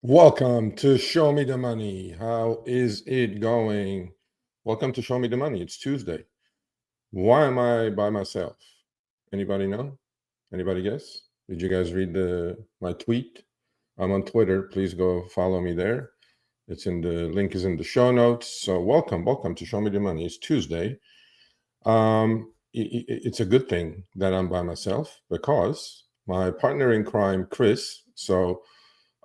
Welcome to Show Me the Money. How is it going? Welcome to Show Me the Money. It's Tuesday. Why am I by myself? Anybody know? Anybody guess? Did you guys read my tweet? I'm on Twitter. Please go follow me there. Link is in the show notes. So welcome to Show Me the Money. It's Tuesday. It's a good thing that I'm by myself because my partner in crime, Chris. So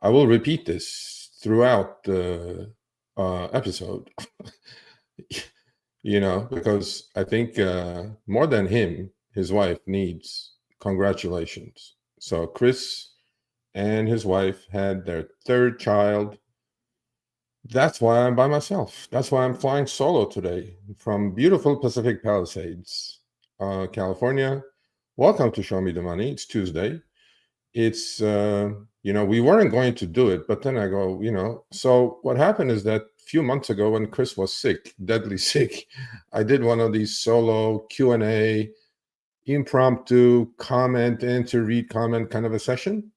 I will repeat this throughout the episode, because I think more than him, his wife needs congratulations. So Chris and his wife had their third child. That's why I'm by myself. That's why I'm flying solo today from beautiful Pacific Palisades, California. Welcome to Show Me the Money. It's Tuesday. It's we weren't going to do it, but then I go, so what happened is that a few months ago when Chris was sick, deadly sick, I did one of these solo Q&A, impromptu comment, answer, read, comment kind of a session,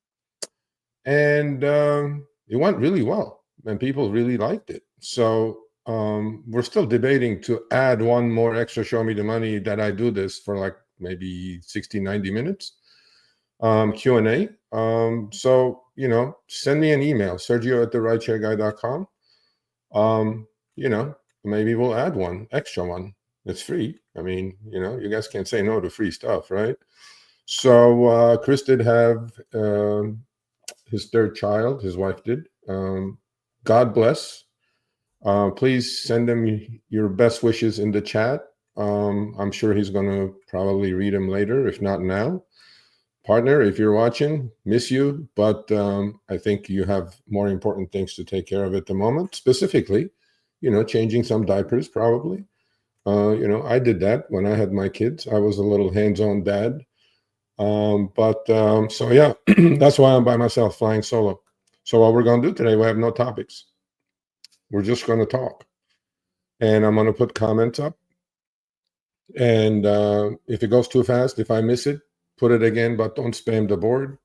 and it went really well and people really liked it. So we're still debating to add one more extra Show Me the Money that I do this for like maybe 60-90 minutes Q&A. So, send me an email, Sergio at rideshareguy.com. Maybe we'll add one extra one. It's free. I mean, you guys can't say no to free stuff, right? So Chris did have his third child. His wife did. God bless. Please send him your best wishes in the chat. I'm sure he's going to probably read them later, if not now. Partner, if you're watching, miss you, but I think you have more important things to take care of at the moment. Specifically, changing some diapers, probably. I did that when I had my kids. I was a little hands-on dad. So yeah, that's why I'm by myself, flying solo. So what we're going to do today, we have no topics. We're just going to talk. And I'm going to put comments up. And if it goes too fast, if I miss it, put it again, but don't spam the board.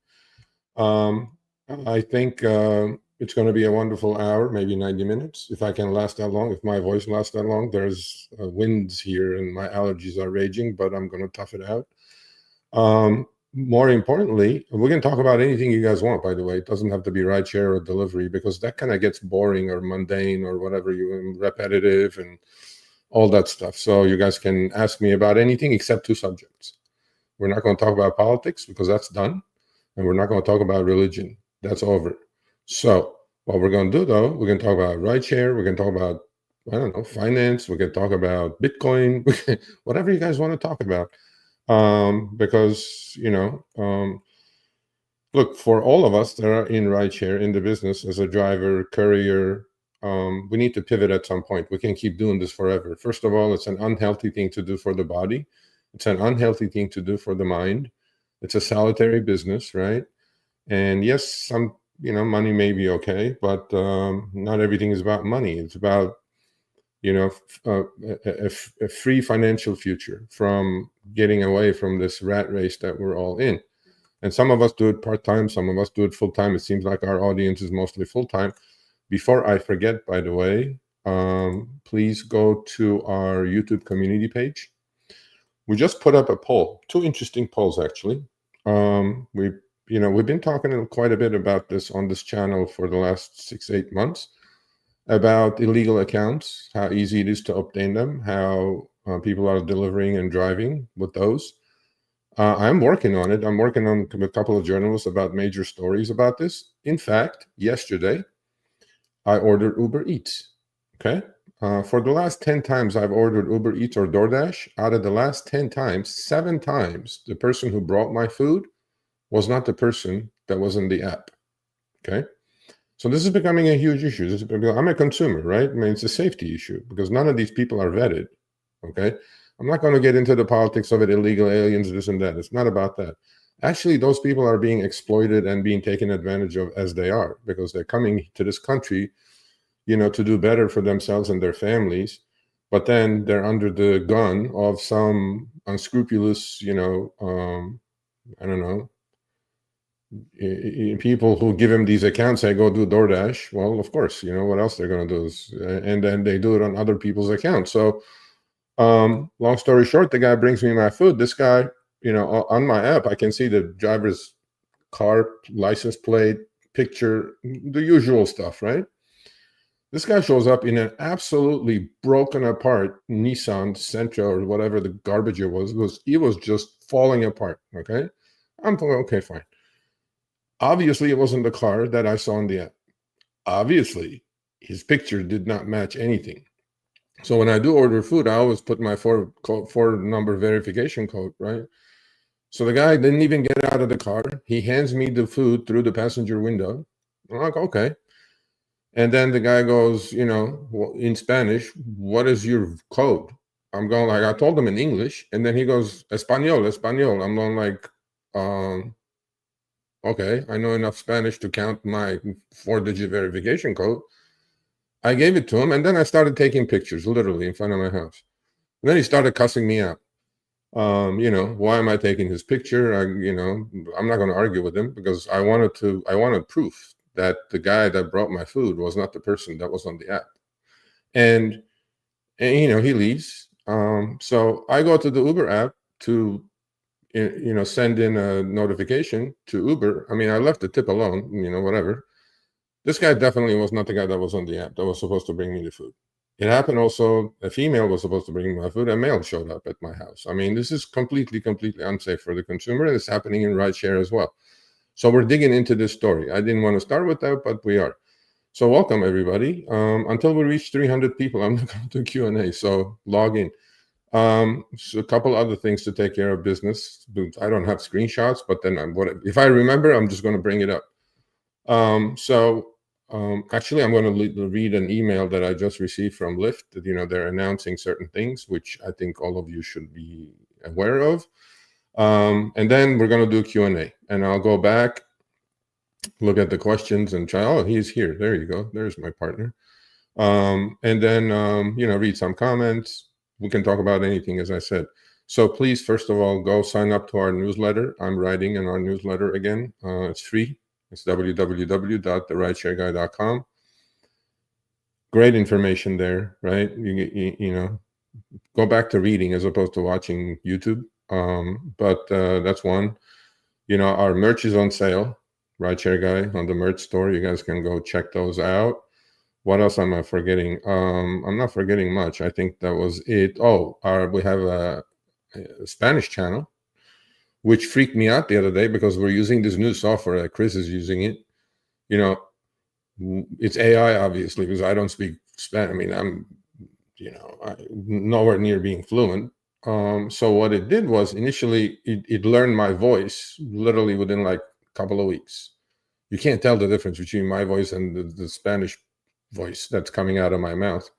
I think it's going to be a wonderful hour, maybe 90 minutes, if I can last that long, if my voice lasts that long. There's winds here and my allergies are raging, but I'm going to tough it out. More importantly, we can talk about anything you guys want, by the way. It doesn't have to be rideshare or delivery, because that kind of gets boring or mundane or whatever, repetitive and all that stuff. So you guys can ask me about anything except two subjects. We're not going to talk about politics because that's done. And we're not going to talk about religion. That's over. So what we're going to do, though, we're going to talk about rideshare. We're going to talk about, I don't know, finance. We're going to talk about Bitcoin, whatever you guys want to talk about. Because, look, for all of us that are in rideshare, in the business as a driver, courier, we need to pivot at some point. We can't keep doing this forever. First of all, it's an unhealthy thing to do for the body. It's an unhealthy thing to do for the mind. It's a solitary business, right? And yes, some, money may be okay, but not everything is about money. It's about, a free financial future from getting away from this rat race that we're all in. And some of us do it part-time. Some of us do it full-time. It seems like our audience is mostly full-time. Before I forget, by the way, please go to our YouTube community page. We just put up a poll, two interesting polls, actually. We've been talking quite a bit about this on this channel for the last 6-8 months, about illegal accounts, how easy it is to obtain them, how people are delivering and driving with those. I'm working on it. I'm working on a couple of journalists about major stories about this. In fact, yesterday, I ordered Uber Eats, okay? For the last 10 times I've ordered Uber Eats or DoorDash, out of the last 10 times, 7 times, the person who brought my food was not the person that was in the app, okay? So this is becoming a huge issue. I'm a consumer, right? I mean, it's a safety issue because none of these people are vetted, okay? I'm not going to get into the politics of it, illegal aliens, this and that. It's not about that. Actually, those people are being exploited and being taken advantage of as they are, because they're coming to this country, to do better for themselves and their families. But then they're under the gun of some unscrupulous, I don't know, people who give him these accounts say, go do DoorDash. Well, of course, what else they're going to do is, and then they do it on other people's accounts. So long story short, the guy brings me my food. This guy, on my app, I can see the driver's car, license plate, picture, the usual stuff, right? This guy shows up in an absolutely broken apart Nissan Sentra or whatever the garbage it was. It was just falling apart, okay? I'm thinking, okay, fine. Obviously, it wasn't the car that I saw on the app. Obviously, his picture did not match anything. So when I do order food, I always put my four-number verification code, right? So the guy didn't even get out of the car. He hands me the food through the passenger window. I'm like, okay. And then the guy goes, in Spanish, what is your code? I'm going like, I told him in English. And then he goes, español. I'm going like, okay, I know enough Spanish to count my 4-digit verification code. I gave it to him, and then I started taking pictures, literally, in front of my house. And then he started cussing me out. Why am I taking his picture? I'm not going to argue with him because I wanted proof that the guy that brought my food was not the person that was on the app. And he leaves. So I go to the Uber app to send in a notification to Uber. I mean, I left the tip alone, whatever. This guy definitely was not the guy that was on the app that was supposed to bring me the food. It happened also, a female was supposed to bring me my food. A male showed up at my house. I mean, this is completely unsafe for the consumer. And it's happening in rideshare as well. So we're digging into this story. I didn't want to start with that, but we are. So welcome, everybody. Until we reach 300 people, I'm not going to do Q&A, so log in. So a couple other things to take care of business. I don't have screenshots, but then if I remember, I'm just going to bring it up. Actually, I'm going to read an email that I just received from Lyft that, they're announcing certain things, which I think all of you should be aware of. And then we're going to do Q&A, and I'll go back, look at the questions and try. Oh, he's here. There you go. There's my partner. And then, read some comments. We can talk about anything, as I said. So please, first of all, go sign up to our newsletter. I'm writing in our newsletter again. It's free. It's www.therideshareguy.com. Great information there, right? You go back to reading as opposed to watching YouTube. But that's one. Our merch is on sale. Rideshare Guy on the merch store. You guys can go check those out. What else am I forgetting? I'm not forgetting much. I think that was it. Oh, we have a Spanish channel, which freaked me out the other day because we're using this new software that Chris is using it. It's AI, obviously, because I don't speak Spanish. I mean, I'm, nowhere near being fluent. So what it did was initially it learned my voice literally within like a couple of weeks. You can't tell the difference between my voice and the Spanish voice that's coming out of my mouth.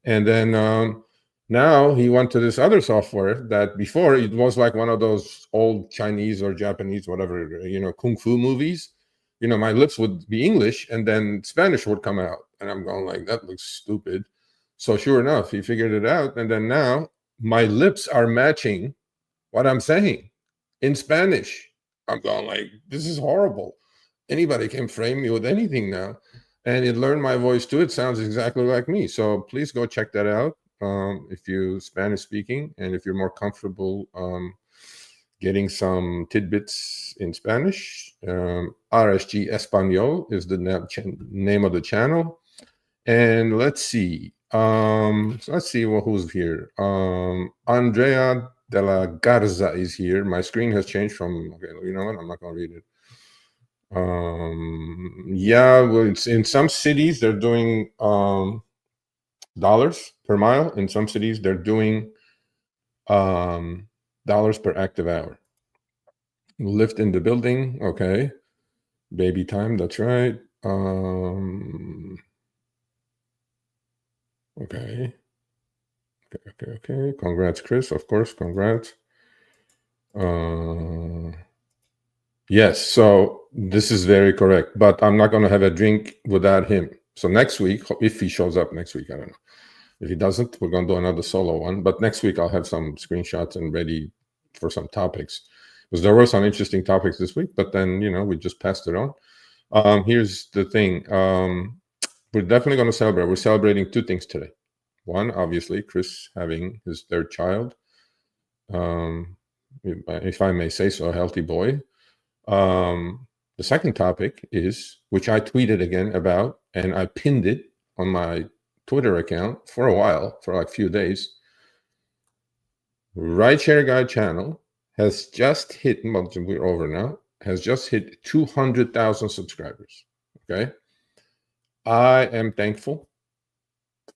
And then now he went to this other software that before it was like one of those old Chinese or Japanese, whatever, kung fu movies. My lips would be English and then Spanish would come out. And I'm going like, that looks stupid. So sure enough, he figured it out. And then now my lips are matching what I'm saying in Spanish. I'm going like, this is horrible. Anybody can frame me with anything now. And it learned my voice too. It sounds exactly like me. So please go check that out if you're Spanish speaking and if you're more comfortable getting some tidbits in Spanish. RSG Español is the name of the channel. And let's see. Who's here. Andrea de la Garza is here. My screen has changed from, okay, you know what? I'm not going to read it. Well, it's in some cities they're doing dollars per mile. In some cities they're doing dollars per active hour. Lyft in the building. Okay. Baby time. That's right. Okay. Congrats, Chris. Of course, congrats. Yes, so this is very correct, but I'm not going to have a drink without him. So next week, if he shows up next week, I don't know. If he doesn't, we're going to do another solo one. But next week, I'll have some screenshots and ready for some topics. because there were some interesting topics this week, but then, we just passed it on. Here's the thing. We're definitely going to celebrate. We're celebrating two things today. One, obviously, Chris having his third child. If I may say so, a healthy boy. The second topic is, which I tweeted again about, and I pinned it on my Twitter account for a while, for like a few days. Rideshare Guy channel has just hit, well, we're over now, has just hit 200,000 subscribers. Okay. I am thankful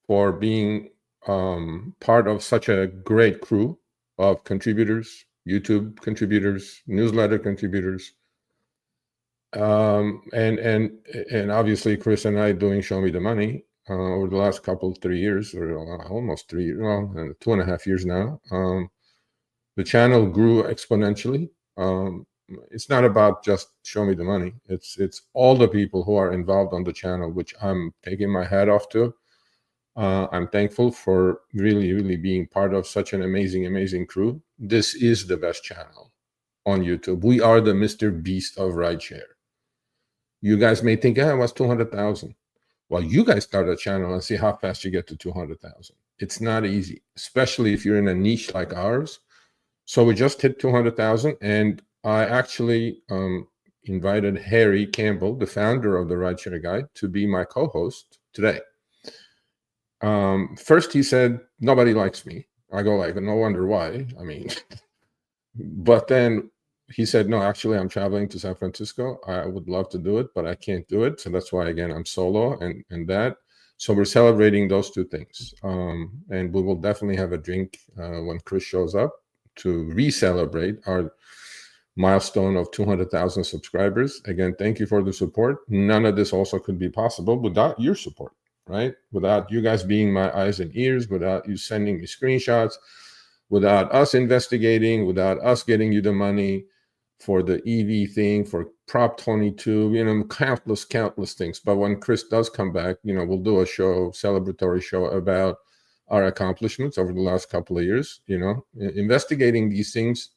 for being part of such a great crew of contributors, YouTube contributors, newsletter contributors, and obviously Chris and I doing Show Me the Money over the last 3 years, or almost 3 years, well, 2.5 years now. The channel grew exponentially. It's not about just Show Me the Money. It's all the people who are involved on the channel, which I'm taking my hat off to. I'm thankful for really, really being part of such an amazing crew. This is the best channel on YouTube. We are the Mr. Beast of rideshare. You guys may think, it was 200,000. Well, you guys start a channel and see how fast you get to 200,000. It's not easy, especially if you're in a niche like ours. So we just hit 200,000, and I actually invited Harry Campbell, the founder of the Rideshare Guy, to be my co-host today. First he said, nobody likes me. I go like, no wonder why. I mean, but then he said, no, actually I'm traveling to San Francisco. I would love to do it, but I can't do it. So that's why, again, I'm solo and that. So we're celebrating those two things. And we will definitely have a drink when Chris shows up to re-celebrate our milestone of 200,000 subscribers. Again, thank you for the support. None of this also could be possible without your support, right? Without you guys being my eyes and ears, without you sending me screenshots, without us investigating, without us getting you the money for the EV thing, for Prop 22, countless things. But when Chris does come back, we'll do a celebratory show about our accomplishments over the last couple of years. Investigating these things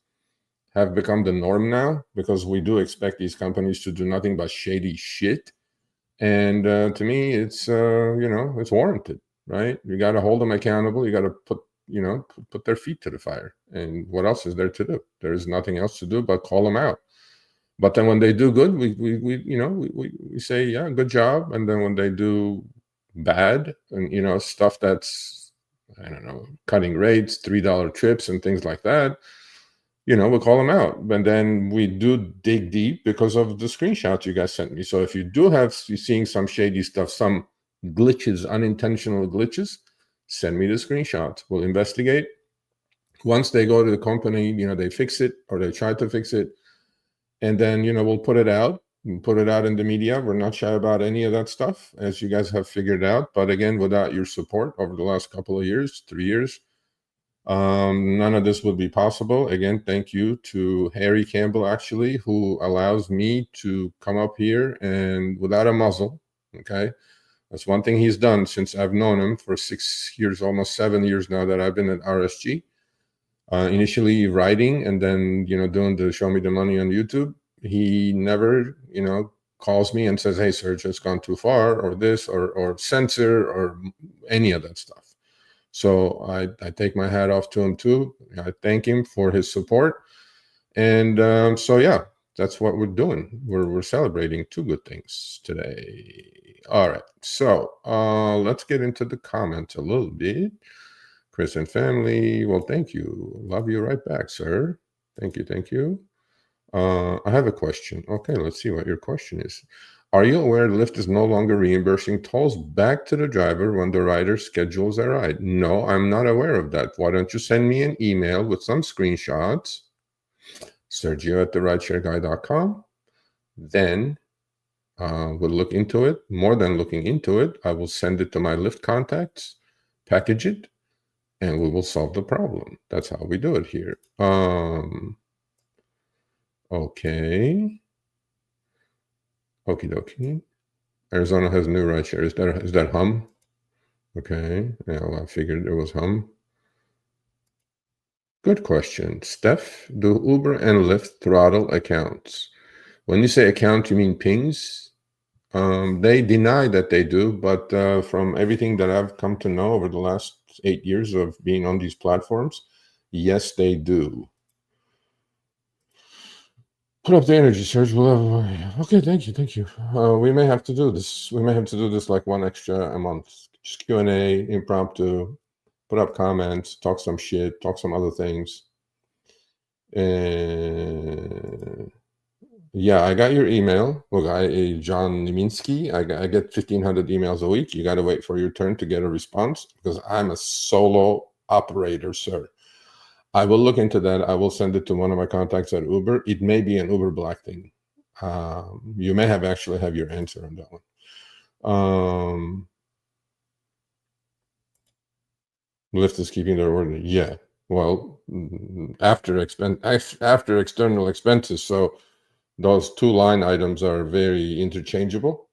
have become the norm now, because we do expect these companies to do nothing but shady shit. And to me, it's it's warranted, right? You got to hold them accountable. You got to put their feet to the fire. And what else is there to do? There is nothing else to do but call them out. But then when they do good, we say, yeah, good job. And then when they do bad, and stuff that's, I don't know, cutting rates, $3 trips and things like that, we'll call them out. And then we do dig deep because of the screenshots you guys sent me. So if you do have, you're seeing some shady stuff, some glitches, unintentional glitches, send me the screenshots. We'll investigate. Once they go to the company, they fix it, or they try to fix it. And then, we'll put it out in the media. We're not shy about any of that stuff, as you guys have figured out. But again, without your support over the last couple of years, 3 years, none of this would be possible. Again, thank you to Harry Campbell, actually, who allows me to come up here and without a muzzle. Okay. That's one thing he's done since I've known him for 6 years, almost 7 years now that I've been at RSG. Initially writing, and then, doing the Show Me the Money on YouTube. He never, calls me and says, hey, Sergio, it's gone too far, or this, or censor, or any of that stuff. So I take my hat off to him too. I thank him for his support. And so, yeah, that's what we're doing. We're celebrating two good things today. All right. So let's get into the comments a little bit. Chris and family, well, thank you. Love you right back, sir. Thank you. I have a question. Okay, let's see what your question is. Are you aware Lyft is no longer reimbursing tolls back to the driver when the rider schedules a ride? No, I'm not aware of that. Why don't you send me an email with some screenshots, Sergio@therideshareguy.com. Then we'll look into it. More than looking into it, I will send it to my Lyft contacts, package it, and we will solve the problem. That's how we do it here. Okay. Okie dokie. Arizona has new rideshare. Is that Hum? Okay. Yeah, well, I figured it was Hum. Good question. Steph, do Uber and Lyft throttle accounts? When you say account, you mean pings? They deny that they do, but from everything that I've come to know over the last 8 years of being on these platforms, yes, they do. Put up the energy, Serge. Okay, thank you. We may have to do this. We may have to do this like one extra a month. Just Q&A, impromptu, put up comments, talk some shit, talk some other things. Yeah, I got your email. Look, John Niminski, I get 1,500 emails a week. You got to wait for your turn to get a response because I'm a solo operator, sir. I will look into that. I will send it to one of my contacts at Uber. It may be an Uber Black thing. You may actually have your answer on that one. Lyft is keeping their word. Yeah. Well, after external expenses. So those two line items are very interchangeable.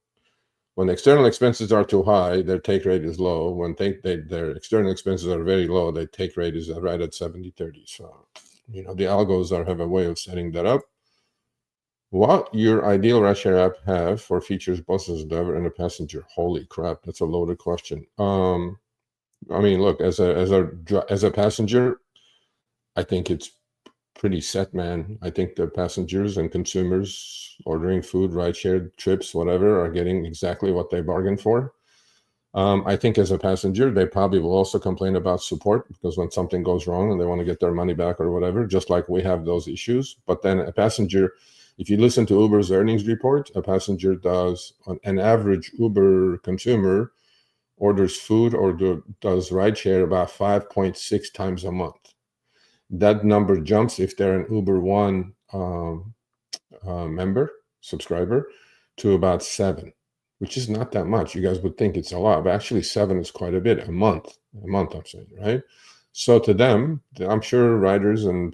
When external expenses are too high, their take rate is low. When their external expenses are very low, their take rate is right at 70-30. So, the algos have a way of setting that up. What your ideal rideshare app have for features both as a driver and a passenger? Holy crap, that's a loaded question. I mean, look, as a passenger, I think it's pretty set, man. I think the passengers and consumers ordering food, rideshare trips, whatever, are getting exactly what they bargained for. I think as a passenger, they probably will also complain about support because when something goes wrong and they want to get their money back or whatever, just like we have those issues. But then a passenger, if you listen to Uber's earnings report, a passenger does, on an average Uber consumer orders food or does rideshare about 5.6 times a month. That number jumps if they're an Uber One subscriber, to about 7, which is not that much. You guys would think it's a lot, but actually 7 is quite a bit a month. I'm saying, right? So to them, I'm sure riders and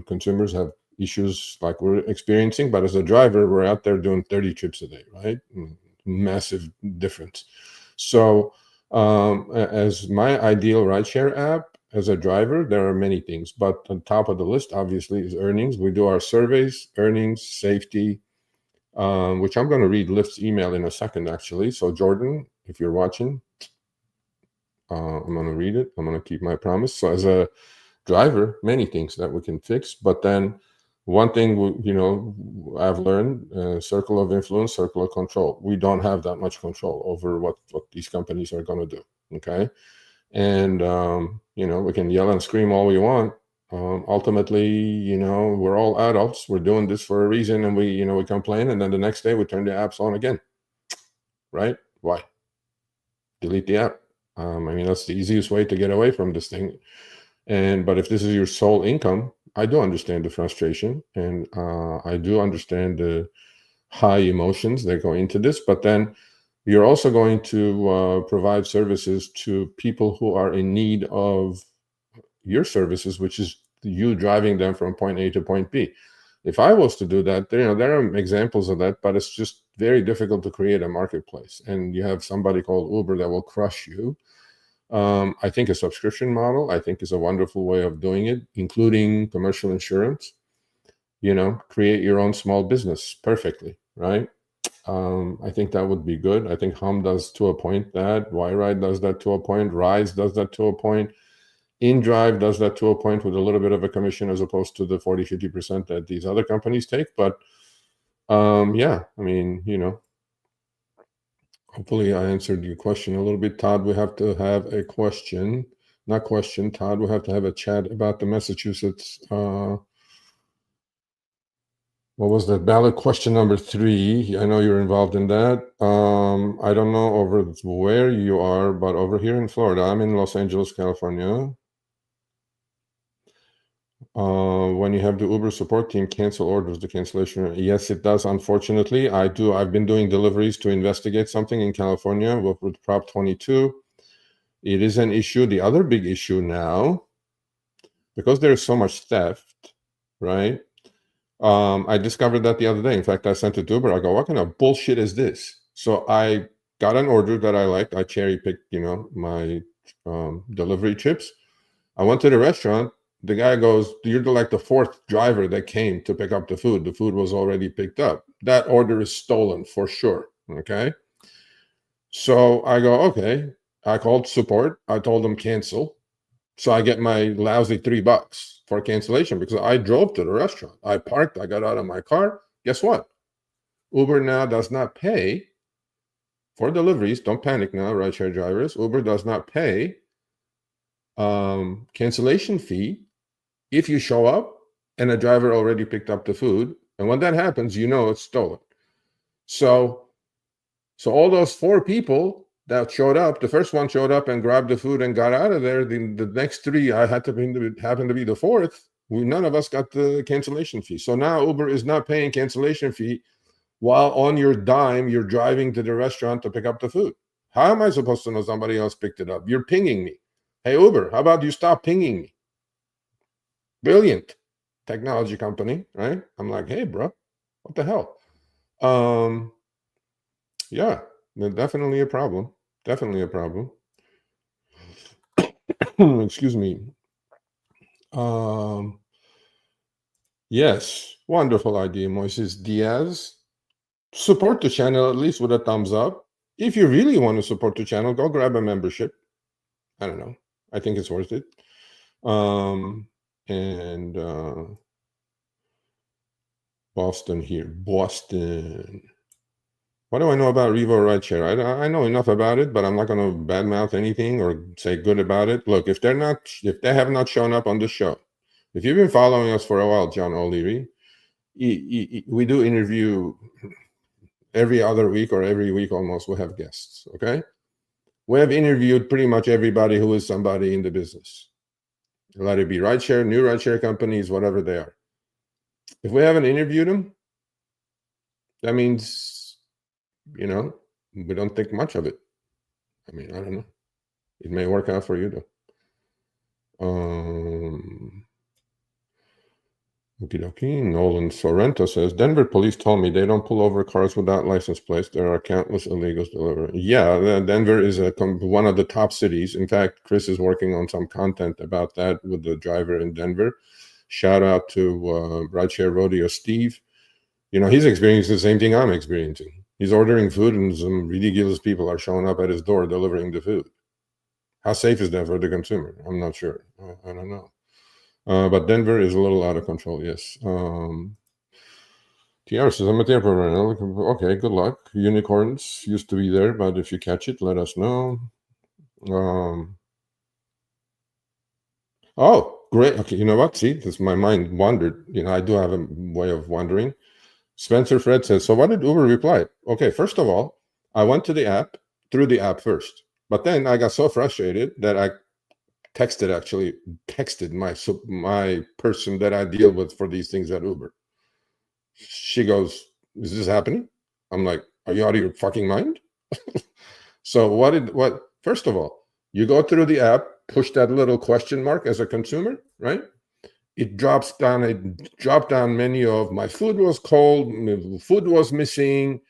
consumers have issues like we're experiencing, but as a driver, we're out there doing 30 trips a day, right? Massive difference. So as my ideal rideshare app, as a driver, there are many things, but on top of the list, obviously, is earnings. We do our surveys, earnings, safety, which I'm going to read Lyft's email in a second, actually. So, Jordan, if you're watching, I'm going to read it. I'm going to keep my promise. So, as a driver, many things that we can fix, but then one thing, I've learned, circle of influence, circle of control. We don't have that much control over what these companies are going to do, okay? And, we can yell and scream all we want. Ultimately, we're all adults. We're doing this for a reason, and we complain, and then the next day we turn the apps on again, right? Why? Delete the app. I mean, that's the easiest way to get away from this thing. But if this is your sole income, I do understand the frustration, and I do understand the high emotions that go into this. But then you're also going to provide services to people who are in need of your services, which is you driving them from point A to point B. If I was to do that, there are examples of that, but it's just very difficult to create a marketplace. And you have somebody called Uber that will crush you. I think a subscription model, I think, is a wonderful way of doing it, including commercial insurance. Create your own small business perfectly, right? I think that would be good. I think Hum does to a point that, Y-Ride does that to a point, Rise does that to a point, InDrive does that to a point with a little bit of a commission as opposed to the 40-50% that these other companies take. But yeah, I mean, hopefully I answered your question a little bit. Todd, we have to have a question. Not question, Todd, we have to have a chat about the Massachusetts. What was that? Ballot question number 3. I know you're involved in that. I don't know over where you are, but over here in Florida, I'm in Los Angeles, California. When you have the Uber support team cancel orders, the cancellation, yes, it does. Unfortunately, I've been doing deliveries to investigate something in California with Prop 22. It is an issue. The other big issue now, because there's so much theft, right? I discovered that the other day. In fact, I sent it to Uber. I go, what kind of bullshit is this? So I got an order that I liked. I cherry picked, my delivery trips. I went to the restaurant. The guy goes, you're like the fourth driver that came to pick up the food. The food was already picked up. That order is stolen for sure. Okay. So I go, okay. I called support. I told them cancel. So I get my lousy $3 for cancellation because I drove to the restaurant. I parked. I got out of my car. Guess what? Uber now does not pay for deliveries. Don't panic now, rideshare drivers. Uber does not pay cancellation fee if you show up and a driver already picked up the food. And when that happens, you know it's stolen. So all those 4 people that showed up, the first one showed up and grabbed the food and got out of there. The next 3, I happen to be the 4th. None of us got the cancellation fee. So now Uber is not paying cancellation fee while on your dime, you're driving to the restaurant to pick up the food. How am I supposed to know somebody else picked it up? You're pinging me. Hey, Uber, how about you stop pinging me? Brilliant technology company, right? I'm like, hey, bro, what the hell? Yeah, definitely a problem. Definitely a problem. Excuse me. Yes, wonderful idea, Moises Diaz. Support the channel at least with a thumbs up. If you really want to support the channel, go grab a membership. I don't know. I think it's worth it. And Boston here. Boston. What do I know about Revo Rideshare? I know enough about it, but I'm not going to badmouth anything or say good about it. Look, if they have not shown up on the show, if you've been following us for a while, John O'Leary, we do interview every other week or every week almost. We have guests. Okay, we have interviewed pretty much everybody who is somebody in the business. Let it be rideshare, new rideshare companies, whatever they are. If we haven't interviewed them, that means, we don't think much of it. I mean, I don't know. It may work out for you though. Okie dokie. Nolan Sorrento says, Denver police told me they don't pull over cars without license plates. There are countless illegals delivering. Yeah, Denver is one of the top cities. In fact, Chris is working on some content about that with the driver in Denver. Shout out to Rideshare Rodeo Steve. He's experiencing the same thing I'm experiencing. He's ordering food and some ridiculous people are showing up at his door delivering the food. How safe is that for the consumer? I'm not sure. I don't know. But Denver is a little out of control, yes. TR says, I'm at the airport right now. Okay, good luck. Unicorns used to be there, but if you catch it, let us know. Oh, great. Okay, you know what? See, my mind wandered. I do have a way of wandering. Spencer Fred says, so what did Uber reply? Okay, first of all, I went to the app, through the app first. But then I got so frustrated that I texted my person that I deal with for these things at Uber. She goes, is this happening? I'm like, are you out of your fucking mind? So first of all, you go through the app, push that little question mark as a consumer, right? It drops down a drop-down menu of my food was cold, food was missing,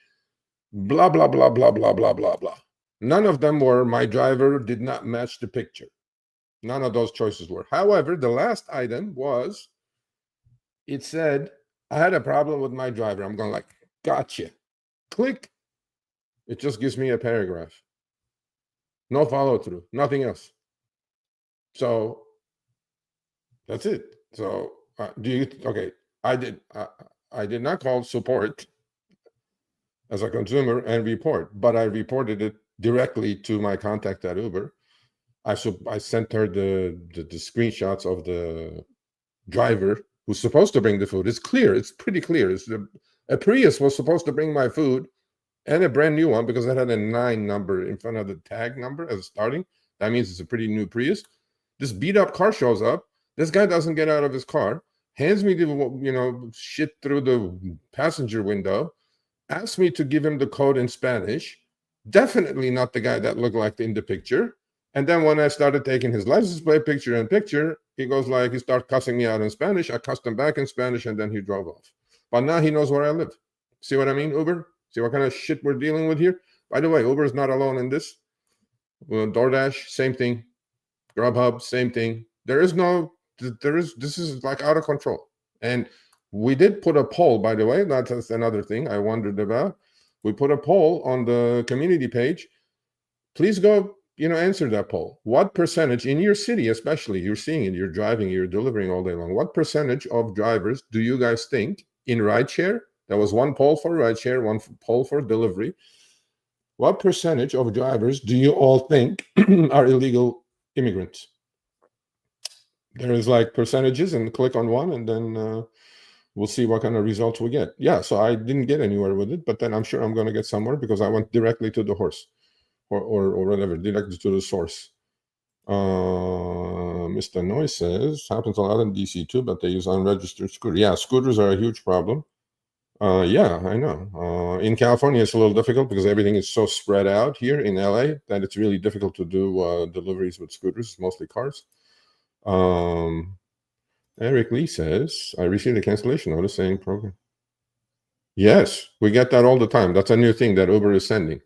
blah, blah, blah, blah, blah, blah, blah, blah. None of them were my driver did not match the picture. None of those choices were. However, the last item was, it said, I had a problem with my driver. I'm going like, gotcha. Click. It just gives me a paragraph. No follow through, nothing else. So that's it. So I did not call support as a consumer and report, but I reported it directly to my contact at Uber. I sent her the screenshots of the driver who's supposed to bring the food. It's clear. It's pretty clear. A Prius was supposed to bring my food and a brand new one because it had a 9 number in front of the tag number as starting. That means it's a pretty new Prius. This beat up car shows up. This guy doesn't get out of his car, hands me the shit through the passenger window, asks me to give him the code in Spanish. Definitely not the guy that looked like in the picture. And then when I started taking his license plate picture, he goes like, he started cussing me out in Spanish. I cussed him back in Spanish, and then he drove off. But now he knows where I live. See what I mean, Uber? See what kind of shit we're dealing with here? By the way, Uber is not alone in this. DoorDash, same thing. Grubhub, same thing. There is no this is like out of control. And we did put a poll, by the way. That's another thing I wondered about. We put a poll on the community page. Please go, answer that poll. What percentage in your city, especially, you're seeing it, you're driving, you're delivering all day long. What percentage of drivers do you guys think in rideshare? There was one poll for rideshare, one poll for delivery. What percentage of drivers do you all think are illegal immigrants? There is like percentages, and click on one, and then we'll see what kind of results we get. Yeah, so I didn't get anywhere with it, but then I'm sure I'm going to get somewhere because I went directly to the horse or whatever, directly to the source. Mr. Noise says, happens a lot in DC too, but they use unregistered scooters. Yeah, scooters are a huge problem. Yeah, I know. In California, it's a little difficult because everything is so spread out here in LA that it's really difficult to do deliveries with scooters, mostly cars. Eric Lee says, I received a cancellation notice saying program. Yes, we get that all the time. That's a new thing that Uber is sending,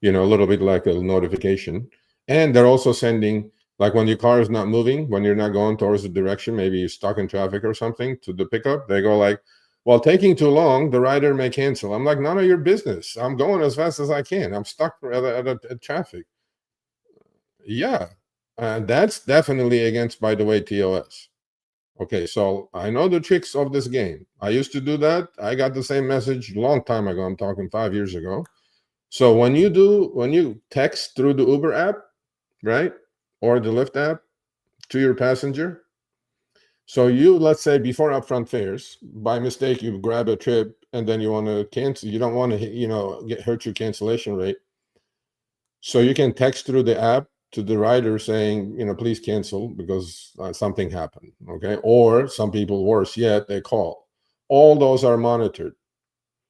a little bit like a notification. And they're also sending, like when your car is not moving, when you're not going towards the direction, maybe you're stuck in traffic or something, to the pickup, they go like, well, taking too long, the rider may cancel. I'm like, none of your business. I'm going as fast as I can. I'm stuck at traffic. Yeah, that's definitely against, by the way, TOS. Okay, so I know the tricks of this game. I used to do that. I got the same message a long time ago. I'm talking 5 years ago. So when you text through the Uber app, right, or the Lyft app to your passenger, so let's say before upfront fares, by mistake you grab a trip and then you want to cancel. You don't want to hurt your cancellation rate. So you can text through the app to the rider saying, please cancel because something happened. Okay, or some people, worse yet, they call. All those are monitored.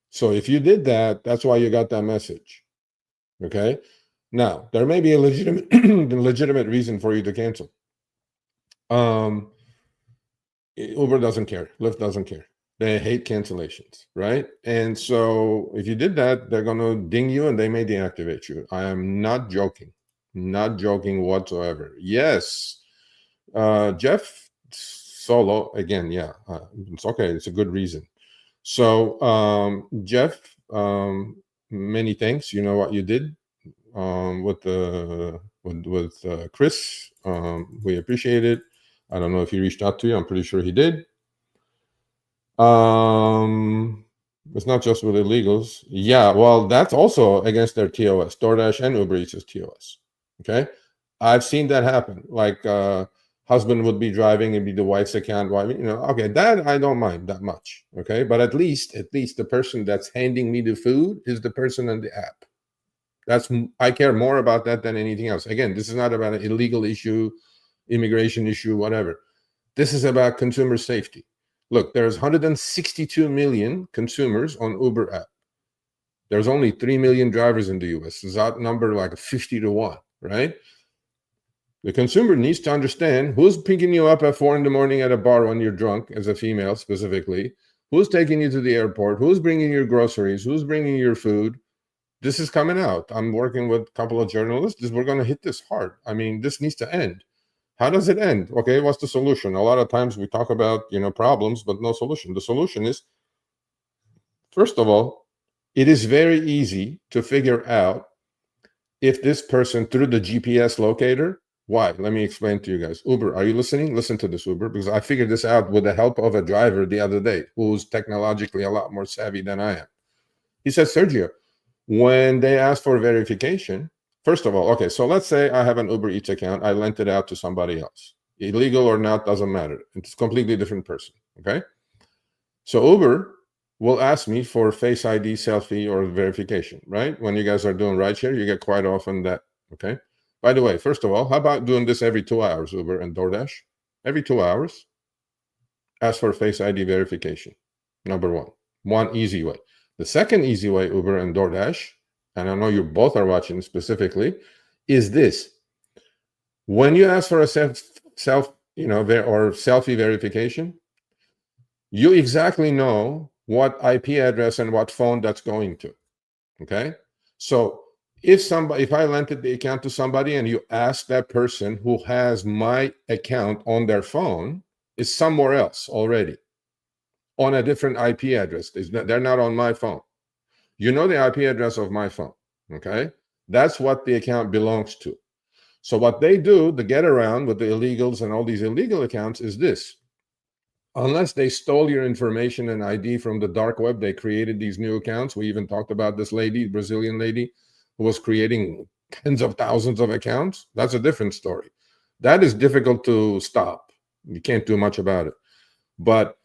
So if you did that, that's why you got that message. Okay, now there may be a legitimate reason for you to cancel. Uber doesn't care. Lyft doesn't care. They hate cancellations, right? And so if you did that, they're going to ding you and they may deactivate you. I am not joking. Not joking whatsoever. Yes. Jeff Solo, again, yeah. It's okay. It's a good reason. So, Jeff, many thanks. You know what you did with Chris. We appreciate it. I don't know if he reached out to you. I'm pretty sure he did. It's not just with illegals. Yeah, well, that's also against their TOS. DoorDash and Uber Eats is TOS. Okay, I've seen that happen. Like husband would be driving and be the wife's account. Okay, that I don't mind that much. Okay, but at least the person that's handing me the food is the person on the app. I care more about that than anything else. Again, this is not about an illegal issue, immigration issue, whatever. This is about consumer safety. Look, there's 162 million consumers on Uber app. There's only 3 million drivers in the US. Is that number like 50 to 1, right? The consumer needs to understand who's picking you up at 4 a.m. at a bar when you're drunk, as a female specifically, who's taking you to the airport, who's bringing your groceries, who's bringing your food. This is coming out. I'm working with a couple of journalists. We're going to hit this hard. I mean, this needs to end. How does it end? Okay, what's the solution? A lot of times we talk about, problems, but no solution. The solution is, first of all, it is very easy to figure out if this person, through the GPS locator, why? Let me explain to you guys. Uber, are you listening? Listen to this, Uber, because I figured this out with the help of a driver the other day who's technologically a lot more savvy than I am. He says, Sergio, when they ask for verification, first of all, okay, so let's say I have an Uber Eats account. I lent it out to somebody else. Illegal or not, doesn't matter. It's a completely different person, okay? So Uber will ask me for Face ID, selfie, or verification, right? When you guys are doing rideshare, you get quite often that, okay? By the way, first of all, how about doing this every 2 hours, Uber and DoorDash? Every 2 hours, ask for Face ID verification, number one. One easy way. The second easy way, Uber and DoorDash, and I know you both are watching specifically, is this. When you ask for a selfie verification, you exactly know what IP address and what phone that's going to. Okay? So if I rented the account to somebody and you ask that person who has my account on their phone is somewhere else already on a different IP address. They're not on my phone. You know the IP address of my phone, okay? That's what the account belongs to. So what they do, the get around with the illegals and all these illegal accounts is this. Unless they stole your information and ID from the dark web, they created these new accounts. We even talked about this lady, Brazilian lady, who was creating tens of thousands of accounts. That's a different story. That is difficult to stop. You can't do much about it. But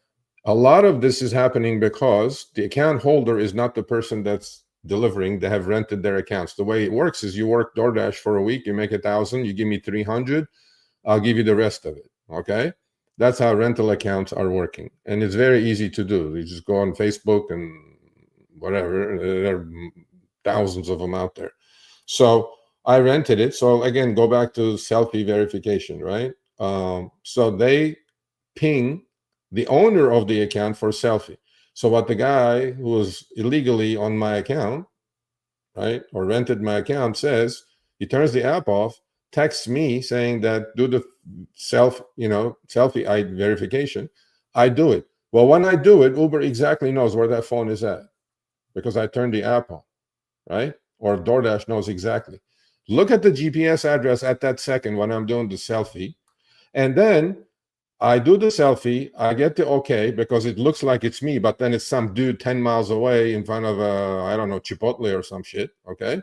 a lot of this is happening because the account holder is not the person that's delivering. They have rented their accounts. The way it works is you work DoorDash for a week, you make 1,000, you give me 300, I'll give you the rest of it. Okay? That's how rental accounts are working. And it's very easy to do. You just go on Facebook and whatever. There are thousands of them out there. So I rented it. So again, go back to selfie verification, right? So they ping the owner of the account for selfie. So what the guy who was illegally on my account, right, or rented my account says, he turns the app off, texts me saying that do the selfie ID verification. I do it. Well, when I do it, Uber exactly knows where that phone is at because I turned the app on, right? Or DoorDash knows exactly. Look at the GPS address at that second when I'm doing the selfie. And then I do the selfie, I get the okay because it looks like it's me, but then it's some dude 10 miles away in front of I don't know, Chipotle or some shit, okay?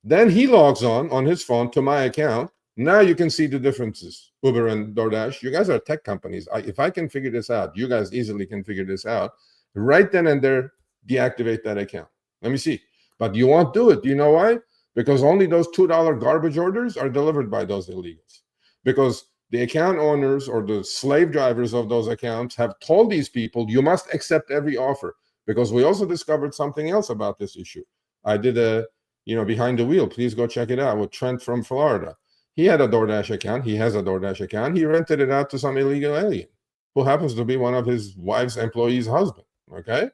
Then he logs on his phone to my account. Now you can see the differences, Uber and DoorDash. You guys are tech companies. If I can figure this out, you guys easily can figure this out. Right then and there, deactivate that account. Let me see. But you won't do it. Do you know why? Because only those $2 garbage orders are delivered by those illegals. Because the account owners or the slave drivers of those accounts have told these people, you must accept every offer. Because we also discovered something else about this issue. I did a, behind the wheel. Please go check it out with Trent from Florida. He had a DoorDash account. He has a DoorDash account. He rented it out to some illegal alien who happens to be one of his wife's employees' husband. Okay.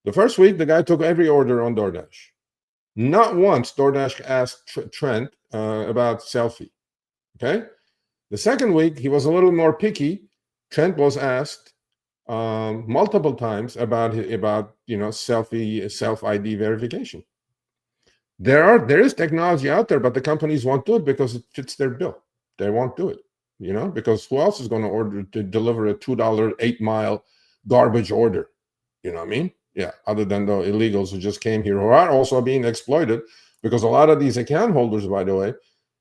The first week, the guy took every order on DoorDash. Not once DoorDash asked Trent about selfie. Okay. The second week, he was a little more picky. Trent was asked multiple times about selfie self ID verification. There is technology out there, but the companies won't do it because it fits their bill. They won't do it, because who else is going to order to deliver a $2 8-mile garbage order? You know what I mean? Yeah, other than the illegals who just came here, who are also being exploited, because a lot of these account holders, by the way,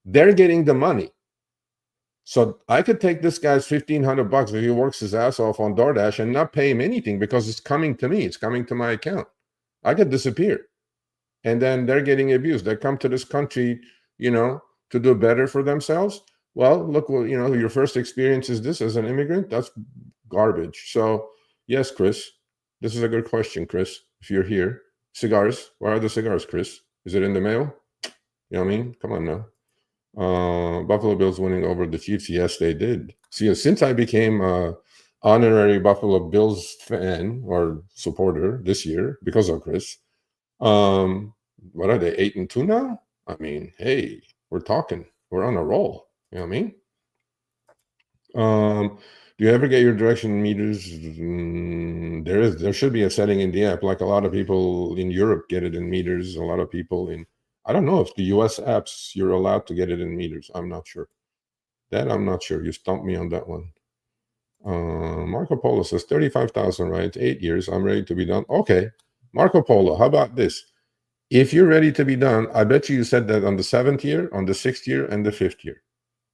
they're getting the money. So I could take this guy's $1,500 if he works his ass off on DoorDash and not pay him anything because it's coming to me. It's coming to my account. I could disappear. And then they're getting abused. They come to this country, to do better for themselves. Well, look, your first experience is this as an immigrant. That's garbage. So yes, Chris, this is a good question, Chris. If you're here, cigars. Where are the cigars, Chris? Is it in the mail? You know what I mean? Come on now. Buffalo Bills winning over the Chiefs. Yes, they did. See, since I became a honorary Buffalo Bills fan or supporter this year because of Chris, what are they, 8-2 now? I mean, hey, we're talking. We're on a roll. You know what I mean? Do you ever get your direction meters? There should be a setting in the app. Like a lot of people in Europe get it in meters. A lot of people I don't know if the US apps, you're allowed to get it in meters. I'm not sure. That I'm not sure. You stumped me on that one. Marco Polo says 35,000, right? 8 years. I'm ready to be done. Okay. Marco Polo, how about this? If you're ready to be done, I bet you said that on the 7th year, on the 6th year, and the 5th year.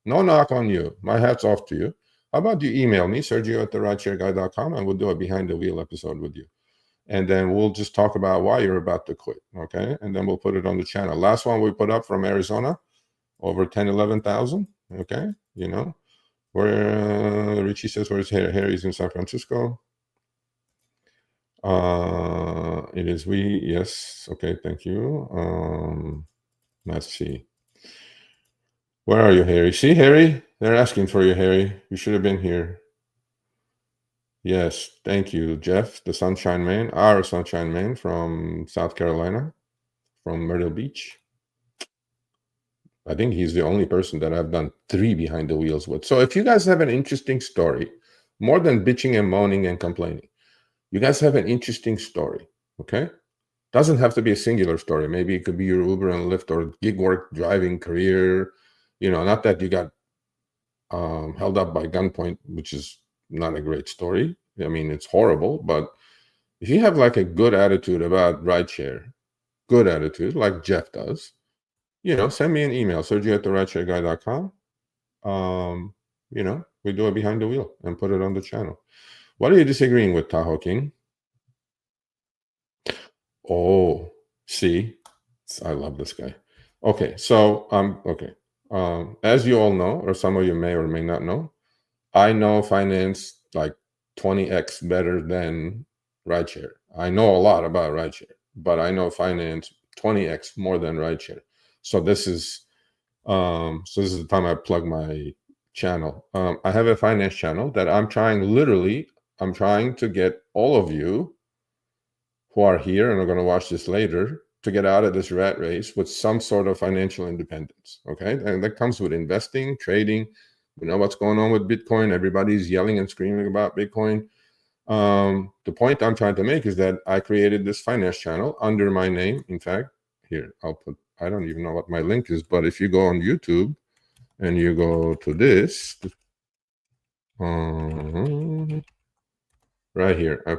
No knock on you. My hat's off to you. How about you email me, Sergio@therideshareguy.com, and we'll do a behind the wheel episode with you. And then we'll just talk about why you're about to quit, okay? And then we'll put it on the channel. Last one we put up from Arizona, over 10, 11,000, okay? Where Richie says, where's Harry? Harry's in San Francisco. It is we, yes. Okay, thank you. Let's see. Where are you, Harry? See, Harry? They're asking for you, Harry. You should have been here. Yes, thank you, Jeff, the Sunshine Man, our Sunshine Man from South Carolina, from Myrtle Beach. I think he's the only person that I've done 3 behind the wheels with. So if you guys have an interesting story, more than bitching and moaning and complaining, you guys have an interesting story, okay? Doesn't have to be a singular story. Maybe it could be your Uber and Lyft or gig work, driving career. Not that you got held up by gunpoint, which is not a great story. I mean, it's horrible, but if you have like a good attitude about rideshare, good attitude, like Jeff does, send me an email, Sergio@rideshareguy.com. We do it behind the wheel and put it on the channel. What are you disagreeing with, Tahoe King? Oh, see, I love this guy. Okay, so okay. As you all know, or some of you may or may not know, I know finance like 20x better than rideshare. I know a lot about rideshare, but I know finance 20x more than rideshare. So this is the time I plug my channel. I have a finance channel that I'm trying to get all of you who are here and are going to watch this later to get out of this rat race with some sort of financial independence. Okay, and that comes with investing, trading. We know what's going on with Bitcoin. Everybody's yelling and screaming about Bitcoin. The point I'm trying to make is that I created this finance channel under my name. In fact, here, I don't even know what my link is, but if you go on YouTube and you go to this, right here, I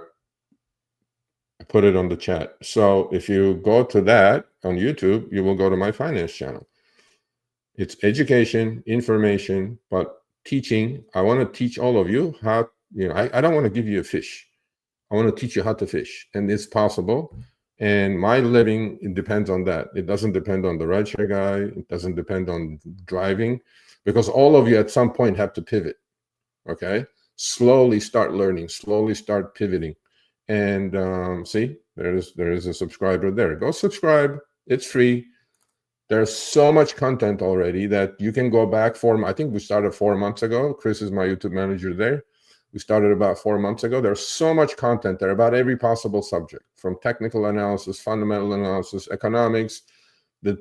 put it on the chat. So if you go to that on YouTube, you will go to my finance channel. It's education, information, but teaching. I want to teach all of you how, I don't want to give you a fish. I want to teach you how to fish, and it's possible. And my living, it depends on that. It doesn't depend on the rideshare guy. It doesn't depend on driving, because all of you at some point have to pivot. Okay, slowly start learning, slowly start pivoting. And see, there is a subscriber there. Go subscribe. It's free. There's so much content already that you can go back I think we started 4 months ago. Chris is my YouTube manager there. We started about 4 months ago. There's so much content there about every possible subject, from technical analysis, fundamental analysis, economics, the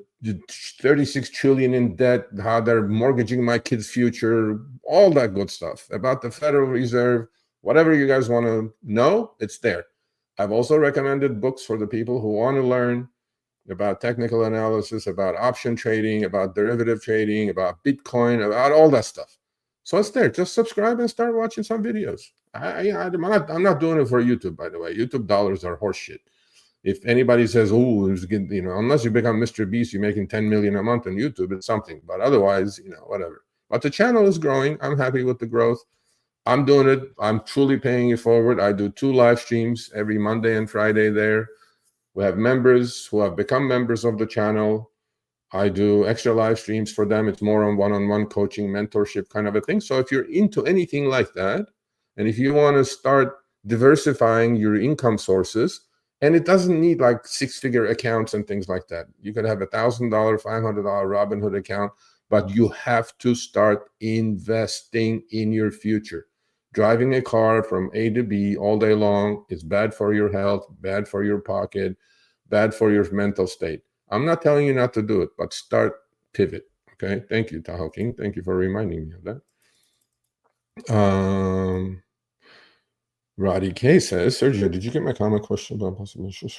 36 trillion in debt, how they're mortgaging my kids' future, all that good stuff about the Federal Reserve. Whatever you guys want to know, it's there. I've also recommended books for the people who want to learn about technical analysis, about option trading, about derivative trading, about Bitcoin, about all that stuff. So it's there. Just subscribe and start watching some videos. I'm not doing it for YouTube, by the way. YouTube dollars are horseshit. If anybody says, "Oh, unless you become Mr. Beast, you're making 10 million a month on YouTube," it's something. But otherwise, whatever. But the channel is growing. I'm happy with the growth. I'm doing it. I'm truly paying it forward. I do 2 live streams every Monday and Friday there. We have members who have become members of the channel. I do extra live streams for them. It's more on one-on-one coaching, mentorship kind of a thing. So if you're into anything like that, and if you want to start diversifying your income sources, and it doesn't need like 6-figure accounts and things like that. You could have $1,000, $500 Robinhood account, but you have to start investing in your future. Driving a car from A to B all day long is bad for your health, bad for your pocket, bad for your mental state. I'm not telling you not to do it, but start pivot. Okay. Thank you, Tahoe King. Thank you for reminding me of that. Roddy K says, Sergio, did you get my comment question about possible issues?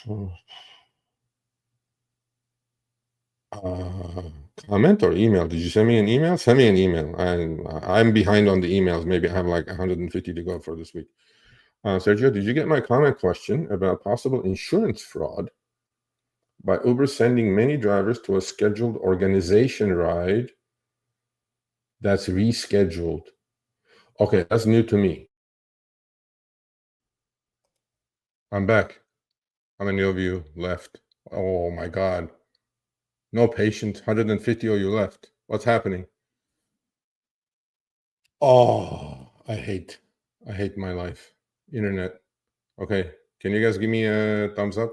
Comment or email? Did you send me an email? Send me an email. I'm behind on the emails. Maybe I have like 150 to go for this week. Sergio, did you get my comment question about possible insurance fraud by Uber sending many drivers to a scheduled organization ride that's rescheduled? Okay, that's new to me. I'm back. How many of you left? Oh my God. No patience. 150 of you left. What's happening? Oh, I hate my life. Internet. Okay. Can you guys give me a thumbs up?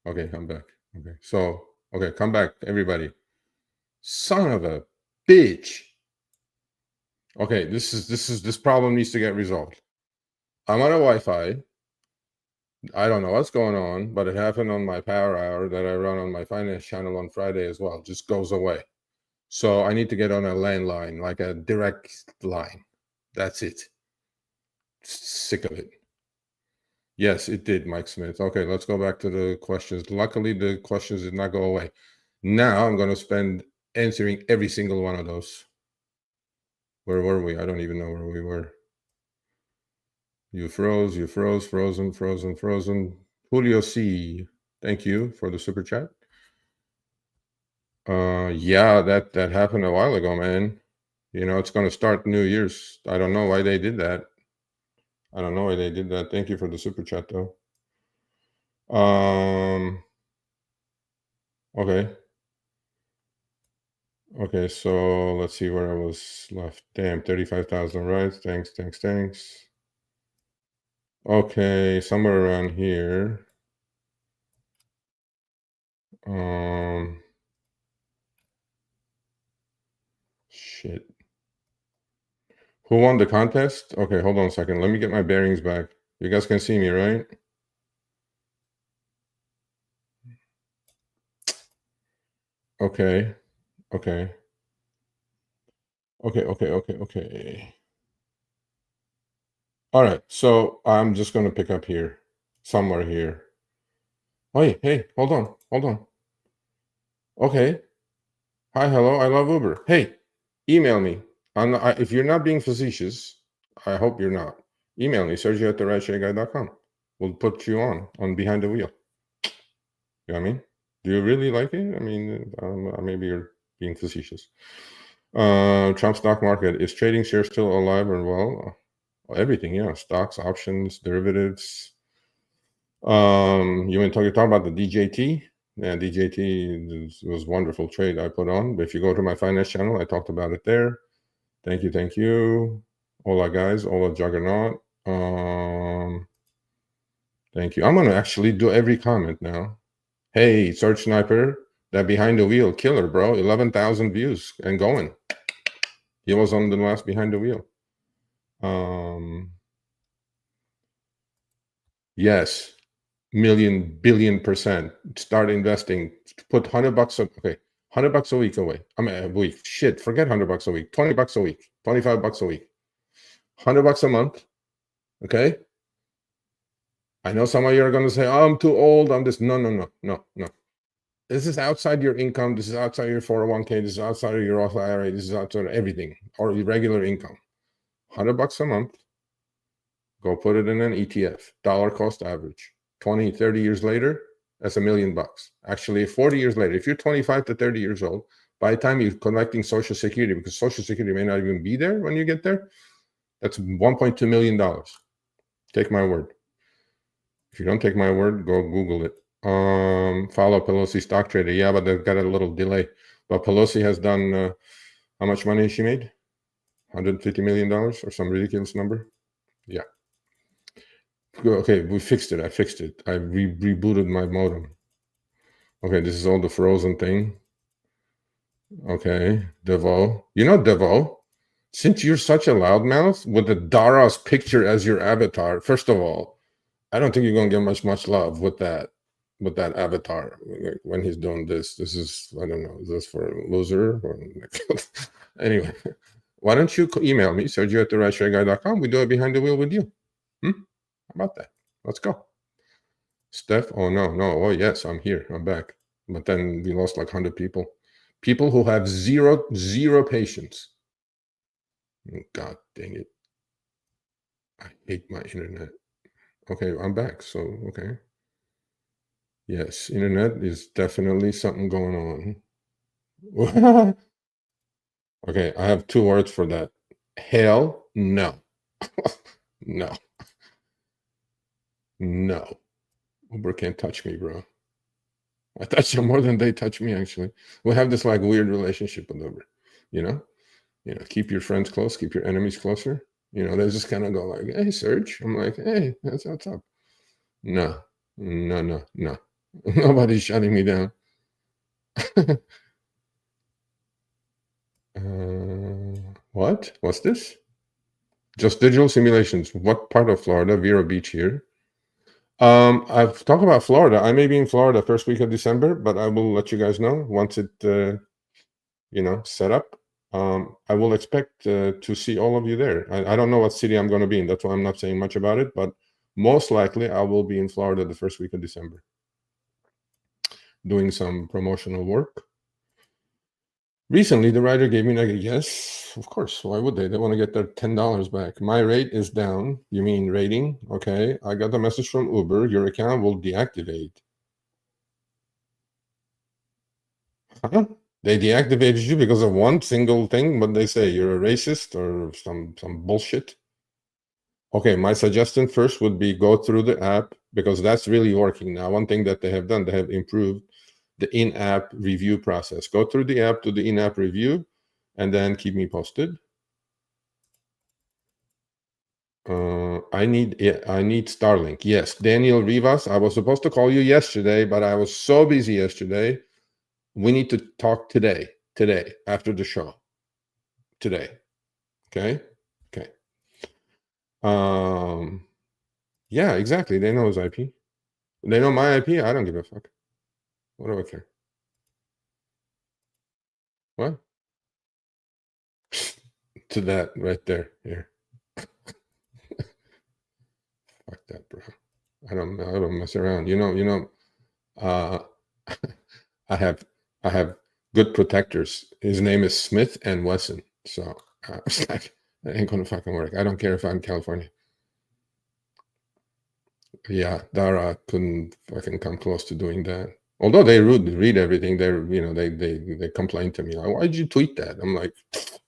Okay, I'm back. Okay. So, okay, come back, everybody. Son of a bitch. Okay, this problem needs to get resolved. I'm on a Wi-Fi. I don't know what's going on, but it happened on my power hour that I run on my finance channel on Friday as well. It just goes away. So I need to get on a landline, like a direct line. That's it. Sick of it. Yes, it did, Mike Smith. Okay, let's go back to the questions. Luckily, the questions did not go away. Now I'm going to spend answering every single one of those. Where were we? I don't even know where we were. You froze, frozen. Julio C, thank you for the super chat. Yeah, that happened a while ago, man. You know, it's going to start New Year's. I don't know why they did that. Thank you for the super chat, though. Okay. Okay, so let's see where I was left. Damn, 35,000 rights. Thanks. Okay, somewhere around here. Shit. Who won the contest? Okay, hold on a second. Let me get my bearings back. You guys can see me, right? Okay. All right, so I'm just going to pick up here, somewhere here. Hey, hold on. Okay. Hi, hello, I love Uber. Hey, email me. If you're not being facetious, I hope you're not. Email me, Sergio at rideshareguy.com. We'll put you on behind the wheel. You know what I mean? Do you really like it? I mean, maybe you're being facetious. Trump stock market, is trading shares still alive and well? Everything, yeah. Stocks, options, derivatives. You want to talk about the DJT? Yeah, DJT was a wonderful trade I put on. But if you go to my finance channel, I talked about it there. Thank you. Hola, guys. Hola, Juggernaut. Thank you. I'm going to actually do every comment now. Hey, Search Sniper, that behind the wheel killer, bro. 11,000 views and going. He was on the last behind the wheel. Yes, billion%. Start investing. Put $100. Okay, $100 a week away. I mean, a week. Shit, forget $100 a week. $20 a week. $25 a week. $100 a month. Okay. I know some of you are going to say, oh, I'm too old. I'm this. No. This is outside your income. This is outside your 401k. This is outside of your Roth IRA. This is outside of everything or your regular income. $100 a month. Go put it in an ETF. Dollar cost average. 20, 30 years later, that's $1 million. Actually, 40 years later, if you're 25 to 30 years old, by the time you're collecting Social Security, because Social Security may not even be there when you get there, that's $1.2 million. Take my word. If you don't take my word, go Google it. Follow Pelosi stock trader. Yeah, but they've got a little delay. But Pelosi has done, how much money she made? $150 million or some ridiculous number. Yeah. Okay, we fixed it. I fixed it. I rebooted my modem. Okay, this is all the frozen thing. Okay, Devo. You know Devo? Since you're such a loudmouth with the Dara's picture as your avatar, first of all, I don't think you're gonna get much love with that avatar when he's doing this. This is, I don't know, is this for a loser? Or anyway, why don't you email me, Sergio at rideshareguy.com? We do it behind the wheel with you. How about that? Let's go. Steph, oh no. Oh yes, I'm here. I'm back. But then we lost like 100 people. People who have zero patience. God dang it. I hate my internet. Okay, I'm back. So, okay. Yes, internet is definitely something going on. Okay, I have 2 words for that. Hell no. No. Uber can't touch me, bro. I touch them more than they touch me, actually. We have this like weird relationship with Uber, you know? Keep your friends close, keep your enemies closer. They just kind of go like, hey, Serge. I'm like, hey, that's what's up. No. Nobody's shutting me down. What? What's this? Just digital simulations. What part of Florida? Vero Beach here. I've talked about Florida. I may be in Florida first week of December, but I will let you guys know once it set up, I will expect to see all of you there. I don't know what city I'm going to be in. That's why I'm not saying much about it, but most likely I will be in Florida the first week of December doing some promotional work. Recently, the writer gave me yes, of course. Why would they? They want to get their $10 back. My rate is down. You mean rating? Okay. I got a message from Uber. Your account will deactivate. Huh? They deactivated you because of one single thing? What they say? You're a racist or some bullshit? Okay, my suggestion first would be go through the app, because that's really working now. One thing that they have done, they have improved the in-app review process. Go through the app, do the in-app review, and then keep me posted. I need Starlink. Yes, Daniel Rivas. I was supposed to call you yesterday, but I was so busy yesterday. We need to talk today, after the show. Today. Okay? Okay. Yeah, exactly. They know his IP. They know my IP. I don't give a fuck. What do I care? What? To that right there. Here. Fuck that, bro. I don't mess around. I have good protectors. His name is Smith and Wesson. So it's like, that ain't gonna fucking work. I don't care if I'm in California. Yeah, Dara couldn't fucking come close to doing that. Although they read everything, they complain to me like, "Why'd you tweet that?" I'm like,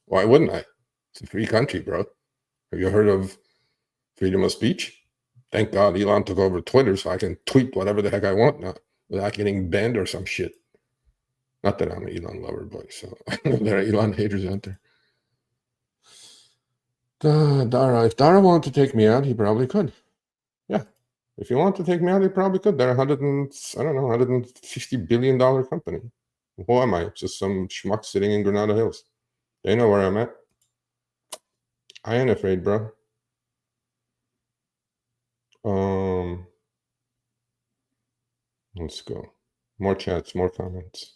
"Why wouldn't I? It's a free country, bro. Have you heard of freedom of speech? Thank God Elon took over Twitter, so I can tweet whatever the heck I want now without getting banned or some shit." Not that I'm an Elon lover, boy. So I know there are Elon haters out there. Dara, if Dara wanted to take me out, he probably could. Yeah. If he wanted to take me out, he probably could. They're $150 billion company. Who am I? Just some schmuck sitting in Granada Hills. They know where I'm at. I ain't afraid, bro. Let's go. More chats, more comments.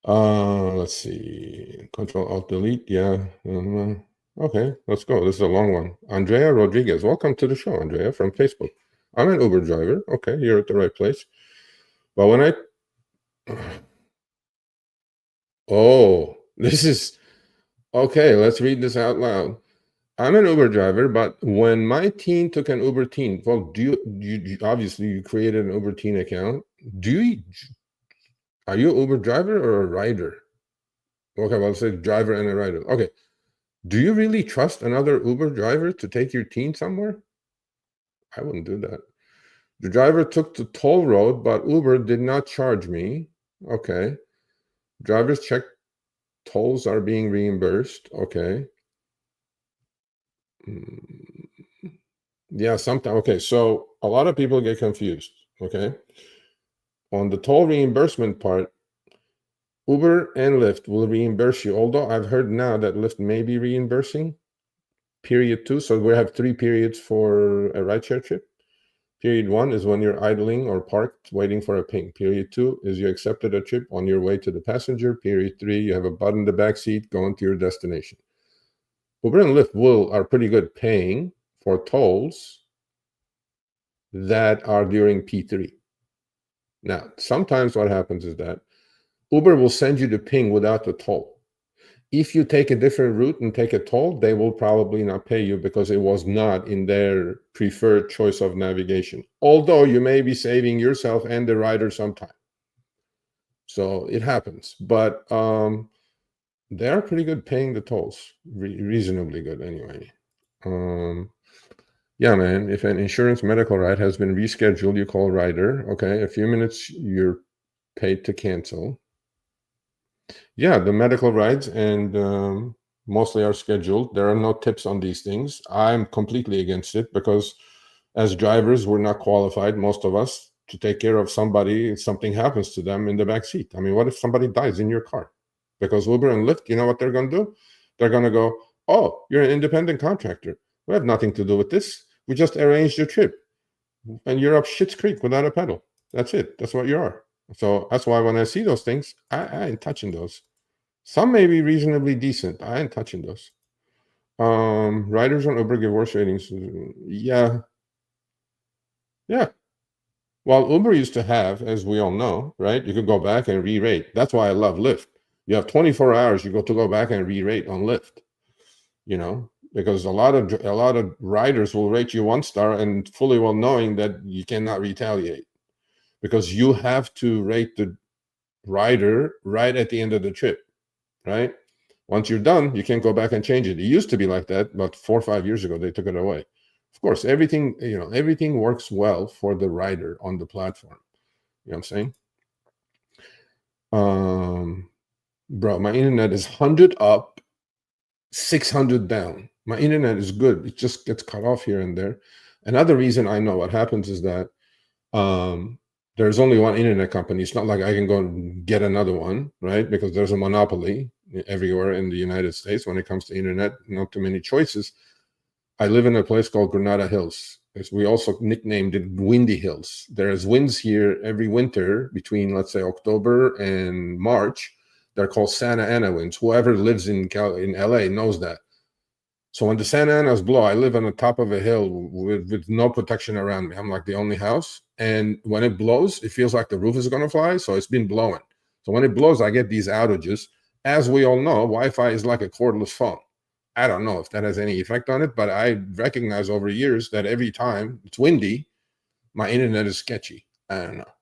Let's see. Control Alt Delete. Yeah. Okay, let's go. This is a long one. Andrea Rodriguez. Welcome to the show, Andrea, from Facebook. I'm an Uber driver. Okay, you're at the right place. But when this is okay. Let's read this out loud. I'm an Uber driver, but when my teen took an Uber teen, well, you obviously you created an Uber teen account. Are you an Uber driver or a rider? Okay, well, say driver and a rider. Okay. Do you really trust another Uber driver to take your teen somewhere? I wouldn't do that. The driver took the toll road, but Uber did not charge me. Okay. Drivers check tolls are being reimbursed. Okay. Yeah, sometimes. Okay, so a lot of people get confused. Okay. On the toll reimbursement part, Uber and Lyft will reimburse you, although I've heard now that Lyft may be reimbursing period 2. So we have 3 periods for a rideshare trip. Period 1 is when you're idling or parked waiting for a ping. Period 2 is you accepted a trip on your way to the passenger. Period 3, you have a butt in the back seat going to your destination. Uber and Lyft are pretty good paying for tolls that are during P3. Now, sometimes what happens is that Uber will send you the ping without the toll. If you take a different route and take a toll, they will probably not pay you because it was not in their preferred choice of navigation. Although you may be saving yourself and the rider some time. So it happens. But they are pretty good paying the tolls. Reasonably good anyway. Yeah, man. If an insurance medical ride has been rescheduled, you call rider. Okay, a few minutes, you're paid to cancel. Yeah, the medical rides and mostly are scheduled. There are no tips on these things. I'm completely against it because as drivers, we're not qualified, most of us, to take care of somebody if something happens to them in the back seat. I mean, what if somebody dies in your car? Because Uber and Lyft, you know what they're going to do? They're going to go, "Oh, you're an independent contractor. We have nothing to do with this. We just arranged your trip. And you're up shit's creek without a pedal. That's it. That's what you are." So that's why when I see those things, I ain't touching those. Some may be reasonably decent. I ain't touching those. Riders on Uber give worse ratings. Yeah. Well, Uber used to have, as we all know, right? You could go back and re-rate. That's why I love Lyft. You have 24 hours. You go back and re-rate on Lyft. Because a lot of riders will rate you 1 star and fully well knowing that you cannot retaliate, because you have to rate the rider right at the end of the trip, right? Once you're done, you can't go back and change it. It used to be like that, but 4 or 5 years ago, they took it away. Of course, everything works well for the rider on the platform. You know what I'm saying? Bro, my internet is 100 up, 600 down. My internet is good. It just gets cut off here and there. Another reason I know what happens is that there's only one internet company. It's not like I can go and get another one, right? Because there's a monopoly everywhere in the United States when it comes to internet. Not too many choices. I live in a place called Granada Hills. We also nicknamed it Windy Hills. There's winds here every winter between, let's say, October and March. They're called Santa Ana winds. Whoever lives in LA knows that. So when the Santa Anas blow, I live on the top of a hill with no protection around me. I'm like the only house. And when it blows, it feels like the roof is going to fly. So it's been blowing. So when it blows, I get these outages. As we all know, Wi-Fi is like a cordless phone. I don't know if that has any effect on it, but I recognize over years that every time it's windy, my internet is sketchy. I don't know.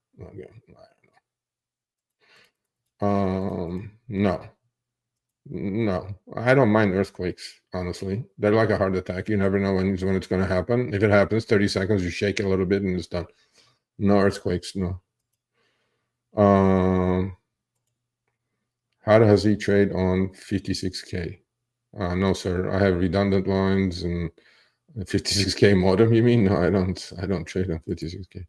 No, I don't mind earthquakes, honestly. They're like a heart attack. You never know when it's going to happen. If it happens, 30 seconds, you shake it a little bit and it's done. No earthquakes, no. How does he trade on 56K? No, sir. I have redundant lines and 56K modem, you mean? No, I don't trade on 56K.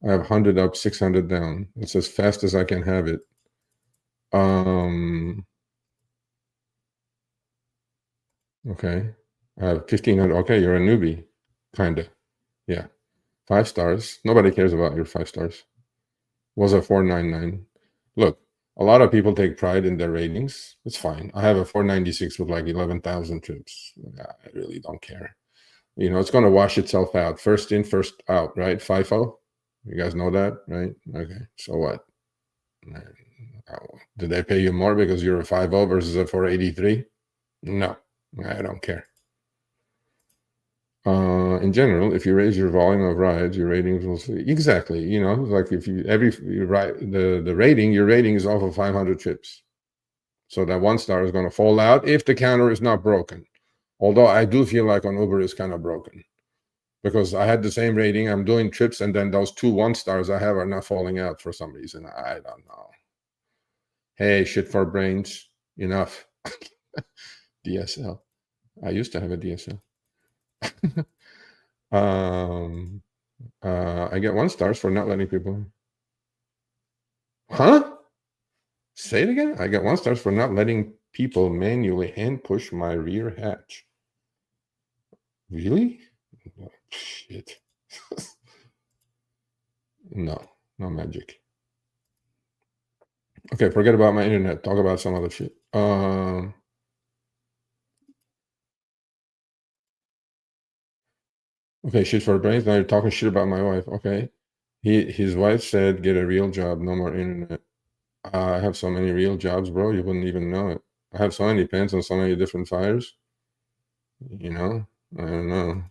I have 100 up, 600 down. It's as fast as I can have it. Okay. I have 1,500. Okay, you're a newbie. Kinda. Yeah. 5 stars. Nobody cares about your 5 stars. Was a 499. Look, a lot of people take pride in their ratings. It's fine. I have a 496 with like 11,000 trips. I really don't care. It's going to wash itself out. First in, first out, right? FIFO. You guys know that, right? Okay. So what? Did they pay you more because you're a 5.0 versus a 483? No, I don't care. In general, if you raise your volume of rides, your ratings will see. Exactly. Like if you the rating, your rating is off of 500 trips. So that 1 star is going to fall out if the counter is not broken. Although I do feel like on Uber is kind of broken, because I had the same rating. I'm doing trips, and then those 2 1-stars I have are not falling out for some reason. I don't know. Hey, shit for brains. Enough. DSL. I used to have a DSL. I get 1-stars for not letting people. Huh? Say it again. I get 1-stars for not letting people manually hand push my rear hatch. Really? Oh, shit. No magic. Okay, forget about my internet. Talk about some other shit. Okay, shit for brains. Now you're talking shit about my wife. Okay. His wife said, get a real job, no more internet. I have so many real jobs, bro. You wouldn't even know it. I have so many pants on so many different fires. I don't know.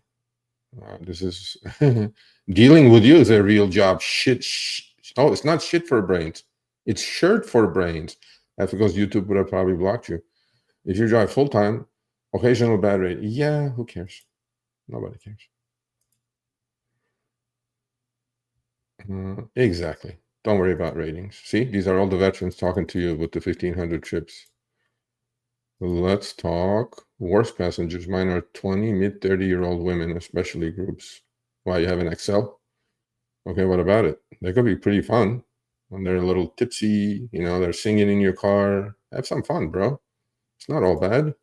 This is dealing with you is a real job. Shit. Oh, it's not shit for brains. It's shirt for brains. That's because YouTube would have probably blocked you. If you drive full time, occasional bad rate. Yeah, who cares? Nobody cares. Exactly. Don't worry about ratings. See, these are all the veterans talking to you with the 1,500 trips. Let's talk worst passengers. Mine are 20, mid-30-year-old women, especially groups. Why, you have an Excel? Okay, what about it? They could be pretty fun when they're a little tipsy, they're singing in your car. Have some fun, bro. It's not all bad.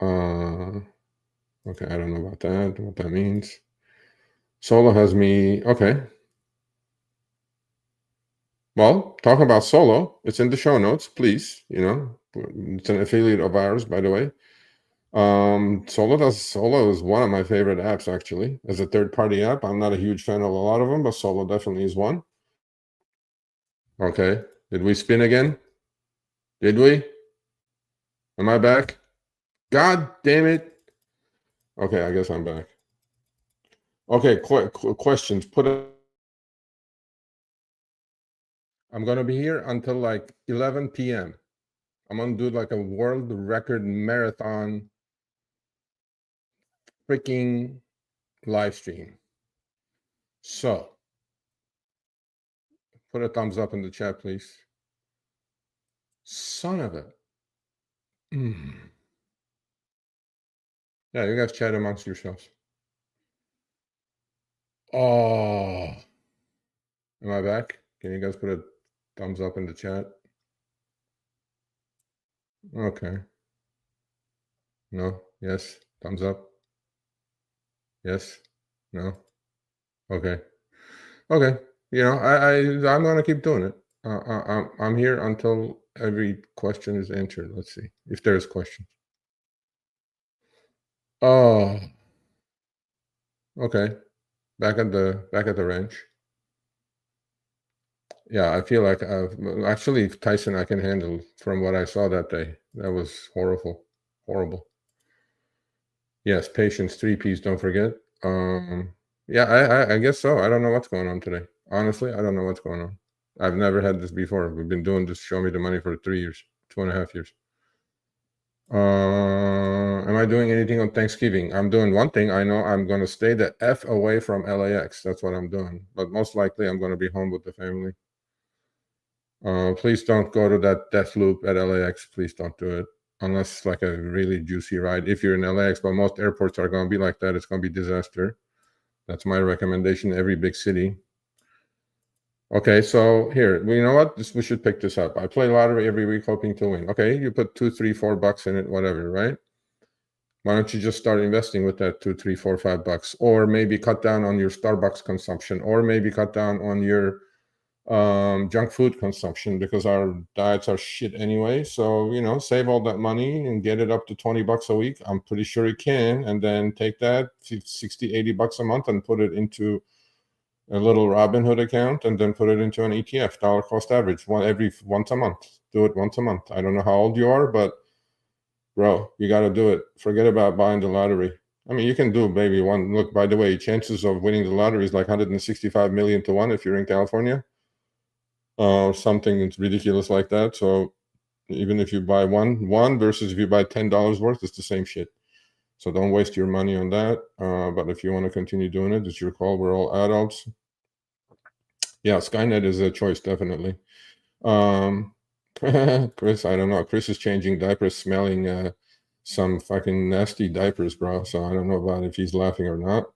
Okay, I don't know about that, what that means. Solo has me, okay. Well, talk about Solo. It's in the show notes, please. It's an affiliate of ours, by the way. Solo is one of my favorite apps, actually, as a third-party app. I'm not a huge fan of a lot of them, but Solo definitely is one. Okay. Did we spin again? Did we? Am I back? God damn it. Okay, I guess I'm back. Okay, questions. I'm gonna be here until like 11 p.m. I'm gonna do like a world record marathon freaking live stream. So, put a thumbs up in the chat, please. Son of a. Yeah, you guys chat amongst yourselves. Oh. Am I back? Can you guys put a thumbs up in the chat? Okay. No? Yes? Thumbs up? Yes? No? Okay. Okay. I'm gonna keep doing it. I'm here until every question is answered. Let's see if there's questions. Oh, okay. Back at the ranch. Yeah, I feel like actually Tyson I can handle from what I saw that day. That was horrible. Yes, patience, 3 Ps. Don't forget. Yeah, I guess so. I don't know what's going on today. Honestly, I don't know what's going on. I've never had this before. We've been doing this Show Me the Money for 3 years, 2.5 years. Am I doing anything on Thanksgiving? I'm doing one thing. I know I'm going to stay the F away from LAX. That's what I'm doing. But most likely I'm going to be home with the family. Please don't go to that death loop at LAX. Please don't do it. Unless it's like a really juicy ride. If you're in LAX, but most airports are going to be like that. It's going to be disaster. That's my recommendation to every big city. Okay, so here, you know what? We should pick this up. I play lottery every week hoping to win. Okay, you put $2, $3, $4 in it, whatever, right? Why don't you just start investing with that $2, $3, $4, $5, or maybe cut down on your Starbucks consumption, or maybe cut down on your junk food consumption, because our diets are shit anyway. So save all that money and get it up to $20 a week. I'm pretty sure you can, and then take that 60, $80 a month and put it into a little Robinhood account, and then put it into an ETF, dollar cost average, once a month. Do it once a month. I don't know how old you are, but bro, you got to do it. Forget about buying the lottery. I mean, you can do maybe one. Look, by the way, chances of winning the lottery is like 165 million to 1 if you're in California. Something that's ridiculous like that. So even if you buy one versus if you buy $10 worth, it's the same shit. So don't waste your money on that. But if you want to continue doing it, it's your call. We're all adults. Yeah, Skynet is a choice, definitely. Chris, I don't know. Chris is changing diapers, smelling some fucking nasty diapers, bro. So I don't know about if he's laughing or not.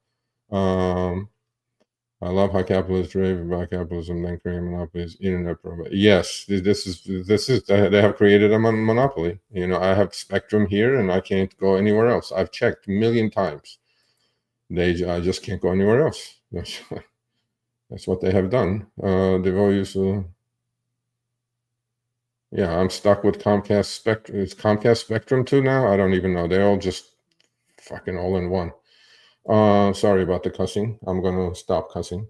I love how capitalists rave about capitalism, then create monopolies, internet provider. Yes, this is they have created a monopoly. I have Spectrum here, and I can't go anywhere else. I've checked a million times. I just can't go anywhere else. That's what they have done. They've always. Yeah, I'm stuck with Comcast Spectrum. Is Comcast Spectrum too now? I don't even know. They're all just fucking all in one. Sorry about the cussing. I'm gonna stop cussing.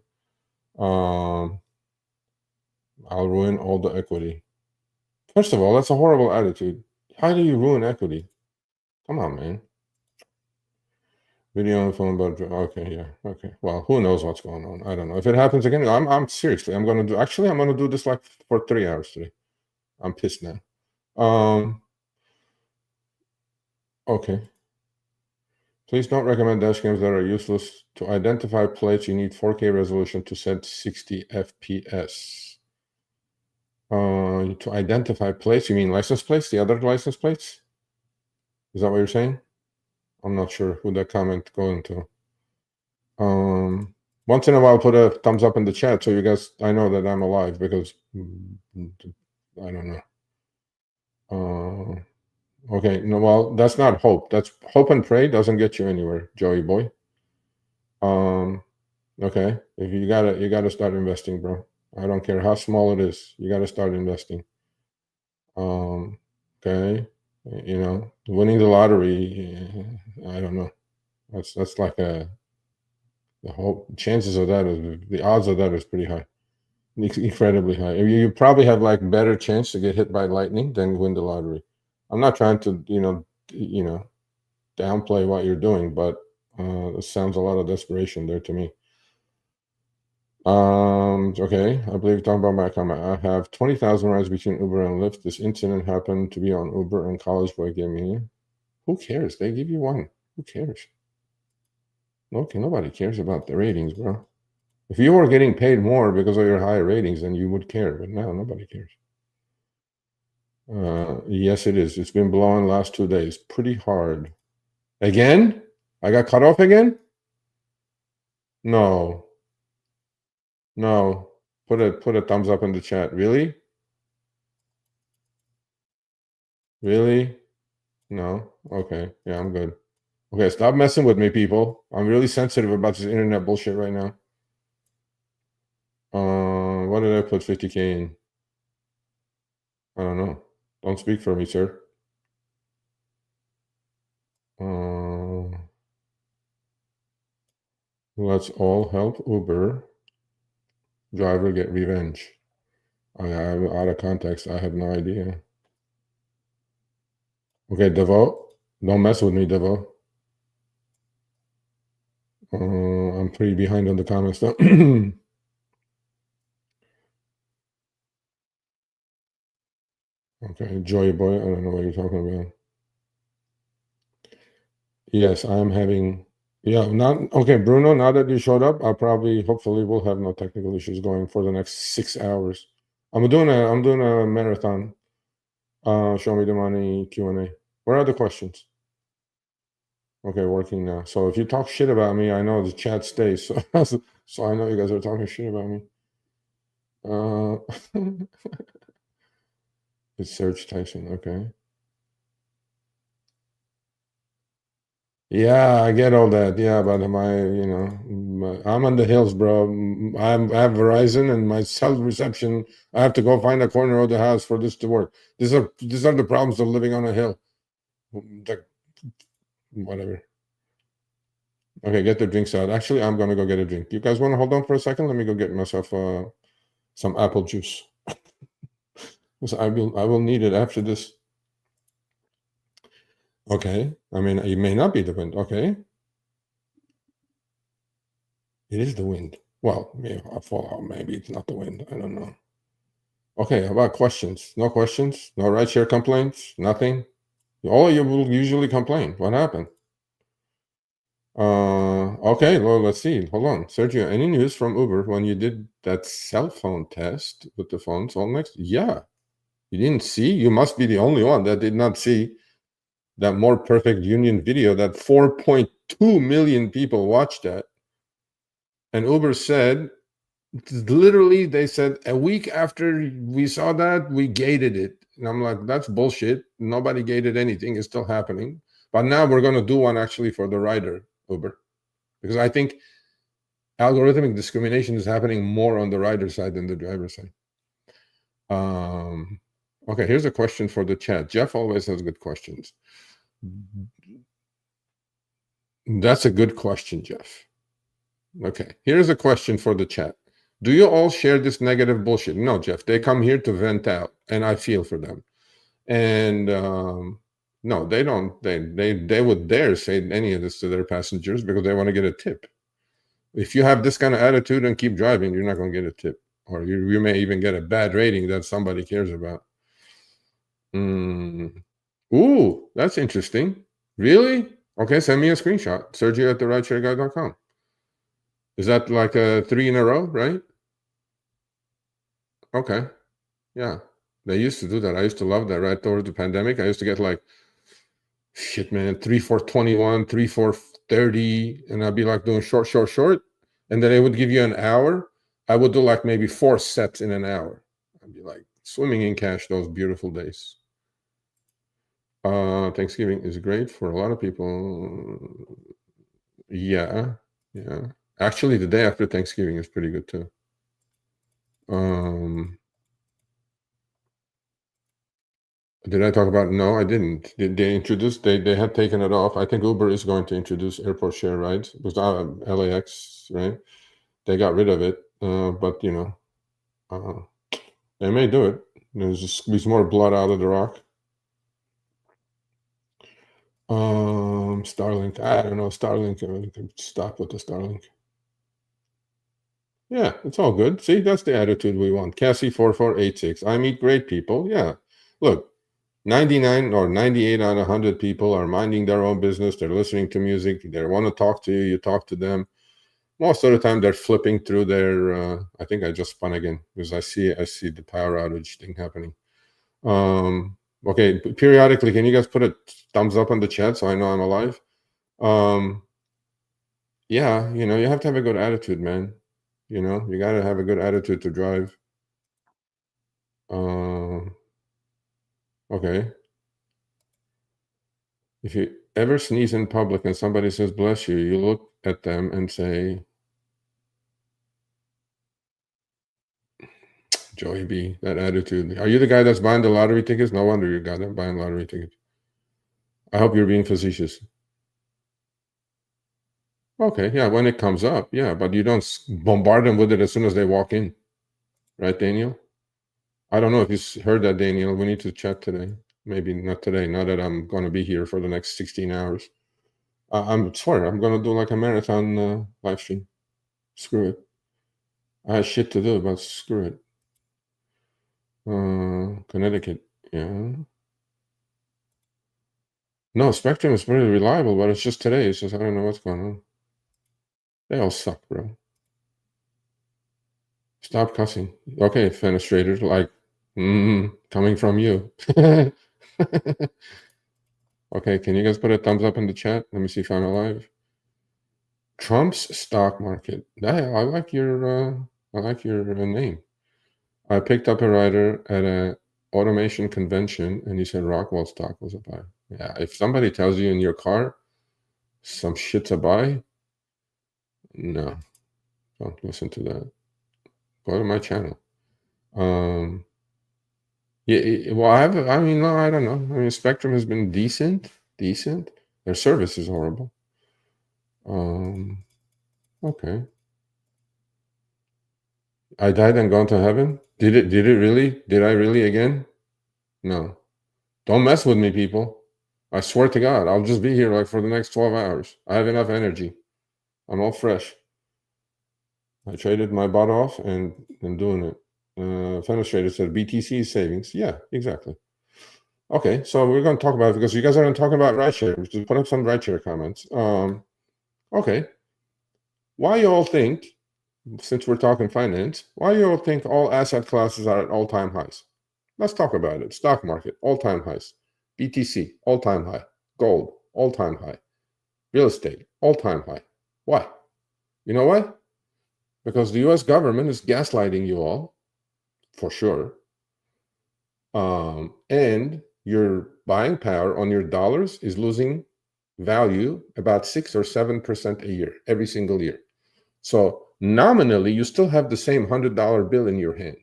I'll ruin all the equity. First of all, that's a horrible attitude. How do you ruin equity? Come on, man. Video on the phone about okay, yeah, okay. Well, who knows what's going on? I don't know. If it happens again, I'm seriously. I'm gonna do this like for 3 hours today. I'm pissed now. Okay. Please don't recommend dash cams that are useless. To identify plates, you need 4K resolution to set 60 FPS. To identify plates, you mean license plates? The other license plates? Is that what you're saying? I'm not sure who that comment going to. Once in a while, put a thumbs up in the chat so you guys, I know that I'm alive, because I don't know. Okay, no, well, that's not hope. That's hope and pray doesn't get you anywhere, Joey boy. Okay, if you gotta start investing, bro. I don't care how small it is. You got to start investing. Okay. You know, winning the lottery, I don't know. That's like the whole chances of that is, the odds of that is pretty high. Incredibly high. You probably have like better chance to get hit by lightning than win the lottery. I'm not trying to, downplay what you're doing, but it sounds a lot of desperation there to me. Okay, I believe you're talking about my comment. I have 20,000 rides between Uber and Lyft. This incident happened to be on Uber, and college boy gave me. Who cares? They give you one. Who cares? Okay, nobody cares about the ratings, bro. If you were getting paid more because of your high ratings, then you would care. But now nobody cares. Yes, it is. It's been blowing last 2 days. Pretty hard. Again? I got cut off again? No. No. Put a thumbs up in the chat. Really? Really? No? Okay. Yeah, I'm good. Okay, stop messing with me, people. I'm really sensitive about this internet bullshit right now. What did I put 50K in? I don't know. Don't speak for me, sir. Let's all help Uber driver get revenge. I'm out of context. I have no idea. Okay, Devo. Don't mess with me, Devo. I'm pretty behind on the comments though. Okay, Joy Boy. I don't know what you're talking about. Yes, I'm having. Yeah, not okay, Bruno. Now that you showed up, hopefully, we'll have no technical issues going for the next 6 hours. I'm doing a marathon. Show me the money Q&A. What are the questions? Okay, working now. So if you talk shit about me, I know the chat stays. So I know you guys are talking shit about me. It's Serge Tyson. Okay. Yeah, I get all that. Yeah, but I'm on the hills, bro. I have Verizon and my cell reception. I have to go find a corner of the house for this to work. These are the problems of living on a hill. Whatever. Okay, get the drinks out. Actually, I'm gonna go get a drink. You guys want to hold on for a second? Let me go get myself some apple juice. I will need it after this. Okay. I mean, it may not be the wind. Okay. It is the wind. Well, maybe I'll fall out. Maybe it's not the wind. I don't know. Okay, how about questions? No questions? No rideshare complaints? Nothing? All of you will usually complain. What happened? Okay, well, let's see. Hold on. Sergio, any news from Uber when you did that cell phone test with the phones all next? Yeah. You didn't see? You must be the only one that did not see that more perfect union video that 4.2 million people watched that. And Uber said, literally, they said a week after we saw that, we gated it. And I'm like, that's bullshit. Nobody gated anything. It's still happening. But now we're going to do one actually for the rider, Uber. Because I think algorithmic discrimination is happening more on the rider side than the driver side. Okay, here's a question for the chat. Jeff always has good questions. That's a good question, Jeff. Okay, here's a question for the chat. Do you all share this negative bullshit? No, Jeff, they come here to vent out, and I feel for them. And no, they don't. They would dare say any of this to their passengers because they want to get a tip. If you have this kind of attitude and keep driving, you're not going to get a tip, or you may even get a bad rating that somebody cares about. Ooh, that's interesting. Really? Okay, send me a screenshot. Sergio at therideshareguy.com. Is that like a 3 in a row, right? Okay. Yeah. They used to do that. I used to love that right towards the pandemic. I used to get like, shit, man, 3 for 21, 3 for 30. And I'd be like doing short. And then they would give you an hour. I would do like maybe 4 sets in an hour. I'd be like swimming in cash those beautiful days. Thanksgiving is great for a lot of people. Yeah. Actually, the day after Thanksgiving is pretty good too. Did I talk about? No, I didn't. Did they introduce? They had taken it off. I think Uber is going to introduce airport share rides. It was LAX, right? They got rid of it, but uh, they may do it. There's just squeeze more blood out of the rock. Starlink. I don't know. Starlink. Stop with the Starlink. Yeah, it's all good. See, that's the attitude we want. Cassie 4486. I meet great people. Yeah. Look, 99 or 98 out of 100 people are minding their own business. They're listening to music. They want to talk to you. You talk to them. Most of the time, they're flipping through their. I think I just spun again because I see the power outage thing happening. Okay, periodically, can you guys put a thumbs up on the chat so I know I'm alive? Yeah, you have to have a good attitude, man. You got to have a good attitude to drive. Okay. If you ever sneeze in public and somebody says bless you, you look at them and say, Joey B, that attitude. Are you the guy that's buying the lottery tickets? No wonder you're the guy that's buying lottery tickets. I hope you're being facetious. Okay, yeah, when it comes up, yeah, but you don't bombard them with it as soon as they walk in. Right, Daniel? I don't know if you heard that, Daniel. We need to chat today. Maybe not today, now that I'm going to be here for the next 16 hours. I'm sorry, I'm going to do like a marathon live stream. Screw it. I had shit to do, but screw it. Connecticut, yeah. No, Spectrum is pretty reliable, but it's just today. It's just I don't know what's going on. They all suck, bro. Stop cussing. Okay, fenestrator, like coming from you. Okay, can you guys put a thumbs up in the chat? Let me see if I'm alive. Trump's stock market. I like your name. I picked up a rider at a automation convention, and he said Rockwell stock was a buy. Yeah, if somebody tells you in your car some shit's a buy, no, don't listen to that. Go to my channel. Yeah, well, I mean, no, I don't know. I mean, Spectrum has been decent. Their service is horrible. Okay. I died and gone to heaven. Did it really? Did I really again? No. Don't mess with me, people. I swear to God, I'll just be here like for the next 12 hours. I have enough energy. I'm all fresh. I traded my butt off and I'm doing it. Fenestrator said BTC savings. Yeah, exactly. Okay, so we're going to talk about it because you guys aren't talking about rideshare. Just put up some rideshare comments. Okay. Why you all think, since we're talking finance, why you all think all asset classes are at all-time highs? Let's talk about it. Stock market, all-time highs. BTC, all-time high. Gold, all-time high. Real estate, all-time high. Why? You know why? Because the US government is gaslighting you all, for sure. And your buying power on your dollars is losing value about 6 or 7% a year, every single year. So nominally, you still have the same $100 bill in your hand,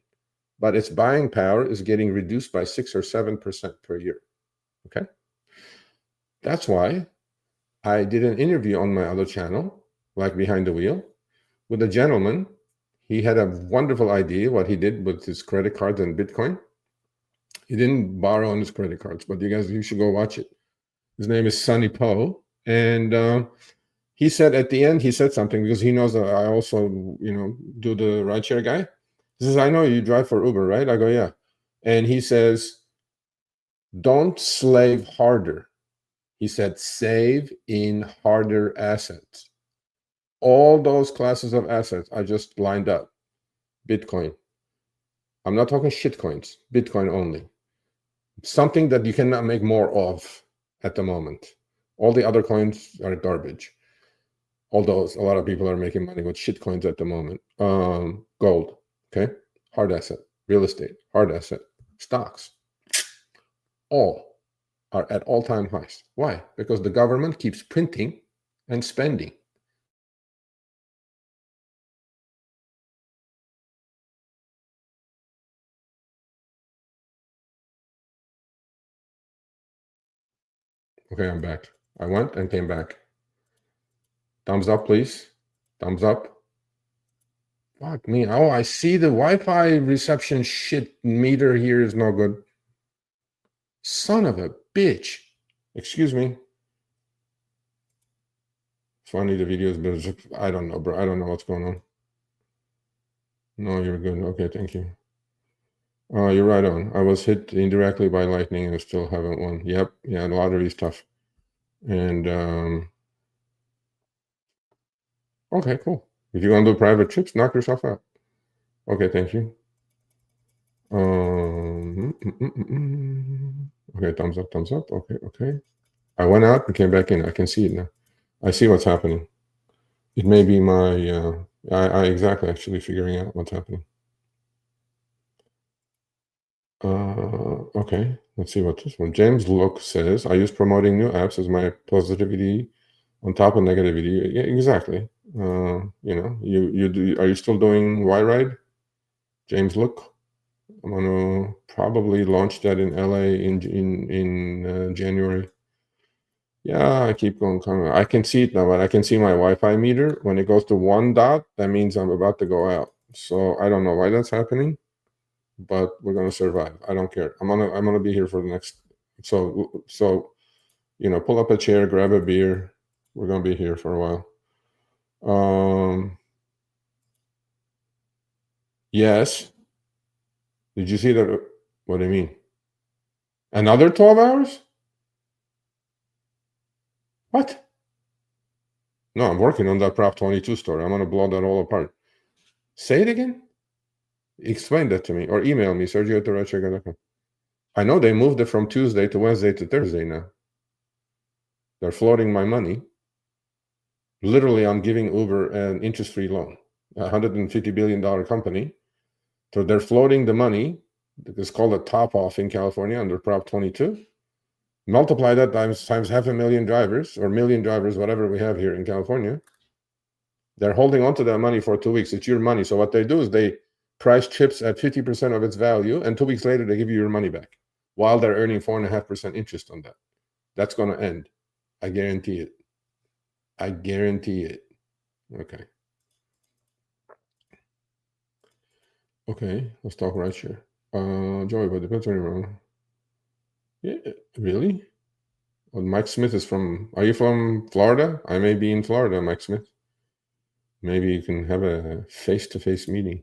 but its buying power is getting reduced by 6 or 7% per year. Okay. That's why I did an interview on my other channel, like Behind the Wheel, with a gentleman. He had a wonderful idea what he did with his credit cards and Bitcoin. He didn't borrow on his credit cards, but you should go watch it. His name is Sonny Poe. And he said at the end, he said something because he knows that I also, do the rideshare guy. He says, I know you drive for Uber, right? I go, yeah. And he says, don't slave harder. He said, save in harder assets. All those classes of assets I just lined up. Bitcoin. I'm not talking shit coins, Bitcoin only. Something that you cannot make more of at the moment. All the other coins are garbage. Although a lot of people are making money with shit coins at the moment. Gold, okay? Hard asset. Real estate, hard asset. Stocks, all are at all-time highs. Why? Because the government keeps printing and spending. Okay, I'm back. I went and came back. Thumbs up, please. Thumbs up. Fuck me. Oh, I see the Wi-Fi reception shit meter here is no good. Son of a bitch. Excuse me. Funny, the videos, but I don't know, bro. I don't know what's going on. No, you're good. Okay, thank you. You're right on. I was hit indirectly by lightning and still haven't won. Yep. Yeah, the lottery's tough. And okay, cool. If you're gonna do private trips, knock yourself out. Okay, thank you. Okay, thumbs up, thumbs up. Okay, okay. I went out and came back in. I can see it now. I see what's happening. It may be my I exactly actually figuring out what's happening. Okay, let's see what this one. James Look says, I use promoting new apps as my positivity on top of negativity. Yeah, exactly. You know, you do. Are you still doing Y Ride? James Look. I'm gonna probably launch that in LA in January. Yeah, I keep going. I can see it now, but I can see my Wi-Fi meter. When it goes to 1 dot, that means I'm about to go out. So I don't know why that's happening, but we're gonna survive. I don't care. I'm gonna be here for the next. So you know, pull up a chair, grab a beer. We're gonna be here for a while. Yes. Did you see that? What do you mean? Another 12 hours? What? No, I'm working on that Prop 22 story. I'm gonna blow that all apart. Say it again. Explain that to me, or email me, Sergio@rideshareguy.com. I know they moved it from Tuesday to Wednesday to Thursday now. They're floating my money. Literally, I'm giving Uber an interest-free loan, $150 billion company. So they're floating the money. It's called a top-off in California under Prop 22. Multiply that times 500,000 drivers, or million drivers, whatever we have here in California. They're holding onto that money for 2 weeks. It's your money. So what they do is they price chips at 50% of its value, and 2 weeks later, they give you your money back while they're earning 4.5% interest on that. That's going to end. I guarantee it. I guarantee it. Okay. Okay, let's talk rideshare. Joey, but depends on your own. Yeah, really? Well, Mike Smith is from. Are you from Florida? I may be in Florida, Mike Smith. Maybe you can have a face-to-face meeting.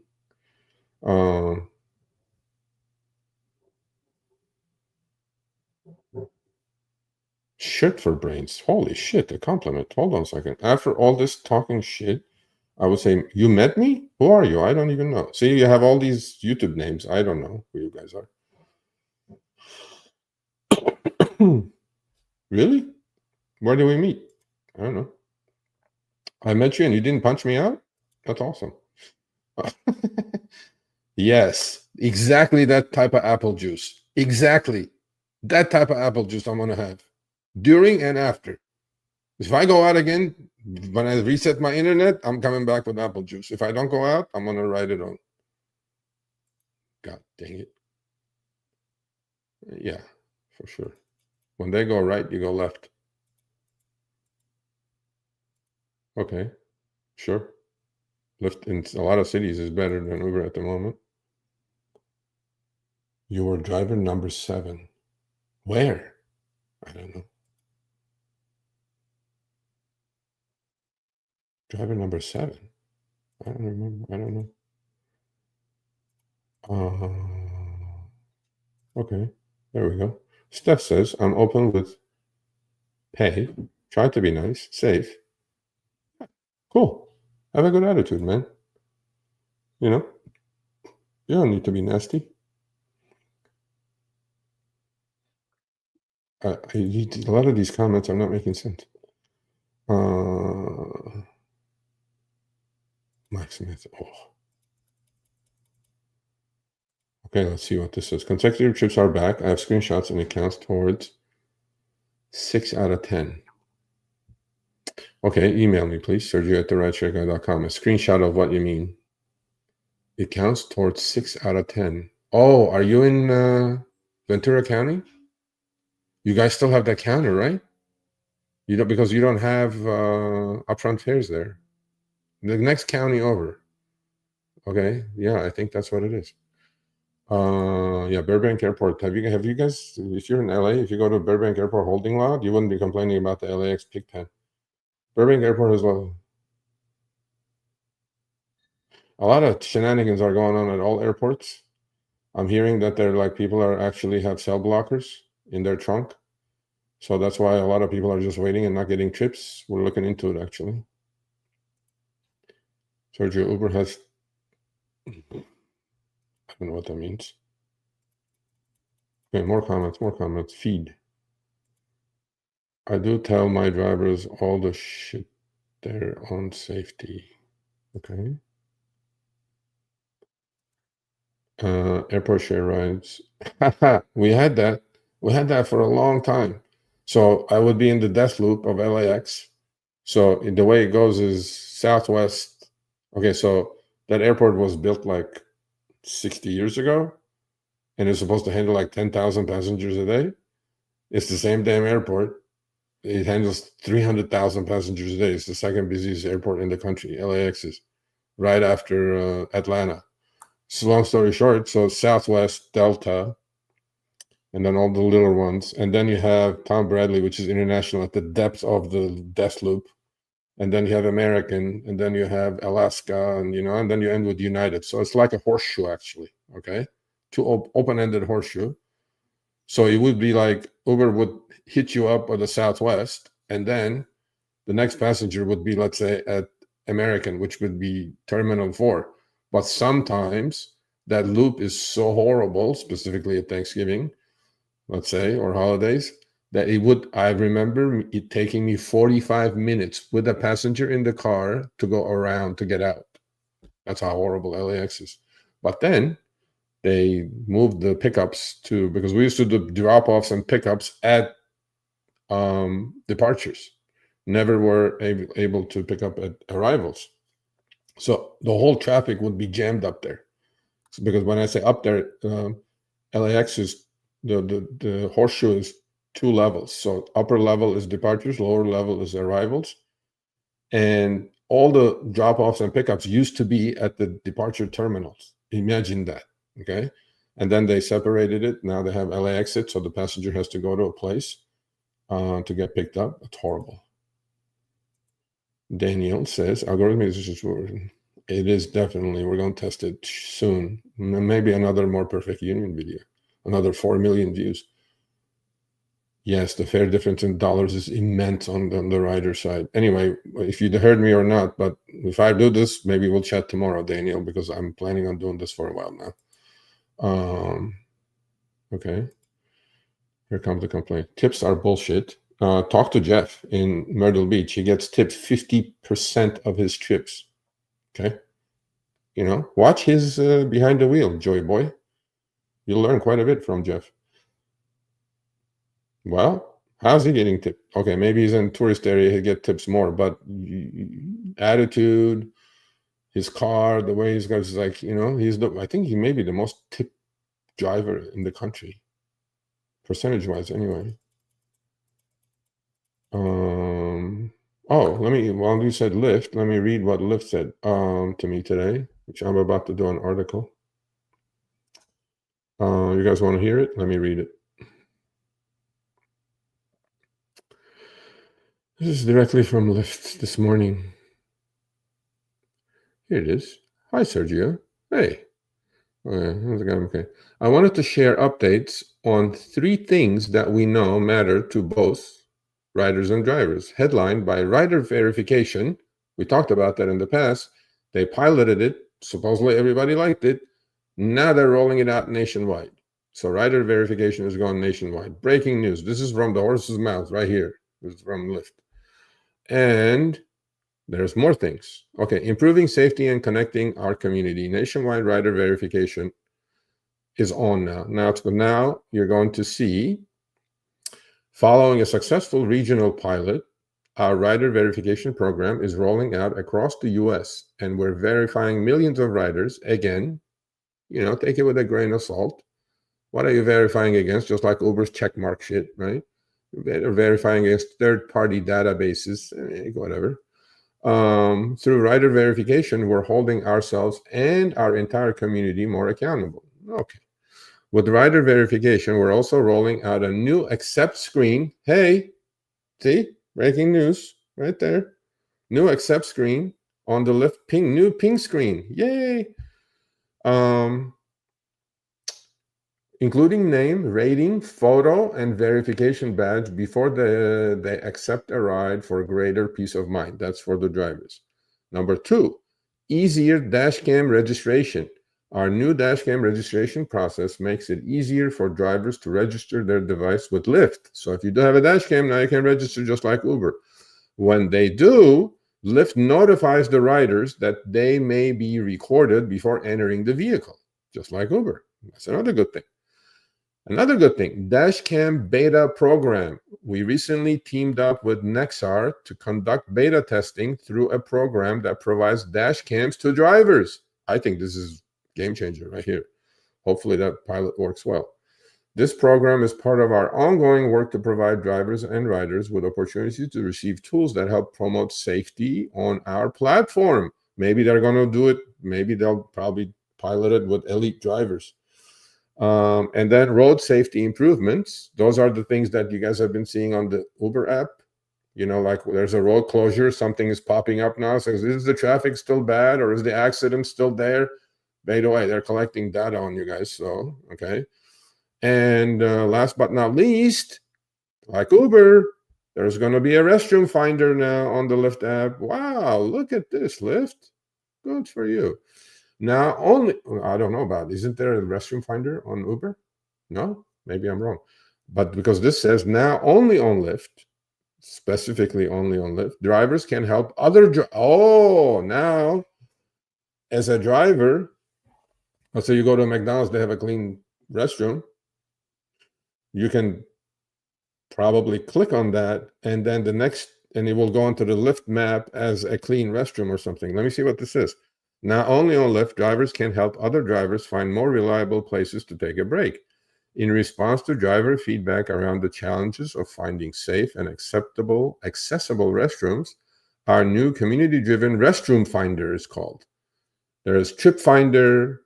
Shit for brains. Holy shit, a compliment. Hold on a second. After all this talking shit, I would say, you met me? Who are you? I don't even know. See, you have all these YouTube names. I don't know who you guys are. Really? Where did we meet? I don't know. I met you and you didn't punch me out? That's awesome. Yes, exactly that type of apple juice. Exactly. That type of apple juice I'm going to have during and after. If I go out again, when I reset my internet, I'm coming back with apple juice. If I don't go out, I'm going to write it on. God dang it. Yeah, for sure. When they go right, you go left. Okay, sure. Lyft in a lot of cities is better than Uber at the moment. You were driver number 7. Where? I don't know. Driver number 7. I don't remember. I don't know. Okay, there we go. Steph says, I'm open with pay. Try to be nice, safe. Cool. Have a good attitude, man. You know, you don't need to be nasty. A lot of these comments are not making sense. Mike Smith. Oh. Okay, let's see what this says. Consecutive trips are back. I have screenshots and it counts towards 6 out of 10. Okay, email me, please. Sergio@rideshareguy.com. A screenshot of what you mean. It counts towards 6 out of 10. Oh, are you in Ventura County? You guys still have that counter, right? You don't, because you don't have upfront fares there. The next county over. Okay, yeah, I think that's what it is. Yeah, Burbank Airport. Have you guys? If you're in LA, if you go to Burbank Airport holding lot, you wouldn't be complaining about the LAX pig pen. Burbank Airport is well. A lot of shenanigans are going on at all airports. I'm hearing that they're like people are actually have cell blockers in their trunk. So that's why a lot of people are just waiting and not getting trips. We're looking into it actually. Sergio, Uber has, I don't know what that means. Okay, more comments. Feed. I do tell my drivers all the shit there on safety. Okay. Airport share rides. We had that. We had that for a long time. So I would be in the death loop of LAX. So the way it goes is Southwest. Okay, so that airport was built like 60 years ago, and it's supposed to handle like 10,000 passengers a day. It's the same damn airport. It handles 300,000 passengers a day. It's the second busiest airport in the country. LAX is right after Atlanta. So long story short, so Southwest, Delta, and then all the little ones. And then you have Tom Bradley, which is international at the depth of the death loop. And then you have American, and then you have Alaska, and and then you end with United. So it's like a horseshoe, actually. Okay, two open-ended horseshoe. So it would be like Uber would hit you up at the Southwest, and then the next passenger would be, let's say, at American, which would be Terminal 4. But sometimes that loop is so horrible, specifically at Thanksgiving, let's say, or holidays, that I remember it taking me 45 minutes with a passenger in the car to go around to get out. That's how horrible LAX is. But then they moved the pickups because we used to do drop-offs and pickups at departures. Never were able to pick up at arrivals. So the whole traffic would be jammed up there. So because when I say up there, LAX is the horseshoe is 2 levels. So upper level is departures, lower level is arrivals. And all the drop-offs and pickups used to be at the departure terminals. Imagine that, okay? And then they separated it. Now they have LA exit, so the passenger has to go to a place to get picked up. It's horrible. Daniel says, algorithmic decision. It is definitely, we're going to test it soon. Maybe another more perfect union video. Another 4 million views. Yes, the fare difference in dollars is immense on the rider side. Anyway, if you heard me or not, but if I do this, maybe we'll chat tomorrow, Daniel, because I'm planning on doing this for a while now. Okay. Here comes the complaint. Tips are bullshit. Talk to Jeff in Myrtle Beach. He gets tipped 50% of his trips. Okay. Watch his behind the wheel, Joy Boy. You'll learn quite a bit from Jeff. Well, how's he getting tipped? Okay, maybe he's in tourist area, he get tips more, but attitude, his car, the way he's got, is like, I think he may be the most tipped driver in the country, percentage-wise anyway. While you said Lyft, let me read what Lyft said to me today, which I'm about to do an article. You guys want to hear it? Let me read it. This is directly from Lyft this morning. Here it is. Hi, Sergio. Hey. Okay. I wanted to share updates on 3 things that we know matter to both riders and drivers. Headlined by rider verification. We talked about that in the past. They piloted it. Supposedly everybody liked it. Now they're rolling it out nationwide. So rider verification is going nationwide. Breaking news. This is from the horse's mouth right here. This is from Lyft. And there's more things. Okay, improving safety and connecting our community. Nationwide rider verification is on now. Now you're going to see, following a successful regional pilot, our rider verification program is rolling out across the US, and we're verifying millions of riders. Again, take it with a grain of salt. What are you verifying against? Just like Uber's checkmark shit, right? verifying against third-party databases, whatever. Through rider verification, we're holding ourselves and our entire community more accountable. Okay. With rider verification, we're also rolling out a new accept screen. Hey, see, breaking news right there. New accept screen on the Lyft new ping screen. Yay! Including name, rating, photo, and verification badge before they accept a ride for greater peace of mind. That's for the drivers. Number 2, easier dashcam registration. Our new dashcam registration process makes it easier for drivers to register their device with Lyft. So if you do have a dashcam, now you can register just like Uber. When they do, Lyft notifies the riders that they may be recorded before entering the vehicle, just like Uber. That's another good thing. Another good thing, Dashcam beta program. We recently teamed up with Nexar to conduct beta testing through a program that provides dash cams to drivers. I think this is game changer right here. Hopefully that pilot works well. This program is part of our ongoing work to provide drivers and riders with opportunities to receive tools that help promote safety on our platform. Maybe they're going to do it. Maybe they'll probably pilot it with elite drivers. And then road safety improvements. Those are the things that you guys have been seeing on the Uber app. You know, like there's a road closure, something is popping up now. Says, is the traffic still bad or is the accident still there? By the way, they're collecting data on you guys. So, okay. And last but not least, like Uber, there's going to be a restroom finder now on the Lyft app. Wow, look at this, Lyft. Good for you. Now, I don't know about, isn't there a restroom finder on Uber? No, maybe I'm wrong. But because this says now only on Lyft, specifically only on Lyft, drivers can help other, now as a driver, let's say you go to McDonald's, they have a clean restroom. You can probably click on that and then and it will go onto the Lyft map as a clean restroom or something. Let me see what this is. Now, only on Lyft, drivers can help other drivers find more reliable places to take a break. In response to driver feedback around the challenges of finding safe and accessible restrooms, our new community-driven restroom finder is called. There is Trip Finder,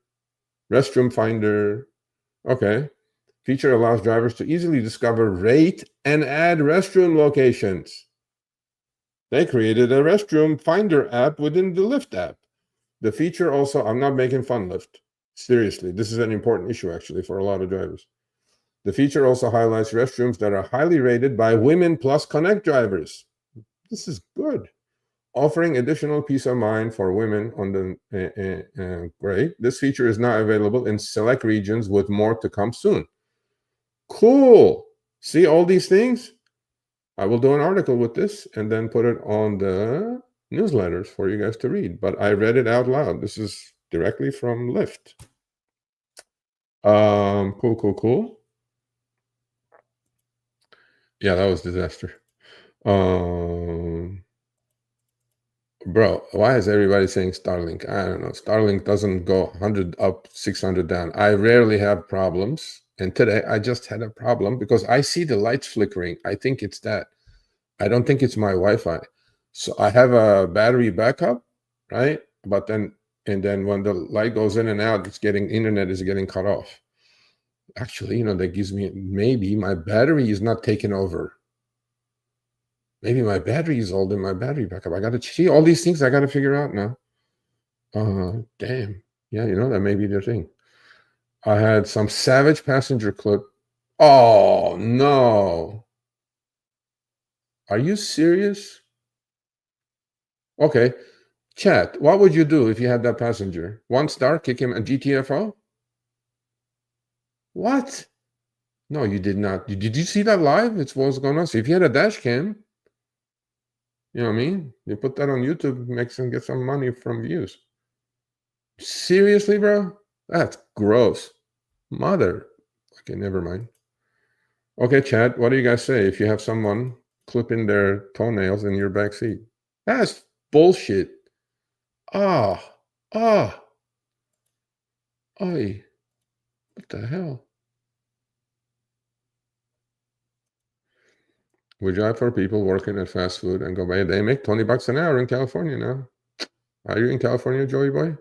Restroom Finder. Okay. Feature allows drivers to easily discover, rate, and add restroom locations. They created a restroom finder app within the Lyft app. The feature also, I'm not making fun, Lyft. Seriously, this is an important issue actually for a lot of drivers. The feature also highlights restrooms that are highly rated by Women Plus Connect drivers. This is good. Offering additional peace of mind for women on the great. This feature is now available in select regions with more to come soon. Cool. See all these things? I will do an article with this and then put it on the newsletters for you guys to read. But I read it out loud. This is directly from Lyft. Cool. Yeah, that was disaster. Bro, why is everybody saying Starlink? I don't know. Starlink doesn't go 100 up, 600 down. I rarely have problems. And today I just had a problem because I see the lights flickering. I think it's that. I don't think it's my Wi-Fi. So I have a battery backup, right? But then when the light goes in and out, internet is getting cut off. Actually, that gives me, maybe my battery is not taken over. Maybe my battery is old in my battery backup. I got to see all these things I got to figure out now. Damn. Yeah, that may be the thing. I had some savage passenger clip. Oh, no. Are you serious? Okay. Chat, what would you do if you had that passenger? 1 star, kick him a GTFO? What? No, you did not. Did you see that live? It's what's going on. So if you had a dash cam, you know what I mean? You put that on YouTube, get some money from views. Seriously, bro? That's gross. Mother. Okay, never mind. Okay, chat, what do you guys say if you have someone clipping their toenails in your back seat? That's bullshit. Oy. What the hell? We drive for people working at fast food and go by. They make $20 an hour in California now. Are you in California, Joey boy?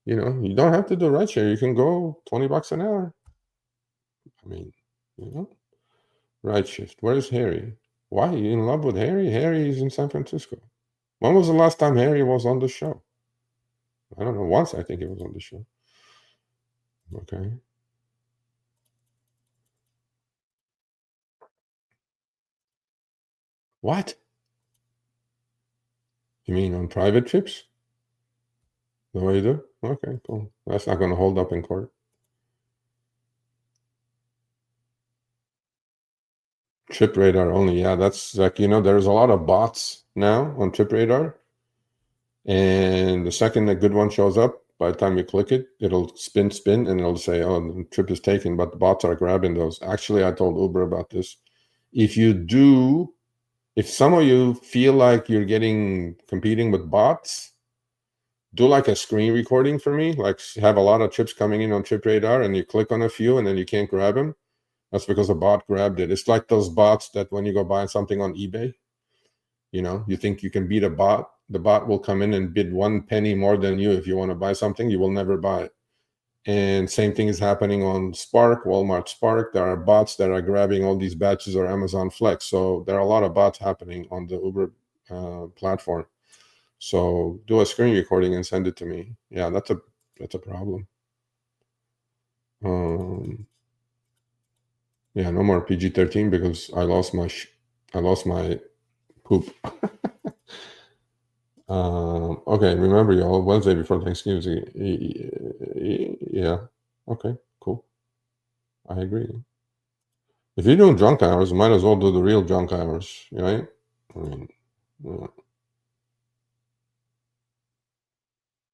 You know, you don't have to do rideshare. You can go $20 an hour. I mean, you know, ride shift. Where's Harry? Why are you in love with Harry? Harry is in San Francisco. When was the last time Harry was on the show? I don't know. Once I think he was on the show. Okay. What? You mean on private trips? The way you do? Okay, cool. That's not going to hold up in court. Trip radar only. Yeah, that's like, there's a lot of bots now on Trip radar. And the second a good one shows up, by the time you click it, it'll spin, and it'll say, oh, the trip is taken, but the bots are grabbing those. Actually, I told Uber about this. If some of you feel like you're competing with bots, do like a screen recording for me, like have a lot of trips coming in on Trip radar and you click on a few and then you can't grab them. That's because a bot grabbed it. It's like those bots that when you go buy something on eBay, you think you can beat a bot. The bot will come in and bid 1 penny more than you. If you want to buy something, you will never buy it. And same thing is happening on Spark, Walmart Spark. There are bots that are grabbing all these batches or Amazon Flex. So there are a lot of bots happening on the Uber platform. So do a screen recording and send it to me. Yeah, that's a problem. Yeah, no more PG-13 because I lost my poop. Okay, remember y'all, Wednesday before Thanksgiving. Yeah. Okay, cool. I agree. If you're doing drunk hours, you might as well do the real drunk hours, right? I mean, yeah.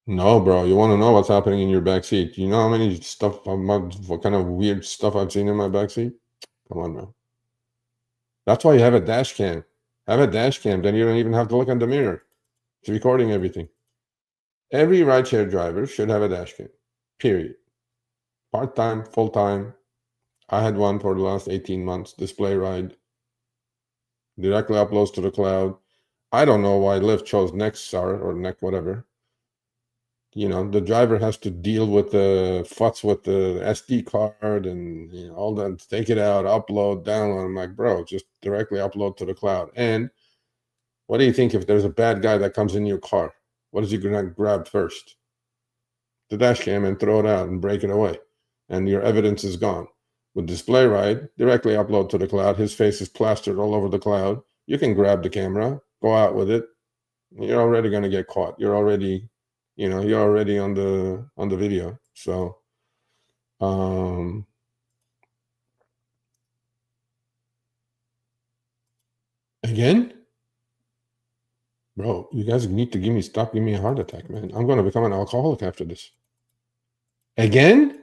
No, bro. You want to know what's happening in your backseat? You know how many what kind of weird stuff I've seen in my backseat? Come on, man. That's why you have a dash cam. Have a dash cam, then you don't even have to look in the mirror. It's recording everything. Every rideshare driver should have a dash cam, period. Part-time, full-time. I had one for the last 18 months, display ride. Directly uploads to the cloud. I don't know why Lyft chose Nexar or Neck whatever. The driver has to deal with the futz with the SD card and all that, take it out, upload, download. I'm like, bro, just directly upload to the cloud. And what do you think if there's a bad guy that comes in your car? What is he going to grab first? The dash cam and throw it out and break it away. And your evidence is gone. With display ride, directly upload to the cloud. His face is plastered all over the cloud. You can grab the camera, go out with it. You're already going to get caught. You're already on the video. So, again, bro, you guys need to stop giving me a heart attack, man. I'm going to become an alcoholic after this. Again?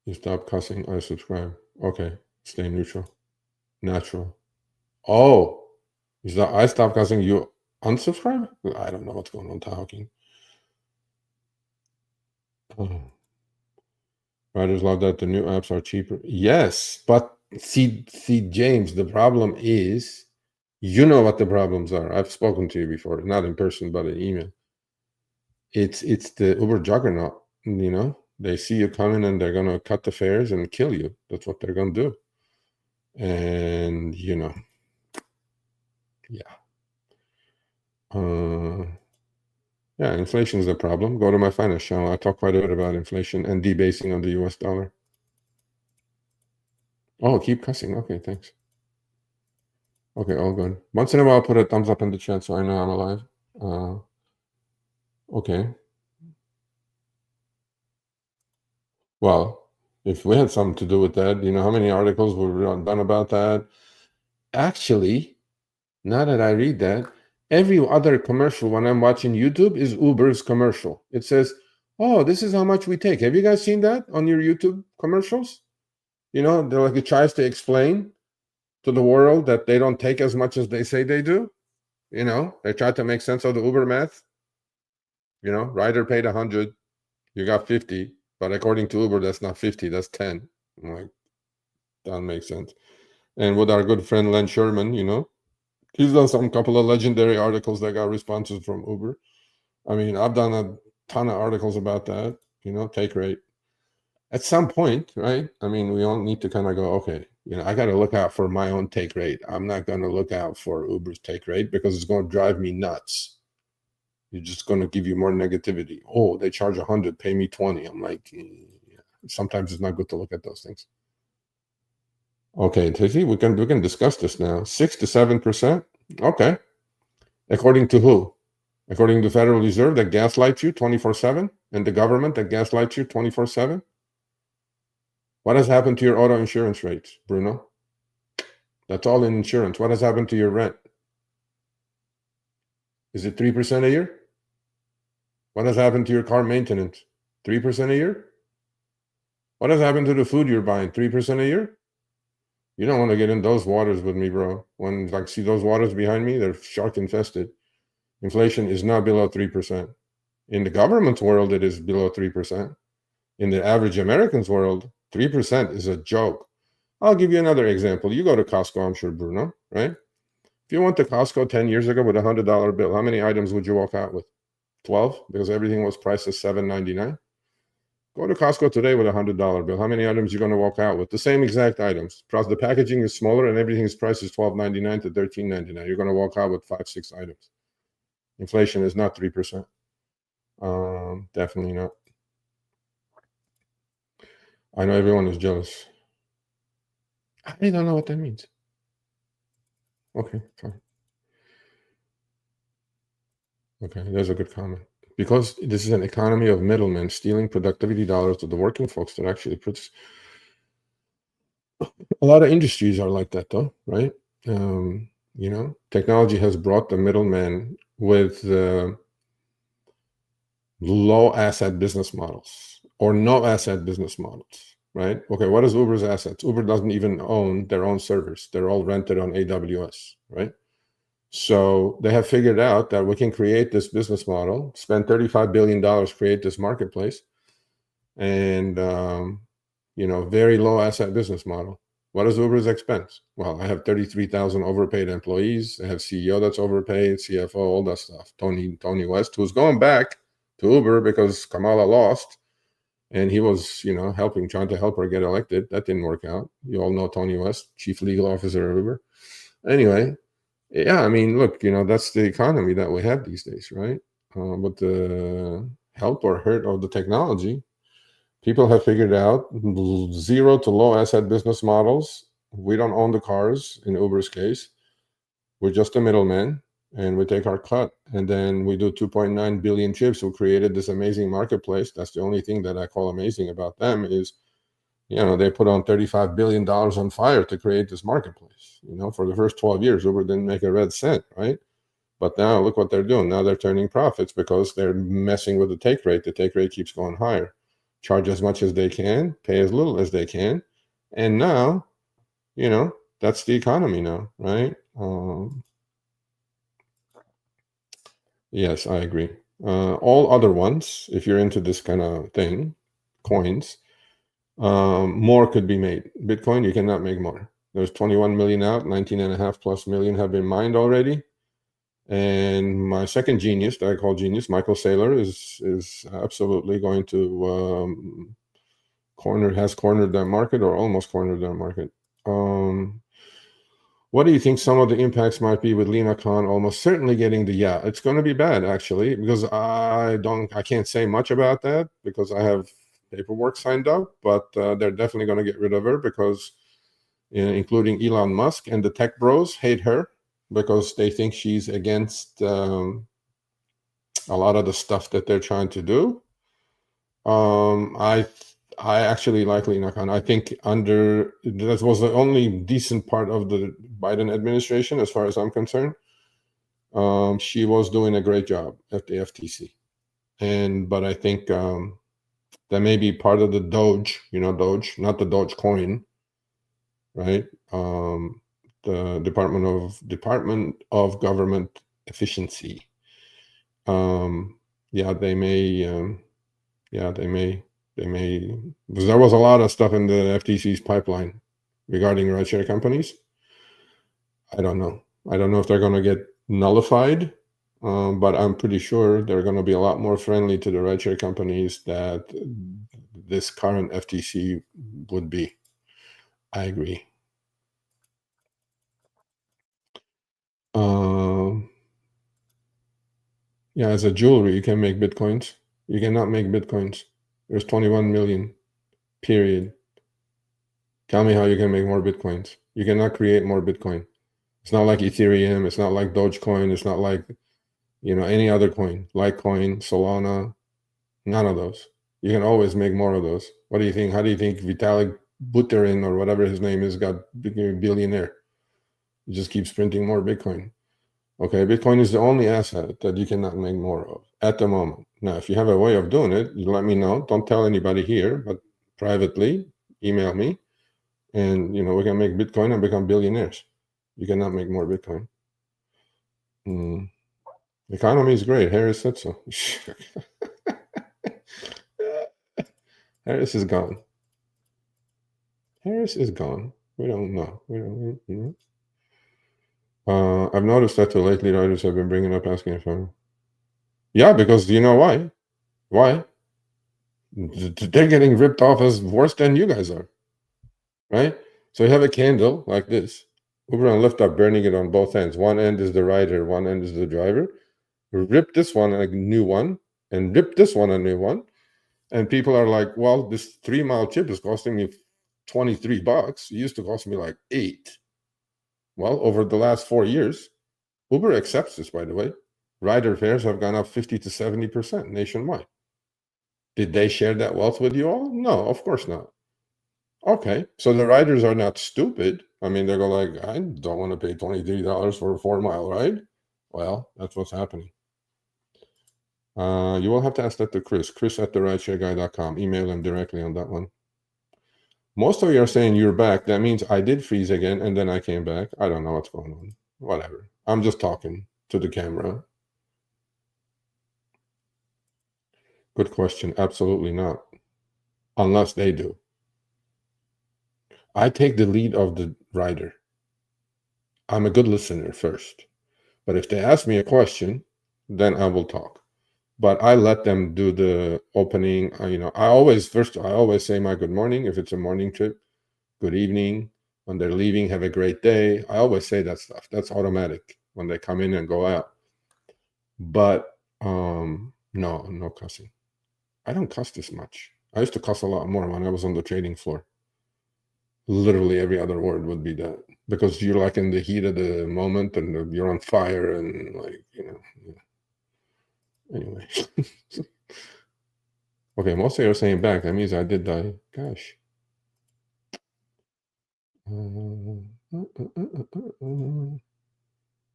You stop cussing, I subscribe. Okay, stay neutral. Natural. Oh, is that I stop cussing, you unsubscribe? I don't know what's going on talking. Oh. Riders love that the new apps are cheaper. Yes, but see, James, the problem is, you know what the problems are. I've spoken to you before, not in person, but in email. It's the Uber juggernaut. They see you coming and they're gonna cut the fares and kill you. That's what they're gonna do. And yeah. Yeah, inflation is a problem. Go to my finance channel. I talk quite a bit about inflation and debasing of the US dollar. Oh, keep cussing. Okay, thanks. Okay, all good. Once in a while, put a thumbs up in the chat so I know I'm alive. Okay. Well, if we had something to do with that, how many articles were done about that? Actually, now that I read that, every other commercial when I'm watching YouTube is Uber's commercial. It says, oh, this is how much we take. Have you guys seen that on your YouTube commercials? They're like, it tries to explain to the world that they don't take as much as they say they do. They try to make sense of the Uber math. Rider paid 100, you got 50. But according to Uber, that's not 50, that's 10. I'm like, that makes sense. And with our good friend Len Sherman, he's done some couple of legendary articles that got responses from Uber. I mean, I've done a ton of articles about that, take rate. At some point, right? I mean, we all need to kind of go, okay, I got to look out for my own take rate. I'm not going to look out for Uber's take rate because it's going to drive me nuts. You're just going to give you more negativity. Oh, they charge 100, pay me 20. I'm like, sometimes it's not good to look at those things. Okay, Tiffy, we can discuss this now. 6 to 7%. Okay. According to who? According to the Federal Reserve that gaslights you 24/7, and the government that gaslights you 24/7. What has happened to your auto insurance rates, Bruno? That's all in insurance. What has happened to your rent? Is it 3% a year? What has happened to your car maintenance? 3% a year? What has happened to the food you're buying? 3% a year? You don't want to get in those waters with me, bro. When see those waters behind me, they're shark infested. Inflation is not below 3%. In the government's world, it is below 3%. In the average American's world, 3% is a joke. I'll give you another example. You go to Costco, I'm sure, Bruno, right? If you went to Costco 10 years ago with a $100 bill, how many items would you walk out with? 12, because everything was priced at $7.99. Go to Costco today with a $100 bill. How many items are you going to walk out with? The same exact items. The packaging is smaller and everything's price is $12.99 to $13.99. You're going to walk out with 5-6 items. Inflation is not 3%. Definitely not. I know everyone is jealous. I don't know what that means. Okay, fine. Okay, there's a good comment. Because this is an economy of middlemen stealing productivity dollars to the working folks that actually puts. A lot of industries are like that, though, right? Technology has brought the middlemen with low asset business models or no asset business models, right? Okay, what is Uber's assets? Uber doesn't even own their own servers. They're all rented on AWS, right? So they have figured out that we can create this business model, spend $35 billion, create this marketplace, and, very low asset business model. What is Uber's expense? Well, I have 33,000 overpaid employees. I have CEO that's overpaid, CFO, all that stuff. Tony West, who's going back to Uber because Kamala lost, and he was, trying to help her get elected. That didn't work out. You all know Tony West, chief legal officer of Uber. Anyway, yeah, I mean, look, that's the economy that we have these days, right? With the help or hurt of the technology, people have figured out zero to low asset business models. We don't own the cars in Uber's case. We're just a middleman, and we take our cut. And then we do 2.9 billion chips who created this amazing marketplace. That's the only thing that I call amazing about them is, they put on $35 billion on fire to create this marketplace. For the first 12 years, Uber didn't make a red cent, right? But now look what they're doing. Now they're turning profits because they're messing with the take rate. The take rate keeps going higher. Charge as much as they can, pay as little as they can. And now, that's the economy now, right? Yes, I agree. All other ones, if you're into this kind of thing, coins, more could be made. Bitcoin, you cannot make more. There's 21 million out, 19.5 plus million have been mined already. And my second genius that I call genius, Michael Saylor, is absolutely going to has cornered that market or almost cornered that market. What do you think some of the impacts might be with Lena Khan almost certainly getting it's going to be bad actually, because I can't say much about that because I have paperwork signed up, but they're definitely going to get rid of her because including Elon Musk and the tech bros hate her because they think she's against a lot of the stuff that they're trying to do. I actually like Lena Khan. I think that was the only decent part of the Biden administration, as far as I'm concerned. She was doing a great job at the FTC, but I think that may be part of the Doge, Doge, not the Doge coin, right? The Department of Government Efficiency. They may They may, because there was a lot of stuff in the FTC's pipeline regarding rideshare companies. I don't know. I don't know if they're going to get nullified, but I'm pretty sure they're going to be a lot more friendly to the rideshare companies that this current FTC would be. I agree. Yeah, as a jewelry, you can make bitcoins. You cannot make bitcoins. There's 21 million, period. Tell me how you can make more bitcoins. You cannot create more bitcoin. It's not like Ethereum. It's not like Dogecoin. It's not like, any other coin, Litecoin, Solana, none of those. You can always make more of those. What do you think? How do you think Vitalik Buterin or whatever his name is got became a billionaire? He just keeps printing more Bitcoin. Okay, Bitcoin is the only asset that you cannot make more of at the moment. Now, if you have a way of doing it, you let me know. Don't tell anybody here, but privately, email me, and we can make Bitcoin and become billionaires. You cannot make more Bitcoin. The economy is great. Harris said so. Harris is gone. Harris is gone. We don't know. I've noticed that the lately writers have been bringing up asking if I'm. Yeah, because you know why? Why? They're getting ripped off as worse than you guys are, right? So you have a candle like this. Uber and Lyft are burning it on both ends. One end is the rider, one end is the driver. Rip this one a new one, and rip this one a new one. And people are like, well, this 3 mile chip is costing me $23. It used to cost me like $8. Well, over the last 4 years, Uber accepts this, by the way. Rider fares have gone up 50 to 70% nationwide. Did they share that wealth with you all? No, of course not. Okay, so the riders are not stupid. I mean, they go like, I don't want to pay $23 for a 4 mile ride. Well, that's what's happening. You will have to ask that to Chris at therideshareguy.com. Email him directly on that one. Most of you are saying you're back. That means I did freeze again, and then I came back. I don't know what's going on. Whatever. I'm just talking to the camera. Good question. Absolutely not. Unless they do. I take the lead of the rider. I'm a good listener first. But if they ask me a question, then I will talk. But I let them do the opening. I always say my good morning if it's a morning trip, good evening. When they're leaving, have a great day. I always say that stuff. That's automatic when they come in and go out. But no cussing. I don't cuss this much. I used to cuss a lot more when I was on the trading floor. Literally every other word would be that, because you're like in the heat of the moment and you're on fire and like, anyway. Okay, most of you are saying back. That means I did die. Gosh.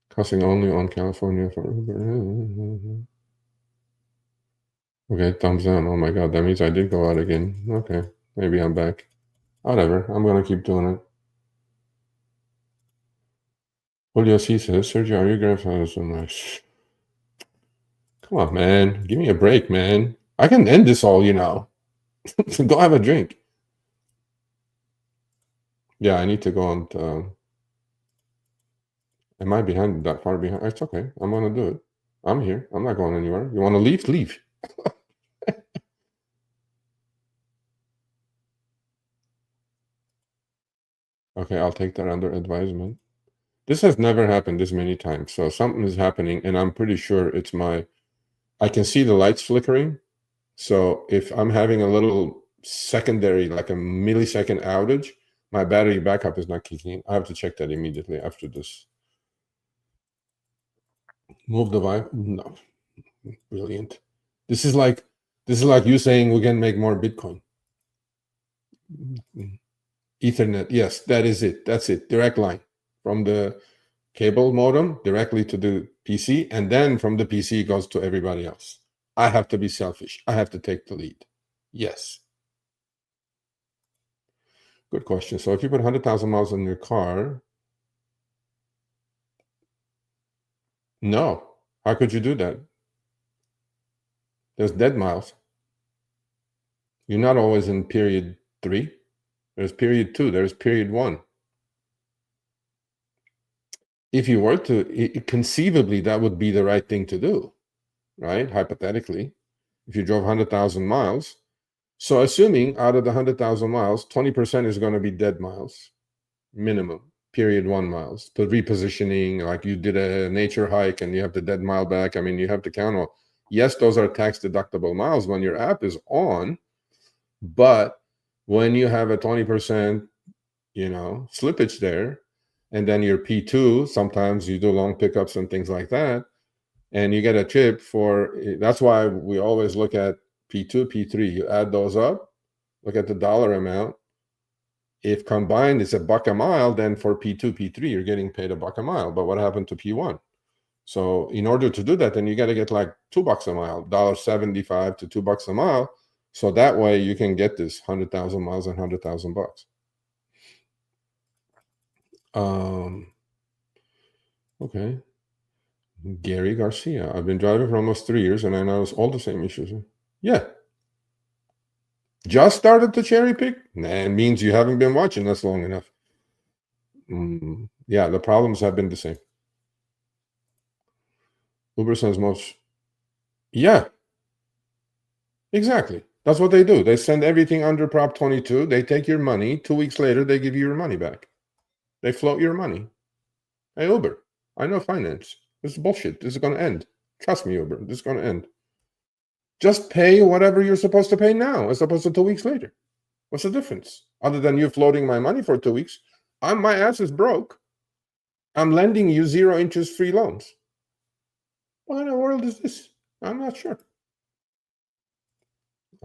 Cussing only on California for Uber. Okay, thumbs down. Oh my god, that means I did go out again. Okay, maybe I'm back. Whatever, I'm gonna keep doing it. Julio C says, Sergio, are your grandfather so nice? Come on, man. Give me a break, man. I can end this all, Go have a drink. Yeah, I need to go on. Am I behind, that far behind? It's okay. I'm gonna do it. I'm here. I'm not going anywhere. You want to leave? Leave. Okay, I'll take that under advisement. This has never happened this many times. So something is happening, and I'm pretty sure it's I can see the lights flickering. So if I'm having a little secondary, like a millisecond outage, my battery backup is not kicking in. I have to check that immediately after this. Move the vibe? No. Brilliant. This is like you saying we can make more Bitcoin. Ethernet. Yes, that is it. That's it. Direct line from the cable modem directly to the PC, and then from the PC it goes to everybody else. I have to be selfish. I have to take the lead. Yes. Good question. So if you put 100,000 miles on your car, no. How could you do that? There's dead miles. You're not always in period 3. There's period 2. There's period 1. If you were to, conceivably, that would be the right thing to do, right? Hypothetically, if you drove 100,000 miles. So assuming out of the 100,000 miles, 20% is going to be dead miles, minimum, period 1 miles. The repositioning, like you did a nature hike and you have the dead mile back. I mean, you have to count on, yes, those are tax deductible miles when your app is on, but when you have a 20%, slippage there, and then your P2, sometimes you do long pickups and things like that, and you get a chip for, that's why we always look at P2, P3. You add those up, look at the dollar amount. If combined it's $1 a mile, then for P2, P3, you're getting paid $1 a mile. But what happened to P1? So in order to do that, then you got to get like $2 a mile, $1.75 to $2 a mile. So that way you can get this 100,000 miles and $100,000. Okay. Gary Garcia. I've been driving for almost 3 years and I notice all the same issues. Yeah. Just started to cherry pick? Nah, it means you haven't been watching us long enough. Yeah, the problems have been the same. Uber sends most. Yeah. Exactly. That's what they do. They send everything under Prop 22. They take your money. 2 weeks later, they give you your money back. They float your money. Hey, Uber, I know finance. This is bullshit. This is going to end. Trust me, Uber. This is going to end. Just pay whatever you're supposed to pay now as opposed to 2 weeks later. What's the difference? Other than you floating my money for 2 weeks, my ass is broke. I'm lending you 0 interest free loans. What in the world is this? I'm not sure.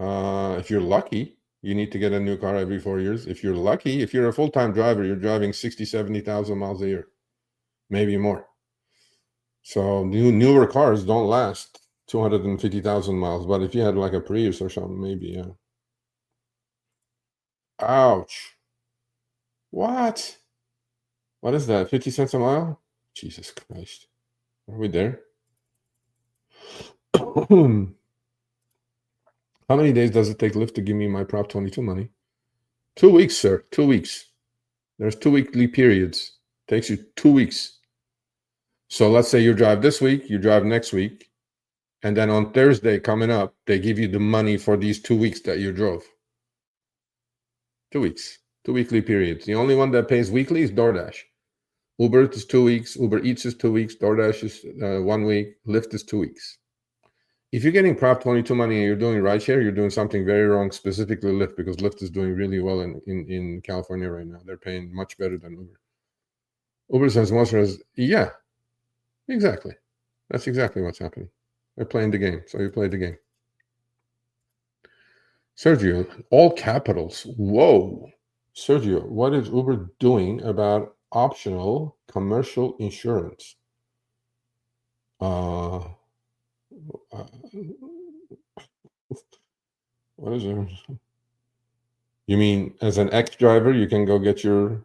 If you're lucky, you need to get a new car every 4 years. If you're lucky, if you're a full-time driver, you're driving 60, 70,000 miles a year, maybe more. So newer cars don't last 250,000 miles. But if you had like a Prius or something, maybe, yeah. Ouch. What? What is that? 50 cents a mile? Jesus Christ. Are we there? How many days does it take Lyft to give me my Prop 22 money? 2 weeks, sir. 2 weeks. There's 2 weekly periods. Takes you 2 weeks. So let's say you drive this week, you drive next week, and then on Thursday coming up, they give you the money for these 2 weeks that you drove. 2 weeks. 2 weekly periods. The only one that pays weekly is DoorDash. Uber is 2 weeks. Uber Eats is 2 weeks. DoorDash is 1 week. Lyft is 2 weeks. If you're getting Prop 22 money and you're doing rideshare, you're doing something very wrong, specifically Lyft, because Lyft is doing really well in California right now. They're paying much better than Uber. Uber sends most as, yeah, exactly. That's exactly what's happening. They're playing the game, so you play the game. Sergio, all capitals. Whoa. Sergio, what is Uber doing about optional commercial insurance? What is it? You mean as an ex-driver, you can go get your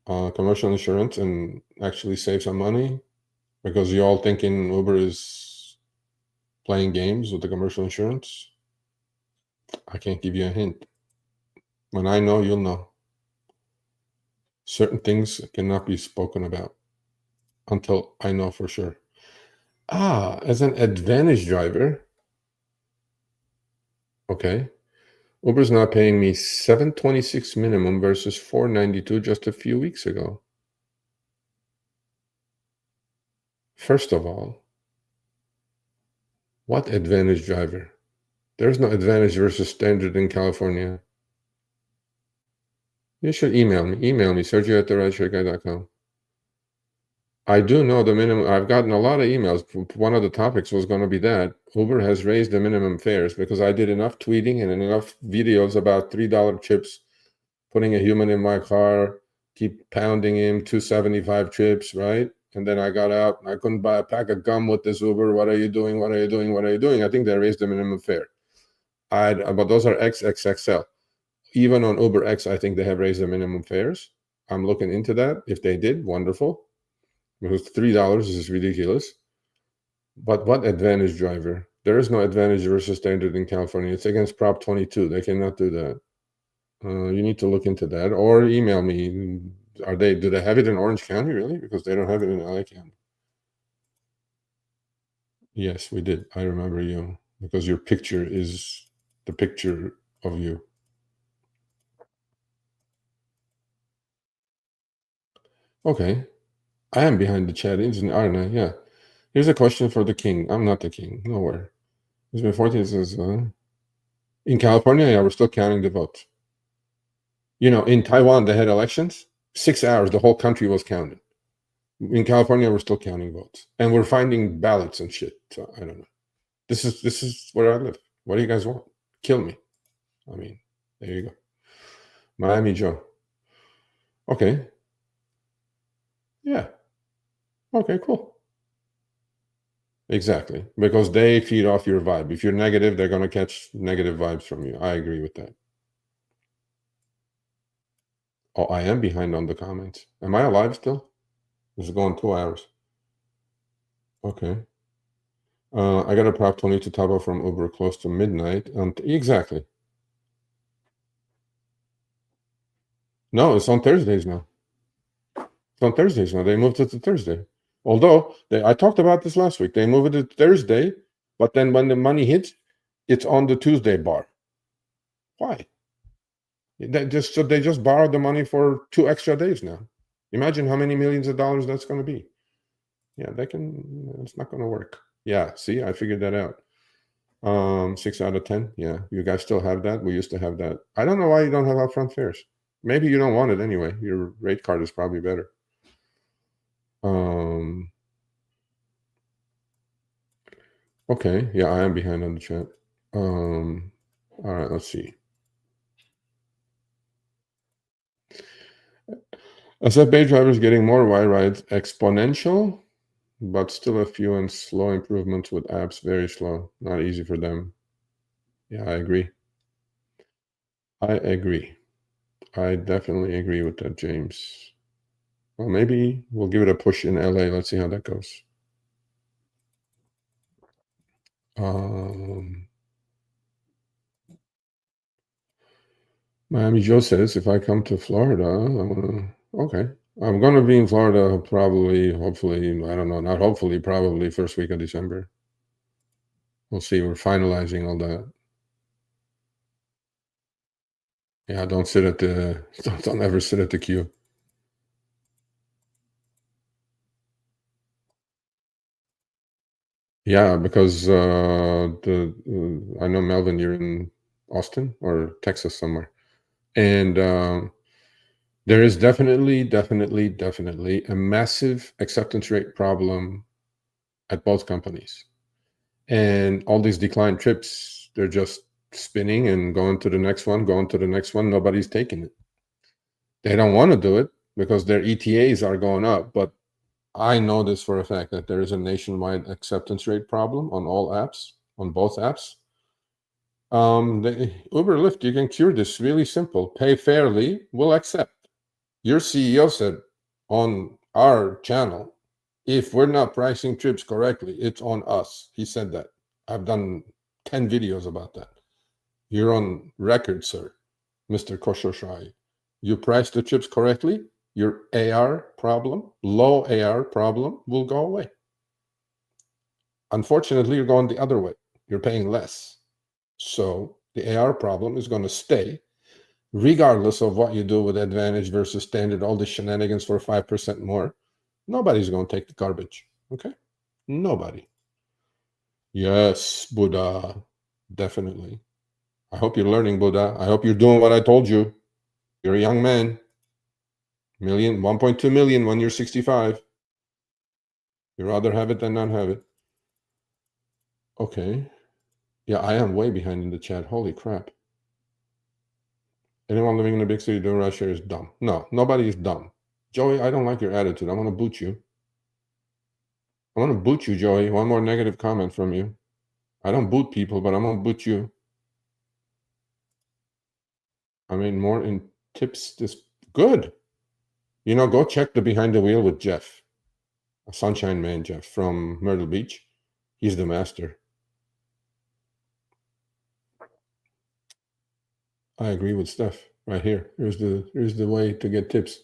commercial insurance and actually save some money? Because you all thinking Uber is playing games with the commercial insurance? I can't give you a hint. When I know, you'll know. Certain things cannot be spoken about until I know for sure. As an advantage driver, okay, Uber's not paying me $726 minimum versus $492 just a few weeks ago. First of all, what advantage driver? There's no advantage versus standard in California. You should email me. Email me, Sergio@rideshareguy.com. I do know the minimum. I've gotten a lot of emails. One of the topics was going to be that Uber has raised the minimum fares because I did enough tweeting and enough videos about $3 chips, putting a human in my car, keep pounding him, 275 chips, right? And then I got out. I couldn't buy a pack of gum with this Uber. What are you doing? What are you doing? What are you doing? I think they raised the minimum fare. But those are XXXL. Even on Uber X, I think they have raised the minimum fares. I'm looking into that. If they did, wonderful. Because $3 is ridiculous. But what advantage driver? There is no advantage versus standard in California. It's against Prop 22. They cannot do that. You need to look into that, or email me. Do they have it in Orange County, really? Because they don't have it in LA County. Yes, we did. I remember you, because your picture is the picture of you. Okay. I am behind the chat, aren't I? Yeah. Here's a question for the king. I'm not the king. Nowhere. It's been 14 says, in California, yeah, we're still counting the votes. In Taiwan, they had elections. 6 hours, the whole country was counted. In California, we're still counting votes, and we're finding ballots and shit. So I don't know. This is where I live. What do you guys want? Kill me. I mean, there you go. Miami Joe. Okay. Yeah. Okay, cool. Exactly. Because they feed off your vibe. If you're negative, they're going to catch negative vibes from you. I agree with that. Oh, I am behind on the comments. Am I alive still? This is going 2 hours. Okay. I got a Prop 22 top up from Uber close to midnight. Exactly. No, it's on Thursdays now. It's on Thursdays now. They moved it to Thursday. Although, I talked about this last week. They moved it to Thursday, but then when the money hits, it's on the Tuesday bar. Why? They just borrowed the money for 2 extra days now. Imagine how many millions of dollars that's going to be. Yeah, it's not going to work. Yeah, see, I figured that out. 6 out of 10. Yeah, you guys still have that? We used to have that. I don't know why you don't have upfront fares. Maybe you don't want it anyway. Your rate card is probably better. Okay, yeah, I am behind on the chat. All right, let's see. SF drivers getting more Y rides exponential, but still a few and slow improvements with apps. Very slow. Not easy for them. Yeah, I agree. I definitely agree with that, James. Well, maybe we'll give it a push in LA. Let's see how that goes. Miami Joe says, if I come to Florida, okay. I'm going to be in Florida probably, hopefully, I don't know, not hopefully, probably first week of December. We'll see. We're finalizing all that. Yeah, don't ever sit at the queue. Yeah, because I know, Melvin, you're in Austin or Texas somewhere. And there is definitely a massive acceptance rate problem at both companies. And all these declined trips, they're just spinning and going to the next one, Nobody's taking it. They don't want to do it because their ETAs are going up. But I know this for a fact that there is a nationwide acceptance rate problem on all apps, on both apps. Uber, Lyft, you can cure this really simple. Pay fairly, we'll accept. Your CEO said on our channel, if we're not pricing trips correctly, it's on us. He said that. I've done 10 videos about that. You're on record, sir, Mr. Koshoshai. You price the trips correctly, your AR problem, low AR problem will go away. Unfortunately, you're going the other way. You're paying less. So the AR problem is going to stay, regardless of what you do with Advantage versus Standard, all the shenanigans for 5% more. Nobody's going to take the garbage. Okay? Nobody. Yes, Buddha. Definitely. I hope you're learning, Buddha. I hope you're doing what I told you. You're a young man. 1.2 million when you're 65. You'd rather have it than not have it. Okay. Yeah, I am way behind in the chat. Holy crap. Anyone living in a big city doing rideshare is dumb. No, nobody is dumb. Joey, I don't like your attitude. I want to boot you. Joey. One more negative comment from you. I don't boot people, but I'm going to boot you. I mean, more in tips. This good. Go check the behind the wheel with Jeff. Sunshine Man Jeff from Myrtle Beach. He's the master. I agree with Steph right here. Here's the way to get tips.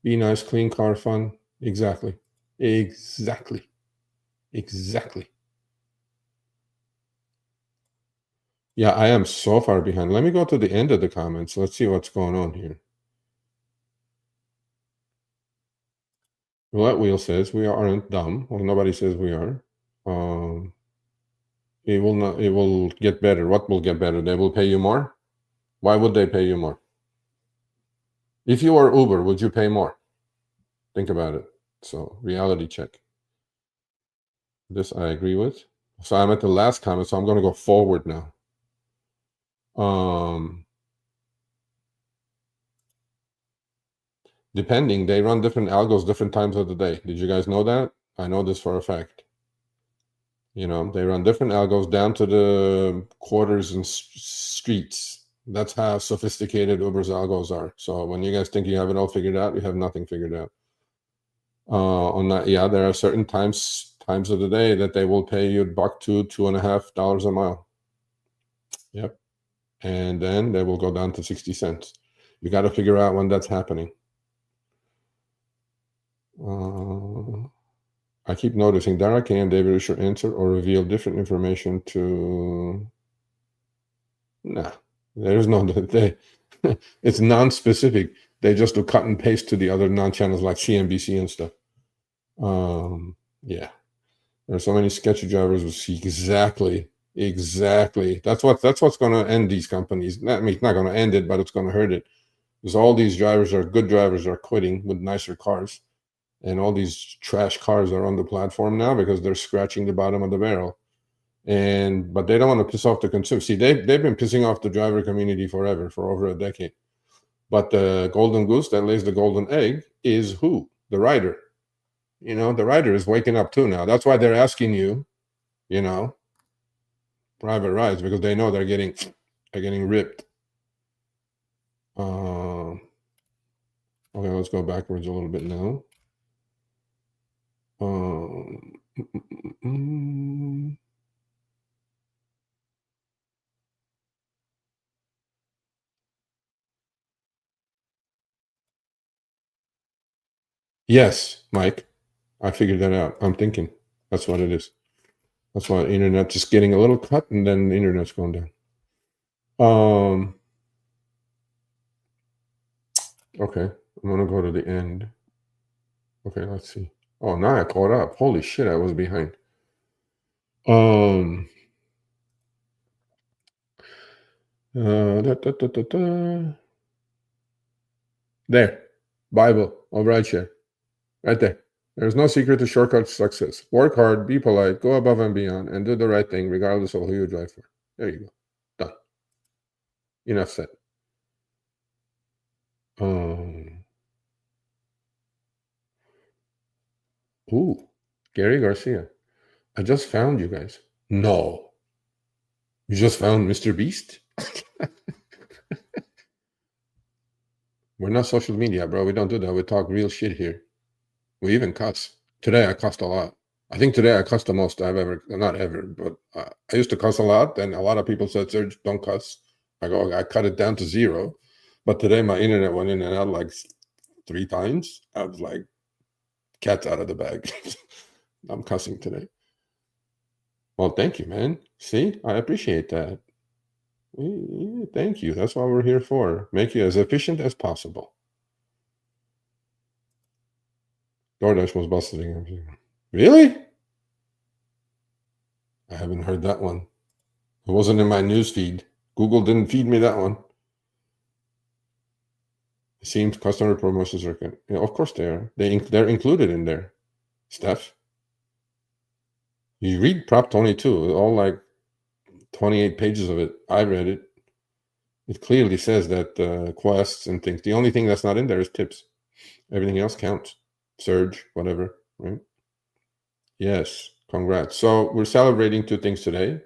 Be nice, clean car, fun. Exactly. Exactly. Exactly. Yeah, I am so far behind. Let me go to the end of the comments. Let's see what's going on here. Roulette Wheel says we aren't dumb. Well, nobody says we are. It will not. It will get better. What will get better? They will pay you more. Why would they pay you more? If you were Uber, would you pay more? Think about it. So reality check. This I agree with. So I'm at the last comment, so I'm going to go forward now. Depending, they run different algos different times of the day. Did you guys know that? I know this for a fact. You know, they run different algos down to the quarters and streets. That's how sophisticated Uber's algos are. So when you guys think you have it all figured out, you have nothing figured out. On that, yeah, there are certain times of the day that they will pay you $1 to $2.50 a mile. Yep. And then they will go down to 60 cents. You got to figure out when that's happening. I keep noticing directly and David should answer or reveal different information to. Nah, there's no they. It's non-specific. They just do cut and paste to the other non-channels like CNBC and stuff. Yeah, there are so many sketchy drivers who see exactly. That's what's going to end these companies. I mean, it's not going to end it, but it's going to hurt it. Because all these drivers are good drivers are quitting with nicer cars, and all these trash cars are on the platform now because they're scratching the bottom of the barrel. But they don't want to piss off the consumer. See, they've been pissing off the driver community forever, for over a decade. But the golden goose that lays the golden egg is who? The rider. You know, the rider is waking up too now. That's why they're asking you, you know, private rides, because they know they're getting ripped. Okay, let's go backwards a little bit now. Yes, Mike, I figured that out. I'm thinking that's what it is. That's why the internet's just getting a little cut, and then the internet's going down. Okay, I'm gonna go to the end. Okay, let's see. Oh, now I caught up. Holy shit, I was behind. There, Bible of Rideshare, right there. There's no secret to shortcut success. Work hard, be polite, go above and beyond, and do the right thing, regardless of who you drive for. There you go. Done. Enough said. Ooh, Gary Garcia. I just found you guys. No. You just found Mr. Beast? We're not social media, bro. We don't do that. We talk real shit here. We even cuss. Today I cussed a lot. I think today I cussed the most I've ever, not ever, but I used to cuss a lot. And a lot of people said, Serge, don't cuss. I cut it down to 0. But today my internet went in and out like 3 times. I was like, cat's out of the bag. I'm cussing today. Well, thank you, man. See, I appreciate that. Thank you. That's what we're here for. Make you as efficient as possible. DoorDash was busting. Really? I haven't heard that one. It wasn't in my news feed. Google didn't feed me that one. It seems customer promotions are good. Yeah, of course they are. They're included in there. Steph, you read Prop 22, all like 28 pages of it. I read it. It clearly says that quests and things. The only thing that's not in there is tips. Everything else counts. Surge, whatever, right? Yes, congrats. So we're celebrating 2 things today.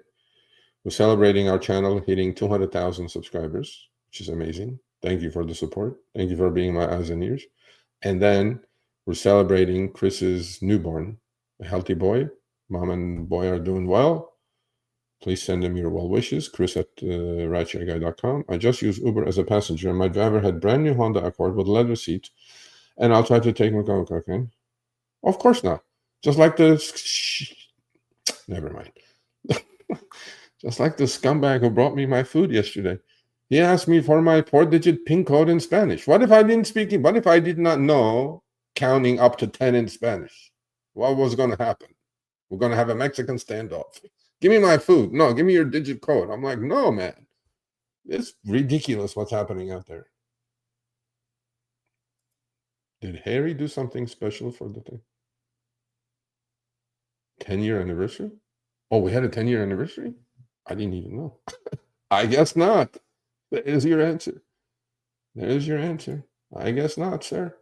We're celebrating our channel hitting 200,000 subscribers, which is amazing. Thank you for the support. Thank you for being my eyes and ears. And then we're celebrating Chris's newborn, a healthy boy. Mom and boy are doing well. Please send him your well wishes. Chris at rideshareguy.com. I just used Uber as a passenger, and my driver had brand new Honda Accord with leather seats, and I'll try to take my okay. Of course not. Just like the never mind. Just like the scumbag who brought me my food yesterday. He asked me for my 4-digit PIN code in Spanish. What if I didn't speak it? What if I did not know counting up to 10 in Spanish? What was going to happen? We're going to have a Mexican standoff. Give me my food. No, give me your digit code. I'm like, no, man. It's ridiculous what's happening out there. Did Harry do something special for the thing? 10-year anniversary? Oh, we had a 10-year anniversary? I didn't even know. I guess not. There's your answer. There's your answer. I guess not, sir.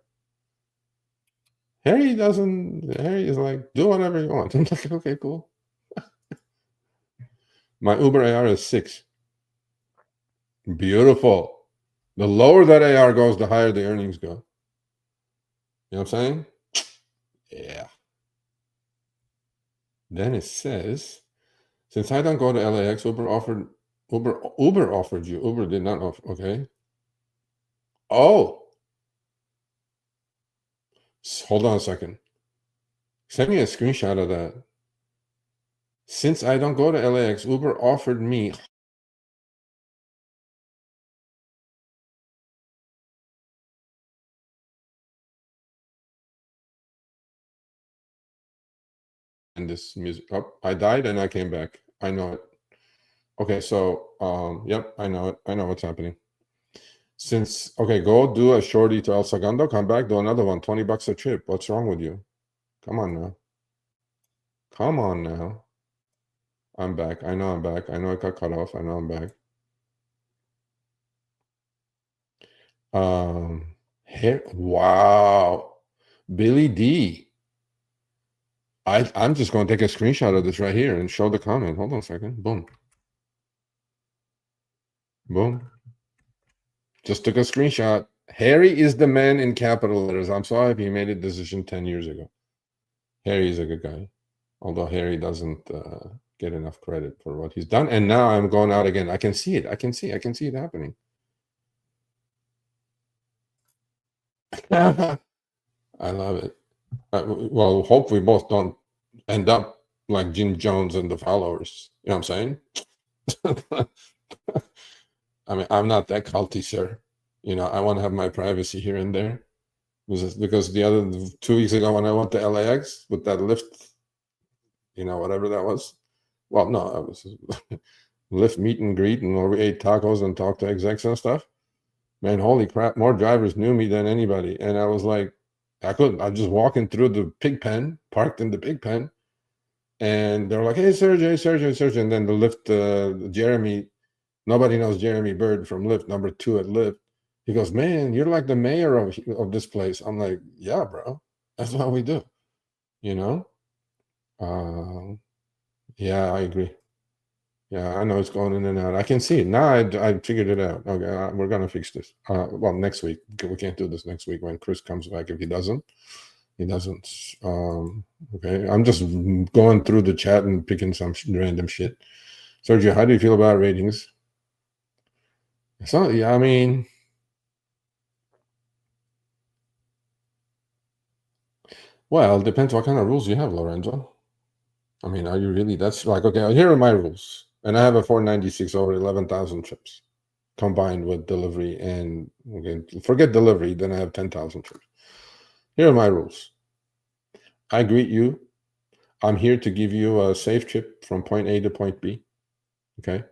Harry is like, do whatever you want. I'm like, okay, cool. My Uber AR is 6. Beautiful. The lower that AR goes, the higher the earnings go. You know what I'm saying? Yeah. Then it says, since I don't go to LAX, Uber offered you. Uber did not offer. Okay. Oh. Hold on a second. Send me a screenshot of that. Since I don't go to LAX, Uber offered me and this music. Oh, I died and I came back. I know it. Okay, so yep, I know it. I know what's happening. Since go do a shorty to El Segundo, come back, do another one. $20 a trip. What's wrong with you? Come on now. Come on now. I'm back. I know I'm back. I know I got cut off. I know I'm back. Here, wow. Billy D. I'm just going to take a screenshot of this right here and show the comment. Hold on a second. Boom. Boom. Just took a screenshot. Harry is the man in capital letters. I'm sorry if he made a decision 10 years ago. Harry is a good guy. Although Harry doesn't get enough credit for what he's done. And now I'm going out again. I can see it. I can see it happening. I love it. Well, hope we both don't end up like Jim Jones and the followers. You know what I'm saying? I mean, I'm not that culty, sir. You know, I want to have my privacy here and there. Because the other 2 weeks ago when I went to LAX with that Lyft, you know, whatever that was. Well, no, I was Lyft meet and greet, and where we ate tacos and talked to execs and stuff. Man, holy crap, more drivers knew me than anybody. And I was like, I was just walking through the pig pen, parked in the pig pen. And they're like, hey, Sergio. And then the Lyft, Jeremy, nobody knows Jeremy Bird from Lyft, number 2 at Lyft. He goes, man, you're like the mayor of this place. I'm like, yeah, bro. That's what we do. You know? Yeah, I agree. Yeah, I know it's going in and out. I can see it. Now I figured it out. Okay, we're going to fix this. Well, next week. We can't do this next week when Chris comes back. If he doesn't. Okay, I'm just going through the chat and picking some random shit. Sergio, how do you feel about ratings? So, yeah, I mean, well, it depends what kind of rules you have, Lorenzo. I mean, are you really? That's like, okay, here are my rules. And I have a 496 over 11,000 trips combined with delivery. And okay, forget delivery, then I have 10,000 trips. Here are my rules. I greet you. I'm here to give you a safe trip from point A to point B. Okay.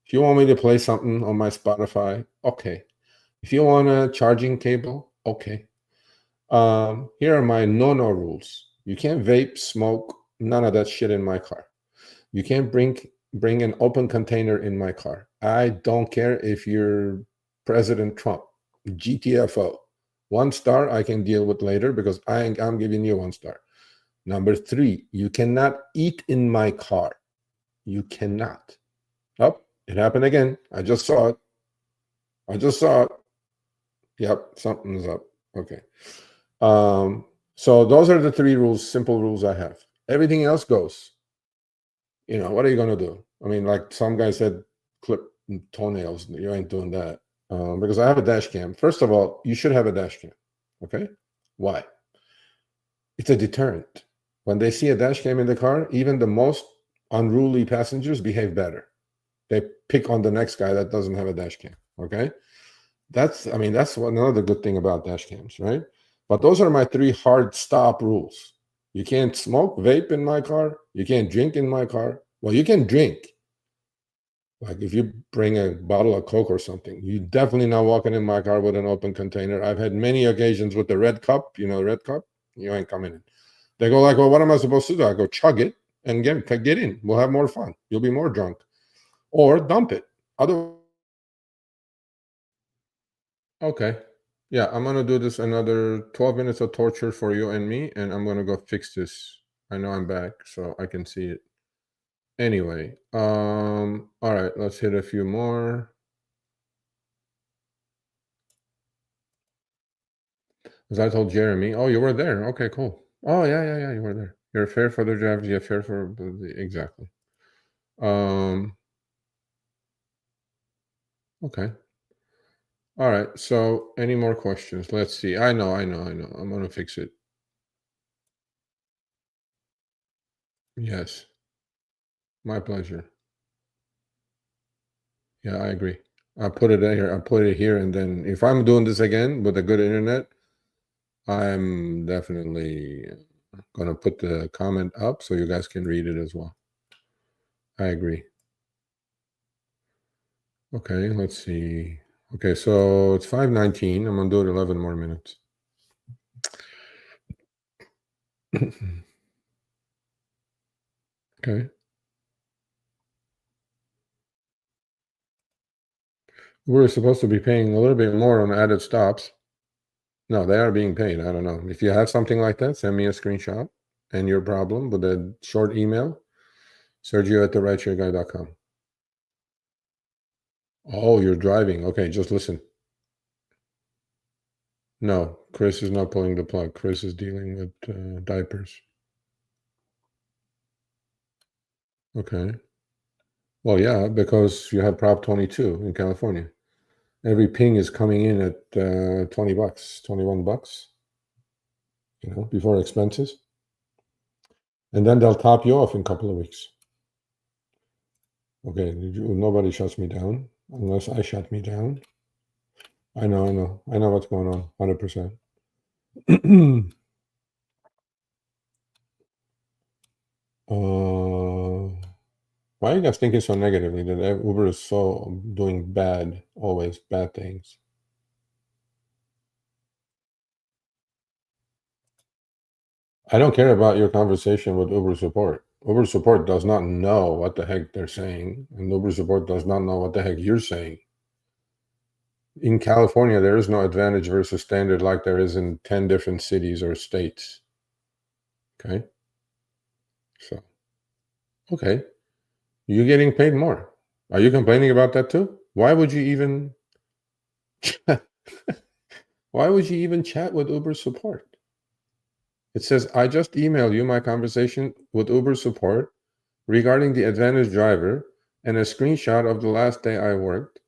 If you want me to play something on my Spotify, okay. If you want a charging cable, okay. Here are my no rules. You can't vape, smoke, none of that shit in my car. You can't bring an open container in my car. I don't care if you're President Trump, GTFO. 1 star I can deal with later because I'm giving you 1 star. Number 3, you cannot eat in my car. You cannot. Oh, it happened again. I just saw it. Yep, something's up. Okay. So those are the 3 rules, simple rules I have. Everything else goes. You know, what are you going to do? I mean, like some guy said, clip toenails. You ain't doing that. Because I have a dash cam. First of all, you should have a dash cam. Okay? Why? It's a deterrent. When they see a dash cam in the car, even the most unruly passengers behave better. They pick on the next guy that doesn't have a dash cam. Okay? That's another good thing about dash cams, right? But those are my 3 hard stop rules. You can't smoke, vape in my car. You can't drink in my car. Well, you can drink. Like if you bring a bottle of Coke or something, you definitely not walking in my car with an open container. I've had many occasions with the red cup, red cup, you ain't coming in. They go like, well, what am I supposed to do? I go, chug it and get in. We'll have more fun. You'll be more drunk. Or dump it. Okay. Yeah, I'm gonna do this another 12 minutes of torture for you and me, and I'm gonna go fix this. I know I'm back, so I can see it. Anyway, all right, let's hit a few more. As I told Jeremy, oh, you were there. Okay, cool. Oh, yeah, you were there. You're fair for the drivers, you're fair for exactly. Okay. All right. So any more questions? Let's see. I know. I'm gonna fix it. Yes. My pleasure. Yeah, I agree. I'll put it here. I'll put it here, and then if I'm doing this again with a good internet, I'm definitely gonna put the comment up so you guys can read it as well. I agree. Okay, let's see. Okay, so it's 5:19. I'm gonna do it 11 more minutes. Okay. We're supposed to be paying a little bit more on added stops. No, they are being paid. I don't know. If you have something like that, send me a screenshot and your problem with a short email, Sergio at rideshareguy.com. Oh, you're driving. Okay, just listen. No, Chris is not pulling the plug. Chris is dealing with diapers. Okay. Well, yeah, because you have Prop 22 in California. Every ping is coming in at $20, $21, before expenses. And then they'll top you off in a couple of weeks. Okay, nobody shuts me down unless I shut me down. I know what's going on, 100%. Why are you guys thinking so negatively that Uber is so doing always bad things? I don't care about your conversation with Uber support. Uber support does not know what the heck they're saying, and Uber support does not know what the heck you're saying. In California, there is no advantage versus standard like there is in 10 different cities or states. Okay? So, okay. You're getting paid more. Are you complaining about that too? Why would you even chat with Uber support? It says, I just emailed you my conversation with Uber support regarding the advantage driver and a screenshot of the last day I worked.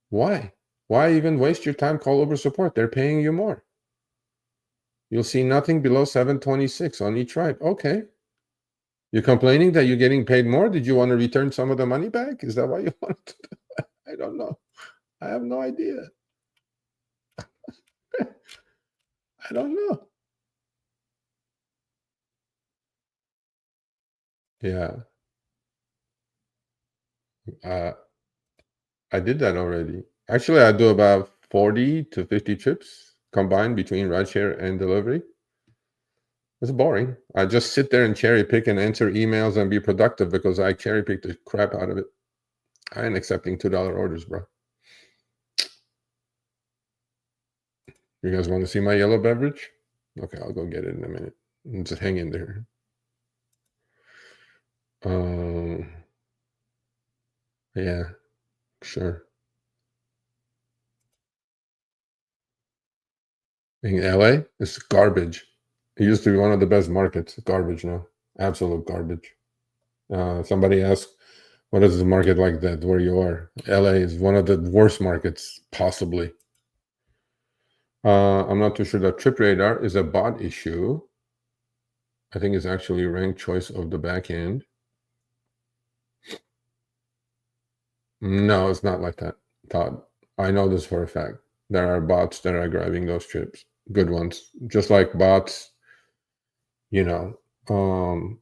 Why? Why even waste your time? Call Uber support. They're paying you more. You'll see nothing below 726 on each ride. Okay. You're complaining that you're getting paid more? Did you want to return some of the money back? Is that why you want to do that? I don't know. I have no idea. I don't know. Yeah. I did that already. Actually, I do about 40 to 50 trips combined between rideshare and delivery. It's boring. I just sit there and cherry pick and answer emails and be productive because I cherry pick the crap out of it. I ain't accepting $2 orders, bro. You guys want to see my yellow beverage? Okay, I'll go get it in a minute. Just hang in there. Yeah, sure. In LA, it's garbage. It used to be one of the best markets. Garbage now. Absolute garbage. Somebody asked, What is the market like that where you are? LA is one of the worst markets, possibly. I'm not too sure that Trip Radar is a bot issue. I think it's actually ranked choice of the back end. No, it's not like that, Todd. I know this for a fact. There are bots that are grabbing those trips, good ones, just like bots. On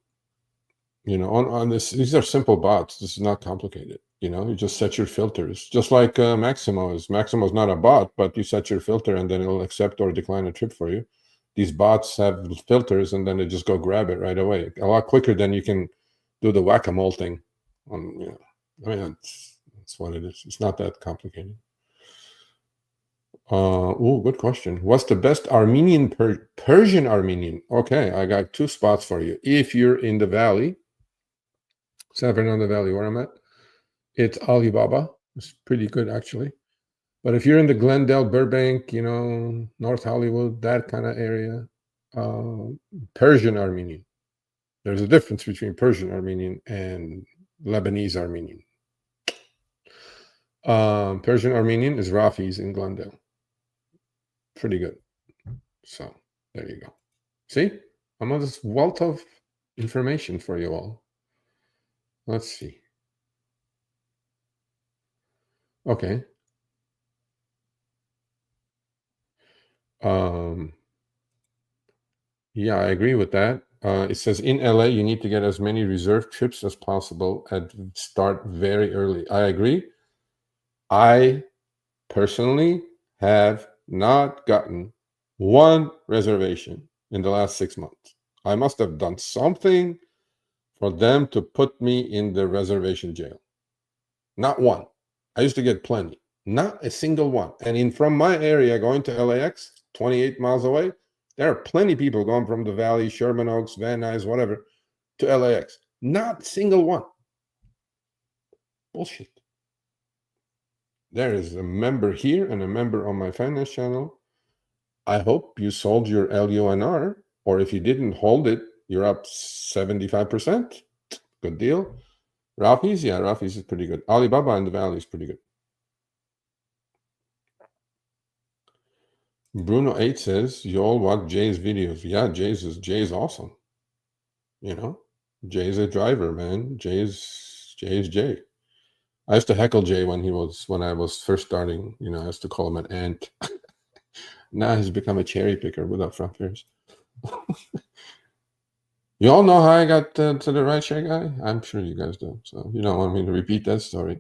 this. These are simple bots. This is not complicated. You just set your filters, just like Maximo is. Maximo is not a bot, but you set your filter, and then it'll accept or decline a trip for you. These bots have filters, and then they just go grab it right away, a lot quicker than you can do the whack-a-mole thing. I mean, that's what it is. It's not that complicated. Good question. What's the best Armenian Persian Armenian? Okay, I got 2 spots for you. If you're in the valley, San Fernando Valley, where I'm at, it's Alibaba. It's pretty good, actually. But if you're in the Glendale, Burbank, North Hollywood, that kind of area, Persian Armenian. There's a difference between Persian Armenian and Lebanese Armenian. Persian Armenian is Rafi's in Glendale. Pretty good. So there you go. See, I'm on this wealth of information for you all. Let's see. Okay. Yeah, I agree with that. It says in LA, you need to get as many reserved trips as possible and start very early. I agree. I personally have not gotten one reservation in the last 6 months. I must have done something for them to put me in the reservation jail. Not one. I used to get plenty. Not a single one. And from my area going to LAX, 28 miles away, there are plenty of people going from the Valley, Sherman Oaks, Van Nuys, whatever, to LAX. Not a single one. Bullshit. There is a member here and a member on my finance channel. I hope you sold your LUNR, or if you didn't hold it, you're up 75%. Good deal. Rafi's, yeah, Rafi's is pretty good. Alibaba in the Valley is pretty good. Bruno 8 says, you all watch Jay's videos. Yeah, Jay's awesome. Jay's a driver, man. Jay's Jay. I used to heckle Jay when I was first starting. I used to call him an ant. Now he's become a cherry picker without front fairs. You all know how I got to the Rideshare Guy? I'm sure you guys do. So you don't want me to repeat that story.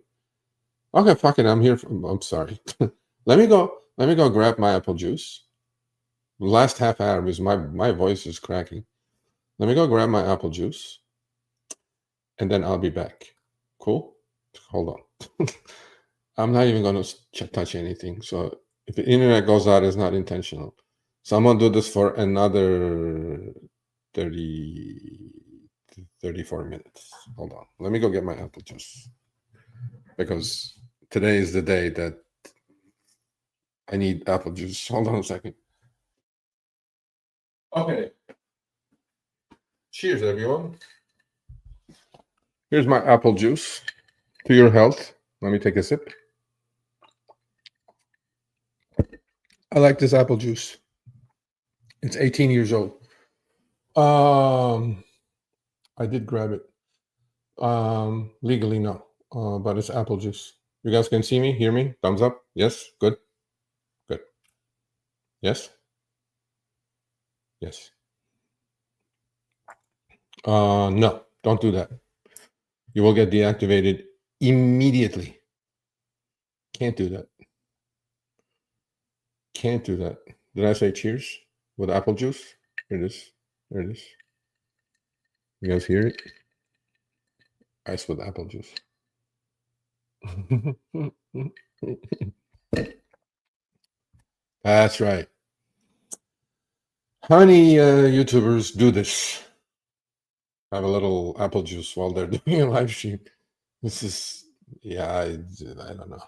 Okay, fuck it. I'm here. I'm sorry. Let me go grab my apple juice. The last half hour was my voice is cracking. Let me go grab my apple juice, and then I'll be back. Cool? Hold on. I'm not even going to touch anything. So if the internet goes out, it's not intentional. So I'm going to do this for another 34 minutes. Hold on. Let me go get my apple juice. Because today is the day that I need apple juice. Hold on a second. Okay. Cheers, everyone. Here's my apple juice. To your health. Let me take a sip. I like this apple juice. It's 18 years old. I did grab it. Legally, no. But it's apple juice. You guys can see me, hear me? Thumbs up? Yes? Good? Good. Yes? Yes. No, don't do that. You will get deactivated immediately. Can't do that. Can't do that. Did I say cheers with apple juice? Here it is. There it is. You guys hear it? Ice with apple juice. That's right. Honey, YouTubers do this. Have a little apple juice while they're doing a live stream. This is, yeah, I don't know.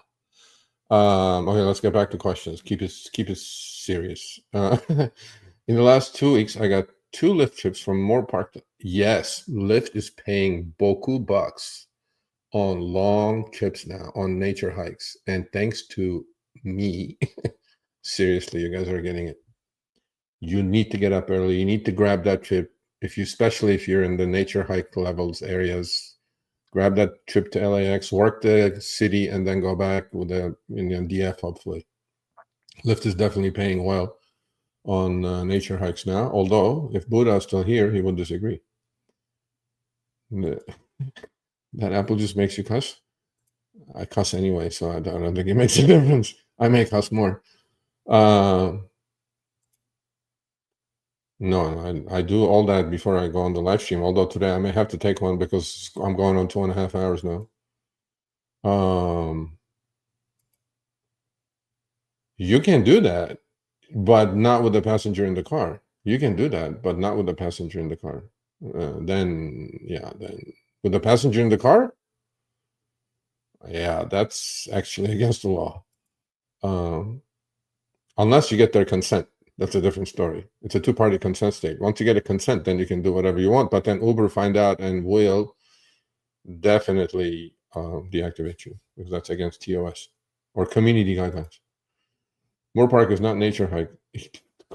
Okay, let's get back to questions. Keep it serious. In the last 2 weeks, I got 2 Lyft trips from Moore Park. Yes, Lyft is paying beaucoup bucks on long trips now, on nature hikes. And thanks to me, seriously, you guys are getting it. You need to get up early. You need to grab that trip. Especially if you're in the nature hike levels areas, grab that trip to LAX, work the city, and then go back with in DF, hopefully. Lyft is definitely paying well on nature hikes now. Although, if Buddha is still here, he would disagree. That apple juice makes you cuss? I cuss anyway, so I don't think it makes a difference. I may cuss more. No, I do all that before I go on the live stream. Although today I may have to take one because I'm going on 2.5 hours now. You can do that, but not with the passenger in the car. You can do that, but not with the passenger in the car. Then with the passenger in the car, yeah, that's actually against the law. Unless you get their consent. That's a different story. It's a two-party consent state. Once you get a consent, then you can do whatever you want. But then Uber find out and will definitely deactivate you because that's against TOS or community guidelines. Moore Park is not nature hike.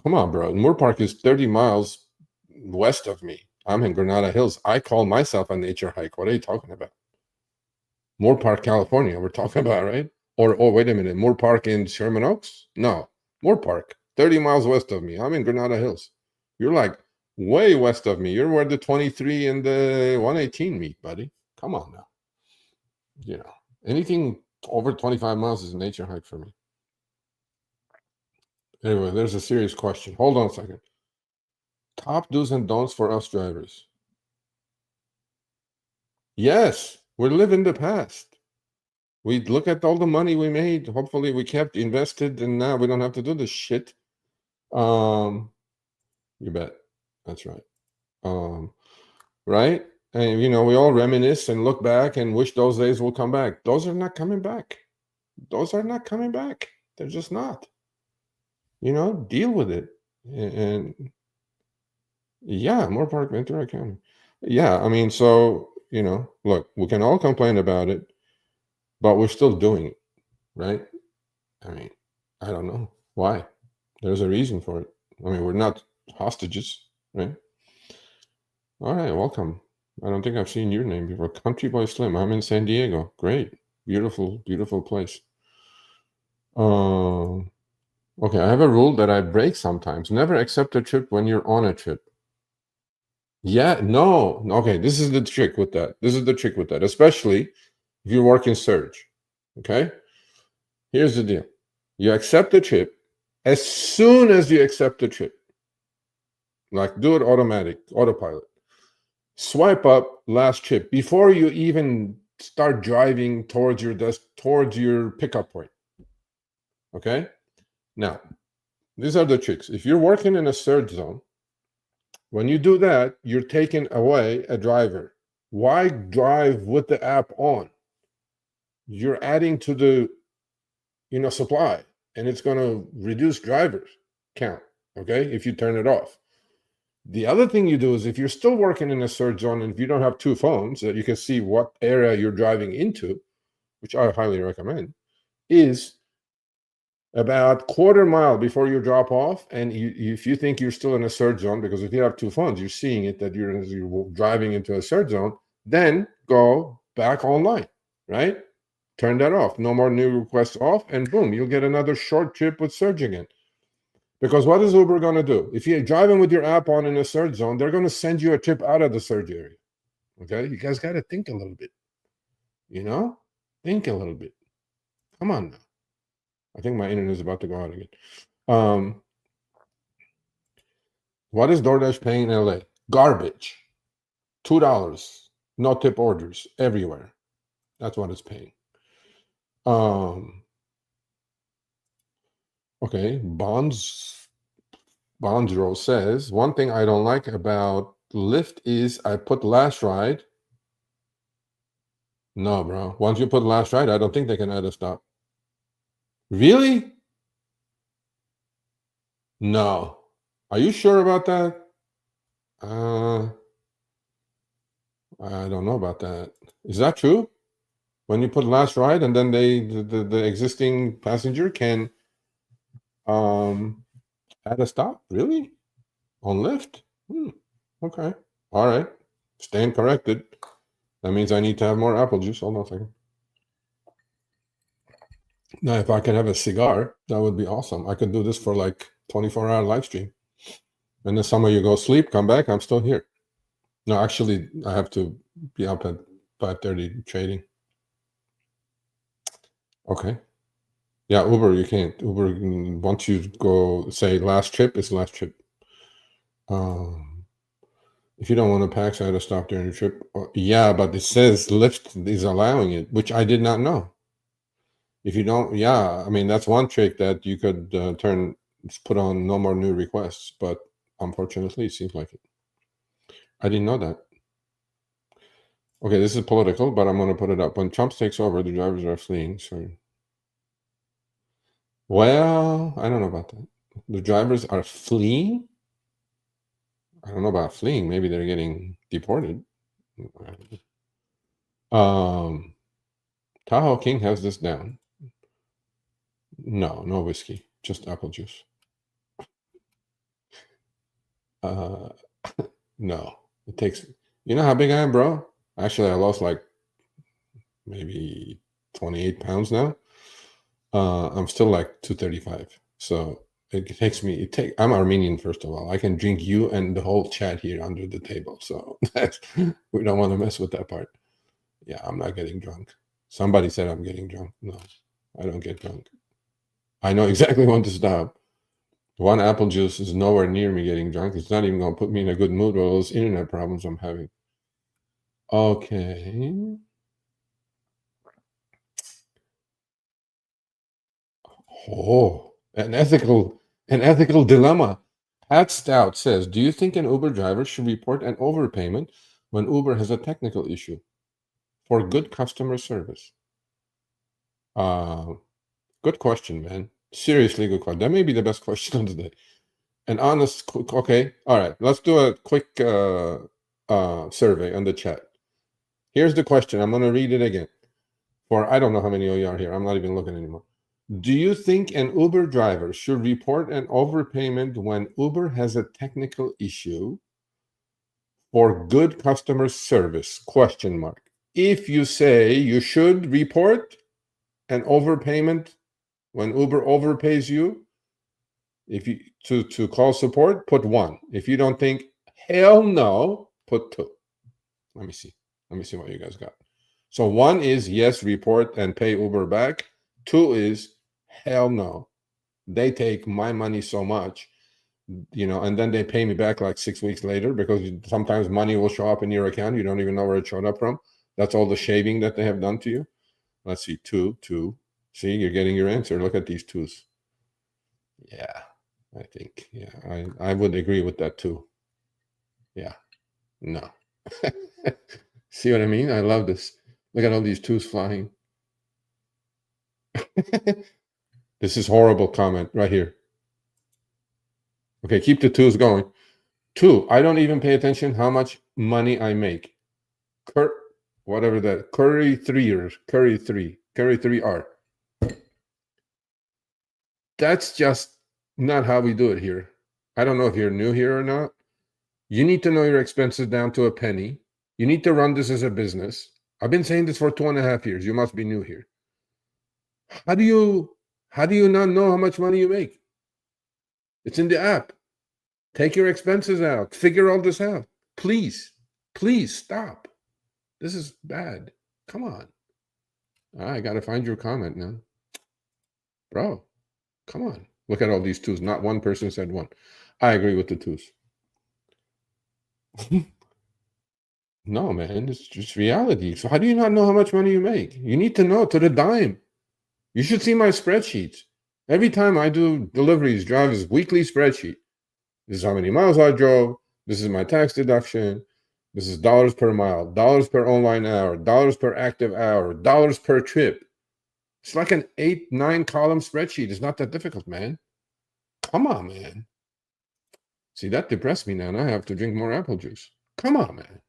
Come on, bro. Moore Park is 30 miles west of me. I'm in Granada Hills. I call myself a nature hike. What are you talking about? Moore Park, California, we're talking about, right? Or wait a minute, Moore Park in Sherman Oaks? No, Moore Park, 30 miles west of me. I'm in Granada Hills. You're like way west of me. You're where the 23 and the 118 meet, buddy. Come on now. Anything over 25 miles is a nature hike for me. Anyway, there's a serious question. Hold on a second. Top do's and don'ts for us drivers. Yes, we're living the past. We look at all the money we made. Hopefully we kept invested and now we don't have to do this shit. You bet. That's right. Right? And we all reminisce and look back and wish those days will come back. Those are not coming back. Those are not coming back. They're just not. Deal with it. And yeah, Moore Park, Ventura County. Yeah, I mean, so, look, we can all complain about it, but we're still doing it, right? I mean, I don't know why. There's a reason for it. I mean, we're not hostages, right? All right, welcome. I don't think I've seen your name before. Country Boy Slim. I'm in San Diego. Great. Beautiful, beautiful place. Okay, I have a rule that I break sometimes. Never accept a trip when you're on a trip. Yeah, no. Okay, this is the trick with that. Especially if you work in Surge. Okay? Here's the deal. You accept the trip. As soon as you accept the trip, like do it autopilot. Swipe up last trip before you even start driving towards your pickup point. Okay? Now, these are the tricks. If you're working in a surge zone, when you do that, you're taking away a driver. Why drive with the app on? You're adding to the supply, and it's going to reduce drivers count, okay, if you turn it off. The other thing you do is if you're still working in a surge zone and if you don't have two phones that you can see what area you're driving into, which I highly recommend, is about quarter mile before you drop off, and if you think you're still in a surge zone, because if you have two phones, you're seeing it that you're driving into a surge zone, then go back online, right? Turn that off. No more new requests off, and boom, you'll get another short trip with surge again. Because what is Uber going to do? If you're driving with your app on in a surge zone, they're going to send you a trip out of the surge area. Okay? You guys got to think a little bit. Think a little bit. Come on now. I think my internet is about to go out again. What is DoorDash paying in LA? Garbage. $2. No tip orders everywhere. That's what it's paying. Okay, Bondsro says, one thing I don't like about Lyft is I put last ride. No, bro. Once you put last ride, I don't think they can add a stop. Really? No. Are you sure about that? I don't know about that. Is that true? When you put last ride, and then the existing passenger can add a stop. Really? On Lyft? Okay. All right. Stand corrected. That means I need to have more apple juice. Hold on a second. Now, if I could have a cigar, that would be awesome. I could do this for like 24-hour live stream. And then some of you go sleep, come back, I'm still here. No, actually, I have to be up at 5:30 trading. Okay. Yeah, Uber, you can't. Uber, once you go say last trip, it's last trip. If you don't want to pack, so I had to stop during the trip. Yeah, but it says Lyft is allowing it, which I did not know. If you don't, yeah, I mean, that's one trick that you could put on no more new requests, but unfortunately, it seems like it. I didn't know that. Okay, this is political, but I'm going to put it up. When Trump takes over, the drivers are fleeing. So, well, I don't know about that. The drivers are fleeing? I don't know about fleeing. Maybe they're getting deported. Tahoe King has this down. No whiskey, just apple juice. No, it takes. You know how big I am, bro? Actually, I lost like maybe 28 pounds now. I'm still like 235. So it takes me. I'm Armenian, first of all. I can drink you and the whole chat here under the table. So we don't want to mess with that part. Yeah, I'm not getting drunk. Somebody said I'm getting drunk. No, I don't get drunk. I know exactly when to stop. One apple juice is nowhere near me getting drunk. It's not even going to put me in a good mood with all those internet problems I'm having. Okay. Oh, an ethical dilemma. Pat Stout says, do you think an Uber driver should report an overpayment when Uber has a technical issue for good customer service? Good question, man. Seriously, good question. That may be the best question of the day. An honest, okay. All right. Let's do a quick survey on the chat. Here's the question. I'm going to read it again. For I don't know how many of you are here. I'm not even looking anymore. Do you think an Uber driver should report an overpayment when Uber has a technical issue for good customer service? Question mark. If you say you should report an overpayment when Uber overpays you, if you to call support, put 1. If you don't think hell no, put 2. Let me see what you guys got. So 1 is yes, report and pay Uber back. 2 is hell no. They take my money so much, and then they pay me back like 6 weeks later, because sometimes money will show up in your account. You don't even know where it showed up from. That's all the shaving that they have done to you. Let's see, 2. See, you're getting your answer. Look at these 2s. Yeah, I think, yeah, I would agree with that too. Yeah, no. See what I mean? I love this. Look at all these 2s flying. This is horrible comment right here. Okay, keep the 2s going. 2, I don't even pay attention how much money I make. Whatever that, Curry 3R. That's just not how we do it here. I don't know if you're new here or not. You need to know your expenses down to a penny. You need to run this as a business. I've been saying this for 2.5 years. You must be new here. How do you not know how much money you make? It's in the app. Take your expenses out. Figure all this out. Please stop. This is bad. Come on. I got to find your comment now. Bro, come on. Look at all these 2s. Not one person said 1. I agree with the 2s. No, man, it's just reality. So how do you not know how much money you make? You need to know to the dime. You should see my spreadsheets. Every time I do deliveries, drives weekly spreadsheet. This is how many miles I drove. This is my tax deduction. This is dollars per mile, dollars per online hour, dollars per active hour, dollars per trip. It's like an 8-9 column spreadsheet. It's not that difficult, man. Come on, man. See, that depressed me now, and I have to drink more apple juice. Come on, man.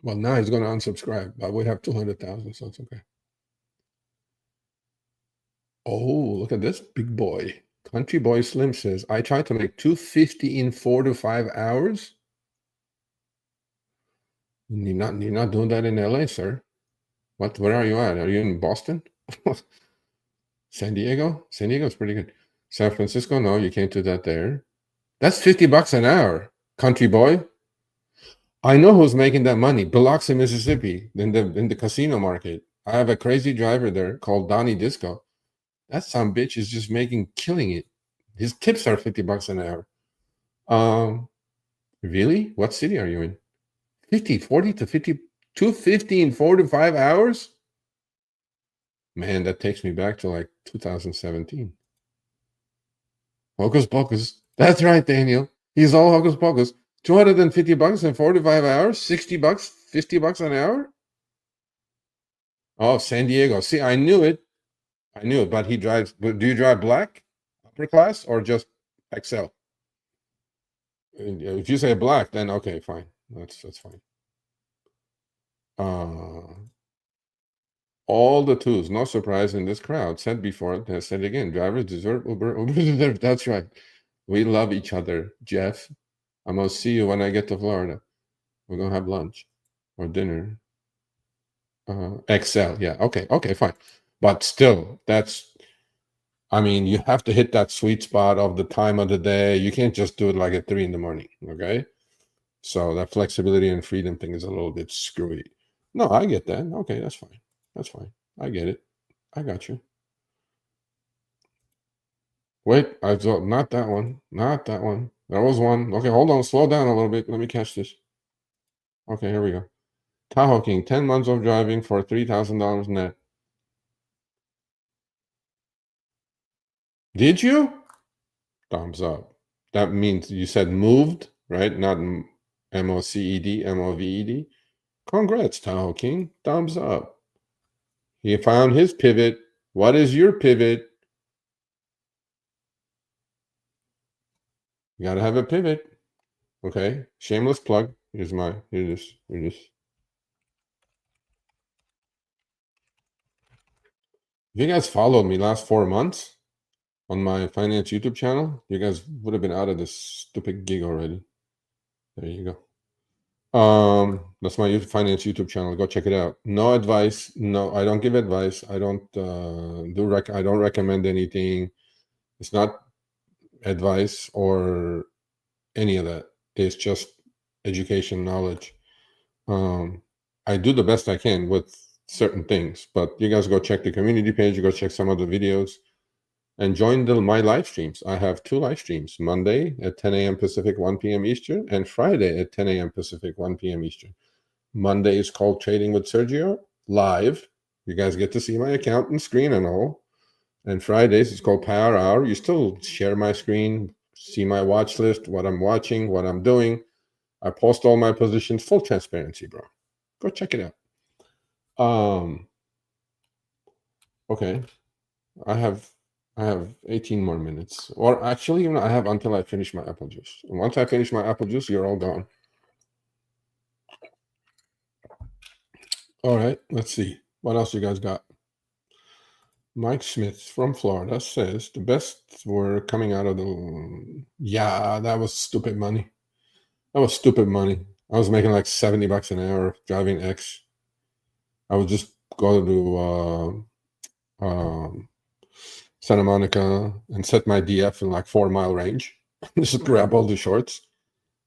Well, now he's going to unsubscribe, but we have 200,000, so it's okay. Oh, look at this big boy. Country Boy Slim says, I tried to make 250 in 4 to 5 hours. You're not doing that in LA, sir. Where are you at? Are you in Boston? San Diego? San Diego's pretty good. San Francisco? No, you can't do that there. That's $50 an hour, country boy. I know who's making that money. Biloxi, Mississippi, in the casino market. I have a crazy driver there called Donnie Disco. That some bitch is just killing it. His tips are $50 an hour. Really? What city are you in? 40 to 50, 250 in 4 to 5 hours? Man, that takes me back to like 2017. Hocus pocus. That's right, Daniel. He's all hocus pocus. $250 in 4 to 5 hours? $60, $50 an hour? Oh, San Diego. See, I knew it. But he drives. Do you drive black, upper class, or just XL? If you say black, then okay, fine. That's fine. All the twos, no surprise in this crowd. Said before, I said again, drivers deserve Uber. Uber deserve. That's right. We love each other, Jeff. I'm gonna see you when I get to Florida. We're gonna have lunch or dinner. XL, yeah. Okay, fine. But still, you have to hit that sweet spot of the time of the day. You can't just do it like at 3 a.m, okay? So that flexibility and freedom thing is a little bit screwy. No, I get that. Okay, that's fine. I get it. I got you. Wait, I thought not that one. There was one. Okay, hold on. Slow down a little bit. Let me catch this. Okay, here we go. Tahoe King, 10 months of driving for $3,000 net. Did you? Thumbs up. That means you said moved, right? Not MOCED, MOVED. Congrats, Tahoe King. Thumbs up. He found his pivot. What is your pivot? You gotta have a pivot. Okay. Shameless plug. Here's this. If you guys followed me last 4 months on my finance YouTube channel, you guys would have been out of this stupid gig already. There you go. That's my finance YouTube channel. Go check it out. No advice. No, I don't give advice. I don't I don't recommend anything. It's not advice or any of that. It's just education, knowledge. I do the best I can with certain things, but you guys go check the community page, go check some of the videos, and join my live streams. I have 2 live streams, Monday at 10 a.m. Pacific, 1 p.m. Eastern, and Friday at 10 a.m. Pacific, 1 p.m. Eastern. Monday is called Trading with Sergio, live. You guys get to see my account and screen and all. And Fridays is called Power Hour. You still share my screen, see my watch list, what I'm watching, what I'm doing. I post all my positions, full transparency, bro. Go check it out. Okay. I have 18 more minutes. Or actually, I have until I finish my apple juice. And once I finish my apple juice, you're all gone. All right, let's see. What else you guys got? Mike Smith from Florida says the best were coming out of the... Yeah, that was stupid money. I was making like $70 an hour driving X. I would just go to Santa Monica and set my DF in like 4-mile range. Just grab all the shorts,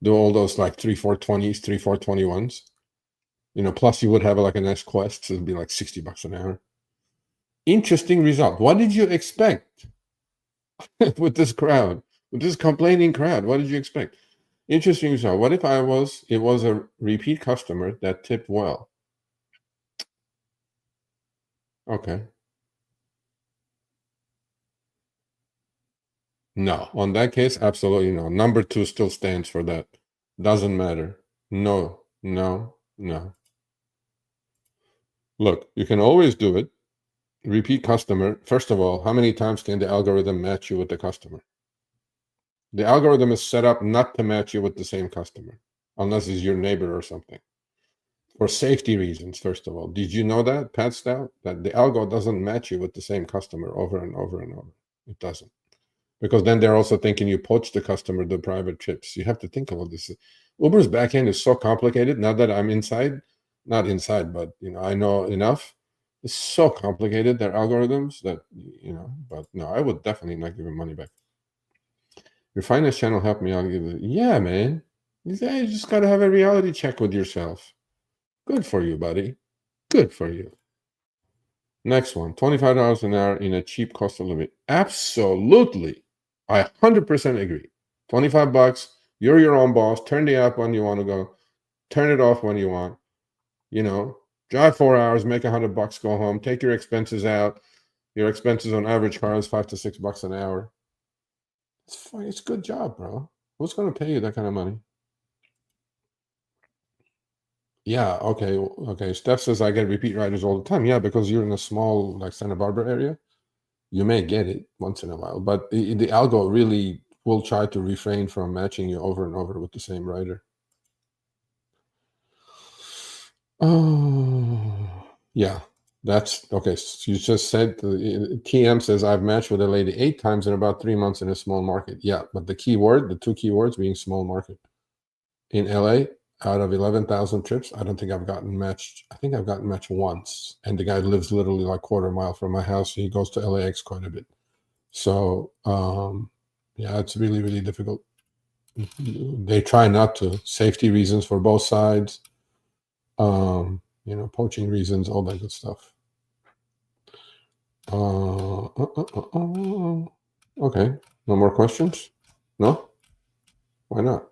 do all those like 3-4-20s, 3-4-21s. Plus you would have like a nice Quest, so it'd be like $60 an hour. Interesting result. What did you expect with this crowd, with this complaining crowd? What did you expect? Interesting result. What if it was a repeat customer that tipped well? Okay. No, on that case, absolutely no. Number 2 still stands for that. Doesn't matter. No. Look, you can always do it. Repeat customer. First of all, how many times can the algorithm match you with the customer? The algorithm is set up not to match you with the same customer, unless he's your neighbor or something. For safety reasons, first of all. Did you know that, Pat Stout? That the algo doesn't match you with the same customer over and over and over. It doesn't. Because then they're also thinking you poach the customer the private trips. You have to think about this. Uber's backend is so complicated. Now that I'm inside, not inside, but I know enough. It's so complicated, their algorithms, that but no, I would definitely not give him money back. Your finance channel helped me. I'll give it. Yeah, man. You just gotta have a reality check with yourself. Good for you, buddy. Good for you. Next one, $25 an hour in a cheap cost of living. Absolutely. I 100% agree. 25 bucks, you're your own boss. Turn the app when you want to go. Turn it off when you want. Drive 4 hours, make $100, go home, take your expenses out. Your expenses on average car is $5 to $6 an hour. It's fine. It's a good job, bro. Who's going to pay you that kind of money? Yeah, okay. Steph says I get repeat riders all the time. Yeah, because you're in a small, like, Santa Barbara area. You may get it once in a while, but the algo really will try to refrain from matching you over and over with the same rider. Oh, yeah, that's okay. So you just said TM says I've matched with a lady 8 times in about 3 months in a small market. Yeah, but the two keywords being small market. In LA, out of 11,000 trips, I don't think I've gotten matched. I think I've gotten matched once, and the guy lives literally like quarter mile from my house. He goes to LAX quite a bit. So yeah, it's really, really difficult. They try not to. Safety reasons for both sides. Poaching reasons, all that good stuff. Okay, no more questions? No? Why not?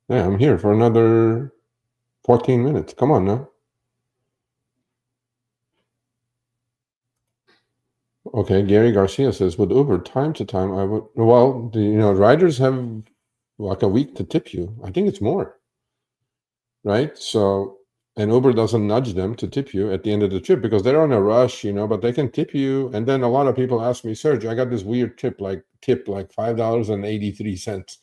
Yeah, I'm here for another 14 minutes. Come on now. Okay, Gary Garcia says, with Uber, time to time, I would, well, riders have like a week to tip you. I think it's more, right? So, and Uber doesn't nudge them to tip you at the end of the trip because they're on a rush, but they can tip you. And then a lot of people ask me, Serge, I got this weird tip like $5.83.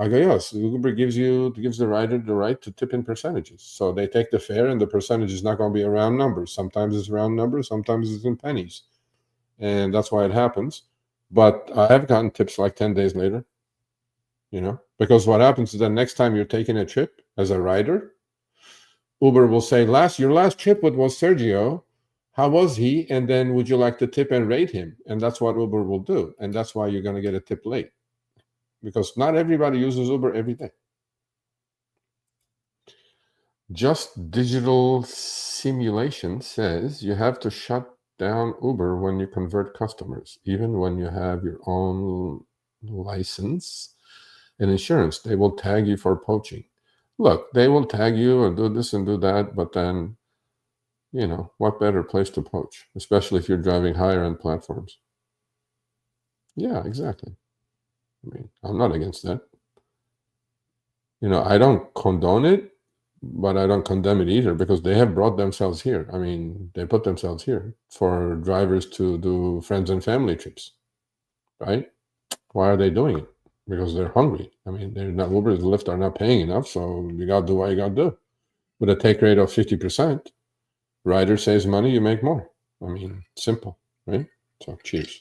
I go, yes, Uber gives the rider the right to tip in percentages. So they take the fare, and the percentage is not going to be a round number. Sometimes it's round numbers, sometimes it's in pennies. And that's why it happens. But I have gotten tips like 10 days later, because what happens is the next time you're taking a trip as a rider, Uber will say, your last trip was Sergio. How was he? And then would you like to tip and rate him? And that's what Uber will do. And that's why you're going to get a tip late, because not everybody uses Uber every day. Just Digital Simulation says you have to shut down Uber when you convert customers, even when you have your own license and insurance. They will tag you for poaching. Look, they will tag you and do this and do that, but then, what better place to poach, especially if you're driving higher end platforms? Yeah, exactly. I mean, I'm not against that. I don't condone it, but I don't condemn it either, because they have brought themselves here. I mean, they put themselves here for drivers to do friends and family trips, right? Why are they doing it? Because they're hungry. I mean, they're not, Uber and Lyft are not paying enough, so you got to do what you got to do. With a take rate of 50%, rider saves money, you make more. I mean, simple, right? So cheers.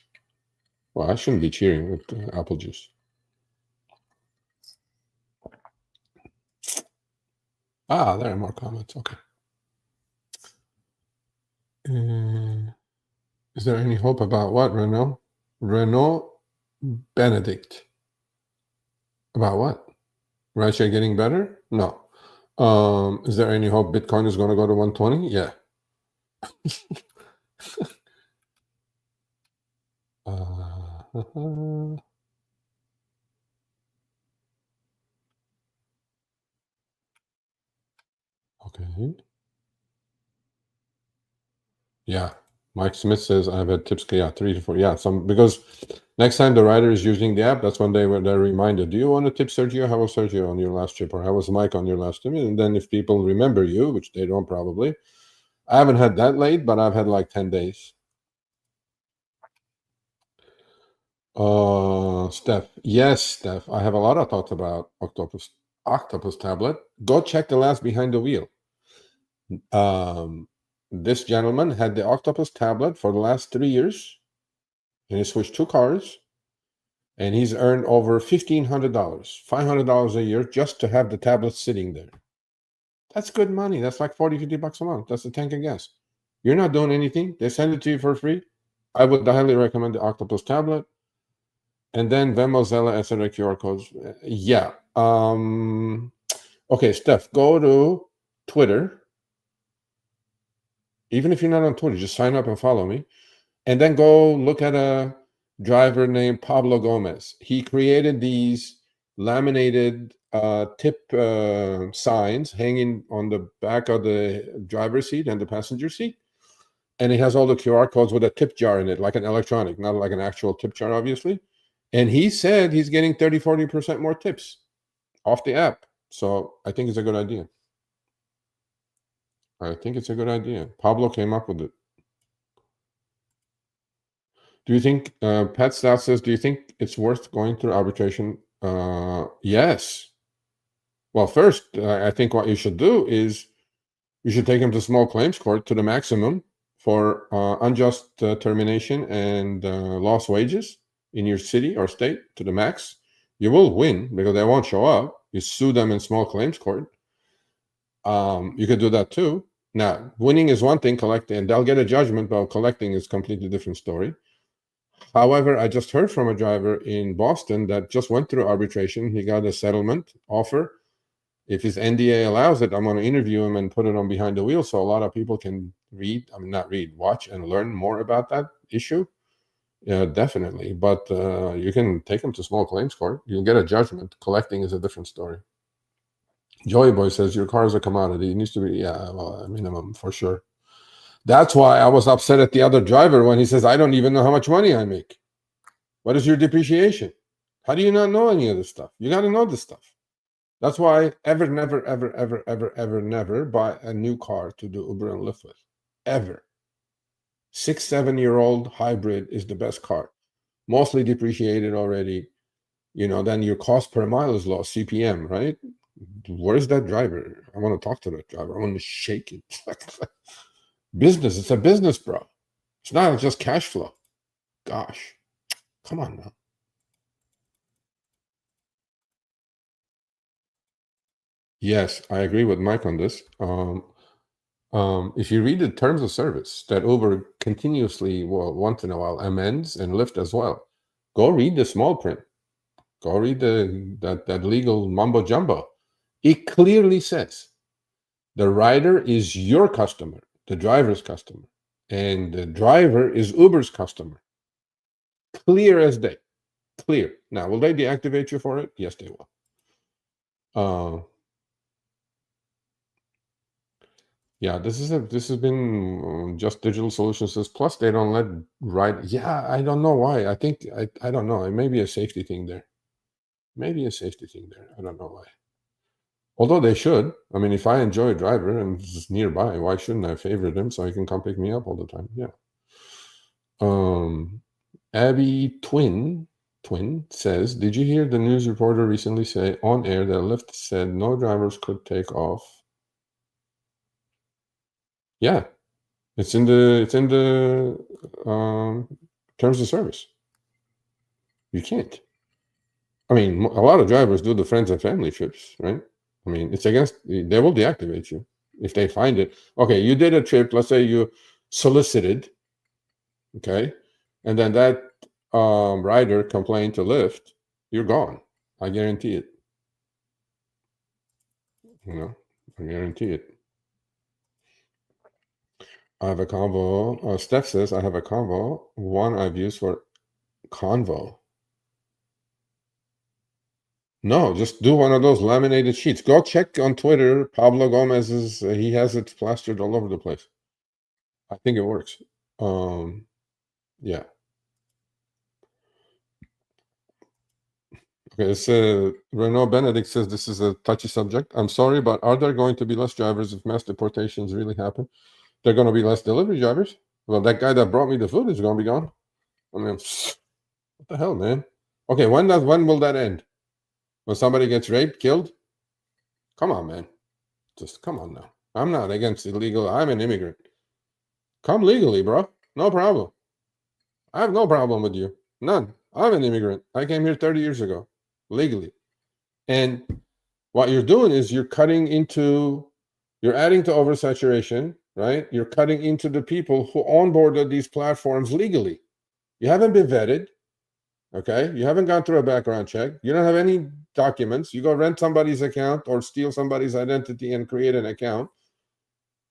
Well, I shouldn't be cheering with apple juice. There are more comments. Okay. Is there any hope about what, Renault? Renault Benedict. About what? Rideshare getting better? No. Is there any hope Bitcoin is going to go to 120? Yeah. Okay. Yeah. Mike Smith says I've had tips. Yeah, 3 to 4. Yeah, because next time the rider is using the app, that's when they're reminded. Do you want to tip Sergio? How was Sergio on your last trip, or how was Mike on your last trip? And then if people remember you, which they don't probably, I haven't had that late, but I've had like 10 days. Steph. Yes, Steph. I have a lot of thoughts about Octopus Tablet. Go check the last behind the wheel. This gentleman had the octopus tablet for the last 3 years, and he switched 2 cars, and he's earned over $1,500, $500 a year just to have the tablet sitting there. That's good money. That's like 40, 50 bucks a month. That's a tank of gas. You're not doing anything. They send it to you for free. I would highly recommend the octopus tablet. And then Venmo, Zella, etc. QR codes. Yeah. Okay, Steph, go to Twitter. Even if you're not on Twitter, just sign up and follow me. And then go look at a driver named Pablo Gomez. He created these laminated tip signs hanging on the back of the driver's seat and the passenger seat. And it has all the QR codes with a tip jar in it, like an electronic, not like an actual tip jar, obviously. And he said he's getting 30, 40% more tips off the app. So I think it's a good idea. I think it's a good idea. Pablo came up with it. Do you think, Pat Stout says, do you think it's worth going through arbitration? Yes. Well, first, I think what you should do is you should take him to small claims court to the maximum for unjust termination and lost wages in your city or state to the max. You will win because they won't show up. You sue them in small claims court. You could do that too. Now, winning is one thing, collecting, and they'll get a judgment, but collecting is a completely different story. However, I just heard from a driver in Boston that just went through arbitration. He got a settlement offer. If his NDA allows it, I'm going to interview him and put it on Behind the Wheel so a lot of people can watch and learn more about that issue. Yeah, definitely. But you can take him to small claims court. You'll get a judgment. Collecting is a different story. Joey Boy says, your car is a commodity. It needs to be, a minimum for sure. That's why I was upset at the other driver when he says, I don't even know how much money I make. What is your depreciation? How do you not know any of this stuff? You got to know this stuff. That's why never buy a new car to do Uber and Lyft with. Ever. 6-7-year-old hybrid is the best car. Mostly depreciated already. Then your cost per mile is low, CPM, right? Where's that driver? I want to talk to that driver. I want to shake it. Business. It's a business, bro. It's not just cash flow. Gosh. Come on now. Yes, I agree with Mike on this. If you read the terms of service that Uber continuously, once in a while, amends, and Lyft as well, go read the small print. Go read that legal mumbo jumbo. It clearly says the rider is your customer, the driver's customer, and the driver is Uber's customer. Clear as day. Clear. Now, will they deactivate you for it? Yes, they will. Yeah, this has been Just Digital Solutions says, plus they don't let ride. Yeah, I don't know why. I think I don't know. It may be a safety thing there. Maybe a safety thing there. I don't know why. Although they should. I mean, if I enjoy a driver and it's nearby, why shouldn't I favorite him so he can come pick me up all the time? Yeah. Abby Twin says, did you hear the news reporter recently say on air that Lyft said no drivers could take off? Yeah, it's in the terms of service. You can't. I mean, a lot of drivers do the friends and family trips, right? I mean, it's against. They will deactivate you if they find it. Okay, you did a trip. Let's say you solicited. Okay, and then that rider complained to Lyft. You're gone. I guarantee it. I guarantee it. I have a Convo. Steph says I have a Convo. One I've used for Convo. No, just do one of those laminated sheets. Go check on Twitter. Pablo Gomez's. He has it plastered all over the place. I think it works. Yeah. Okay, it's Renaud Benedict says this is a touchy subject. I'm sorry, but are there going to be less drivers if mass deportations really happen? There are going to be less delivery drivers. Well, that guy that brought me the food is going to be gone. I mean, what the hell, man? Okay, when will that end? When somebody gets raped, killed? Come on, man. Just come on now. I'm not against illegal. I'm an immigrant. Come legally, bro. No problem. I have no problem with you. None. I'm an immigrant. I came here 30 years ago, legally. And what you're doing is you're adding to oversaturation, right? You're cutting into the people who onboarded these platforms legally. You haven't been vetted, okay? You haven't gone through a background check. You don't have any documents. You go rent somebody's account or steal somebody's identity and create an account.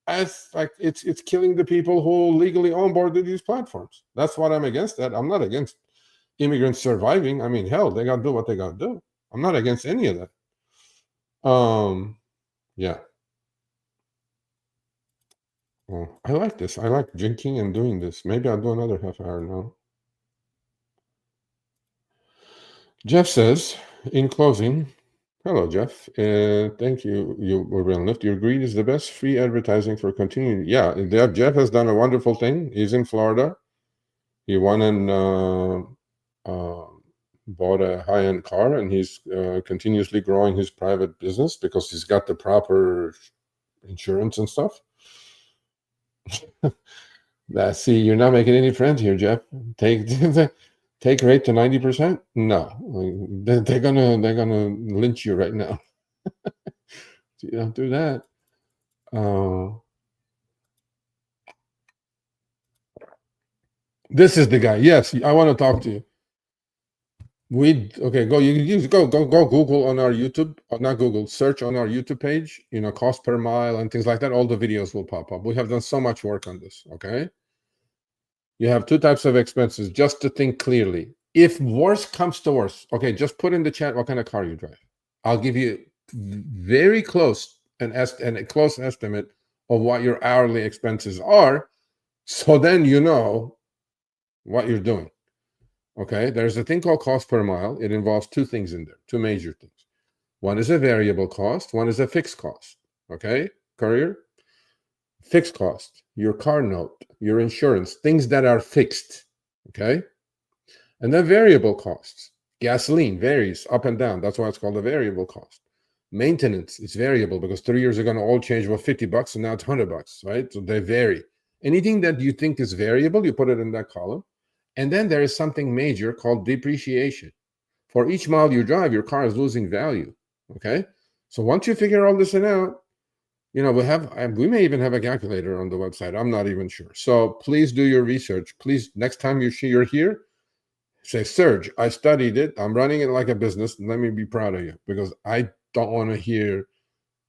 It's killing the people who legally onboarded these platforms. That's what I'm against. That I'm not against immigrants surviving. I mean, hell, they gotta do what they gotta do. I'm not against any of that. Yeah. Well, I like this. I like drinking and doing this. Maybe I'll do another half hour now. Jeff says, in closing, hello, Jeff. Thank you. You were on Lyft. Your greed is the best free advertising for continuing. Yeah, Jeff has done a wonderful thing. He's in Florida. He won and bought a high-end car, and he's continuously growing his private business because he's got the proper insurance and stuff. See, you're not making any friends here, Jeff. Take rate to 90%. No, they're gonna lynch you right now. You don't do that. This is the guy. Yes, I want to talk to you. Go Google on our YouTube, not Google, search on our YouTube page, cost per mile and things like that. All the videos will pop up. We have done so much work on this. Okay. You have two types of expenses, just to think clearly. If worse comes to worse, okay, just put in the chat what kind of car you drive. I'll give you very close and a close estimate of what your hourly expenses are, so then you know what you're doing. Okay, there's a thing called cost per mile. It involves two things in there, two major things. One is a variable cost, one is a fixed cost. Okay, courier? Fixed cost, your car note, your insurance, things that are fixed. Okay, and then variable costs. Gasoline varies up and down. That's why it's called a variable cost. Maintenance is variable because 3 years ago, an oil change was $50 and now it's $100, right? So they vary. Anything that you think is variable, you put it in that column. And then there is something major called depreciation. For each mile you drive, your car is losing value. Okay. So once you figure all this out, we may even have a calculator on the website. I'm not even sure. So please do your research. Please, next time you're here, say, Serge, I studied it. I'm running it like a business. Let me be proud of you, because I don't want to hear,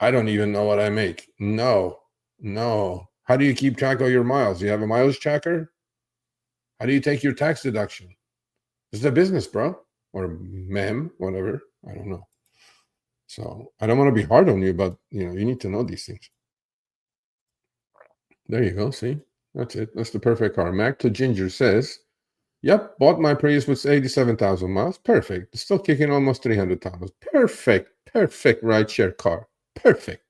I don't even know what I make. No. How do you keep track of your miles? You have a mileage tracker? How do you take your tax deduction? This is a business, bro, or ma'am, whatever. I don't know. So I don't want to be hard on you, but you need to know these things. There you go. See, that's it. That's the perfect car. Mac to Ginger says, yep, bought my Prius with 87,000 miles. Perfect. It's still kicking almost 300,000. Perfect rideshare car. Perfect.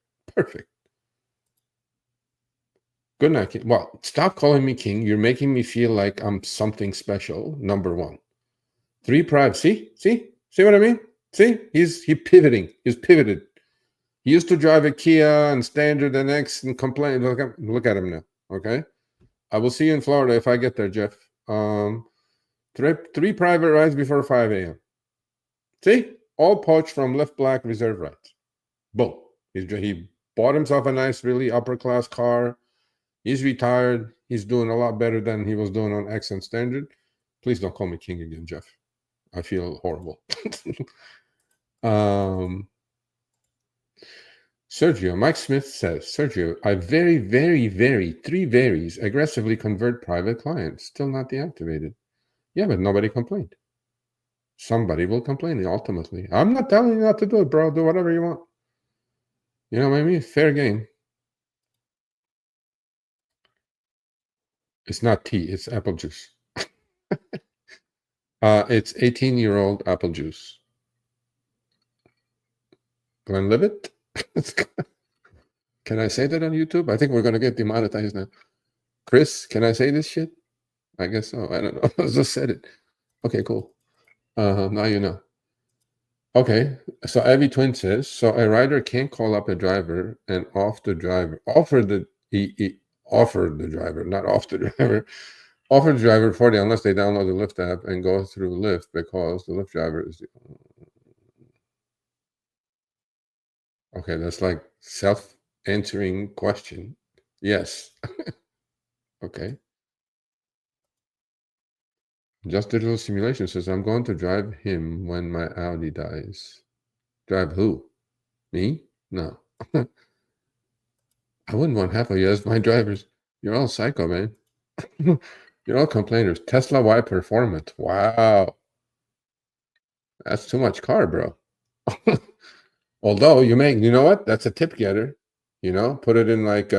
Good night, King. Well, stop calling me King. You're making me feel like I'm something special. Number one. 3 private. See what I mean? See, he's pivoting. He's pivoted. He used to drive a Kia and Standard and X and complain. Look at him now. Okay. I will see you in Florida if I get there, Jeff. 3 private rides before 5 a.m. See, all poached from Lyft Black reserve rides. Boom. He bought himself a nice, really upper class car. He's retired. He's doing a lot better than he was doing on X and Standard. Please don't call me King again, Jeff. I feel horrible. Sergio, Mike Smith says, Sergio, I very, 3 varies aggressively convert private clients. Still not deactivated. Yeah, but nobody complained. Somebody will complain ultimately. I'm not telling you not to do it, bro. Do whatever you want. You know what I mean? Fair game. It's not tea. It's apple juice. It's 18-year-old apple juice. Glenlivet? Can I say that on YouTube? I think we're going to get demonetized now. Chris, can I say this shit? I guess so. I don't know. I just said it. Okay, cool. Now you know. Okay, so Abby Twin says, so a rider can't call up a driver and offer the driver, not off the driver, offer the driver 40 unless they download the Lyft app and go through Lyft because the Lyft driver is the. Okay, that's like self-answering question. Yes. Okay. Just Digital Simulation says, I'm going to drive him when my Audi dies. Drive who? Me? No. I wouldn't want half of you as my drivers. You're all psycho, man. You're all complainers. Tesla Y performance. Wow. That's too much car, bro. Although you know what? That's a tip getter. Put it in like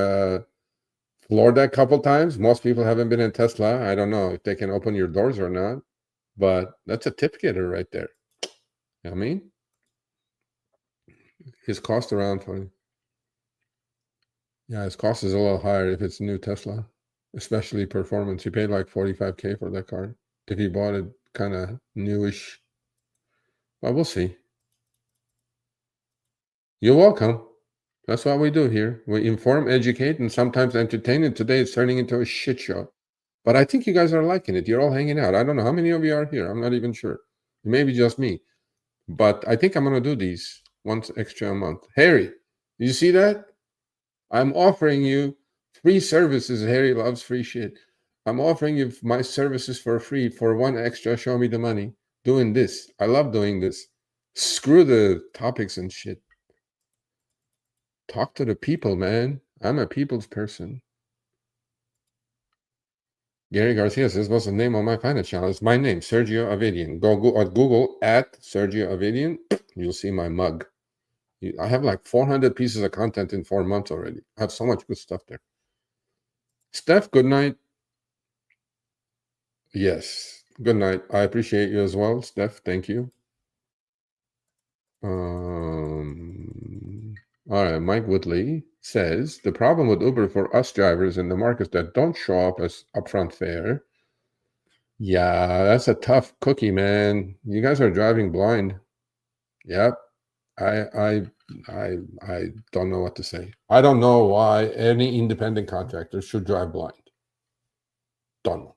Florida a couple times. Most people haven't been in Tesla. I don't know if they can open your doors or not, but that's a tip getter right there. I mean, his cost around 20. Yeah, his cost is a little higher if it's new Tesla, especially performance. He paid like 45K for that car. If he bought it kind of newish, but we'll see. You're welcome. That's what we do here. We inform, educate, and sometimes entertain. And today it's turning into a shit show. But I think you guys are liking it. You're all hanging out. I don't know how many of you are here. I'm not even sure. Maybe just me. But I think I'm going to do these once extra a month. Harry, you see that? I'm offering you free services. Harry loves free shit. I'm offering you my services for free for one extra. Show me the money. Doing this. I love doing this. Screw the topics and shit. Talk to the people, man. I'm a people's person. Gary Garcia says, what's the name on my finance channel? It's my name, Sergio Avidian. Go at Google at Sergio Avidian. You'll see my mug. I have like 400 pieces of content in 4 months already. I have so much good stuff there. Steph, good night. Yes, good night. I appreciate you as well, Steph. Thank you. All right, Mike Woodley says, the problem with Uber for us drivers in the markets that don't show up as upfront fare. Yeah, that's a tough cookie, man. You guys are driving blind. Yep. I don't know what to say. I don't know why any independent contractor should drive blind. Don't know.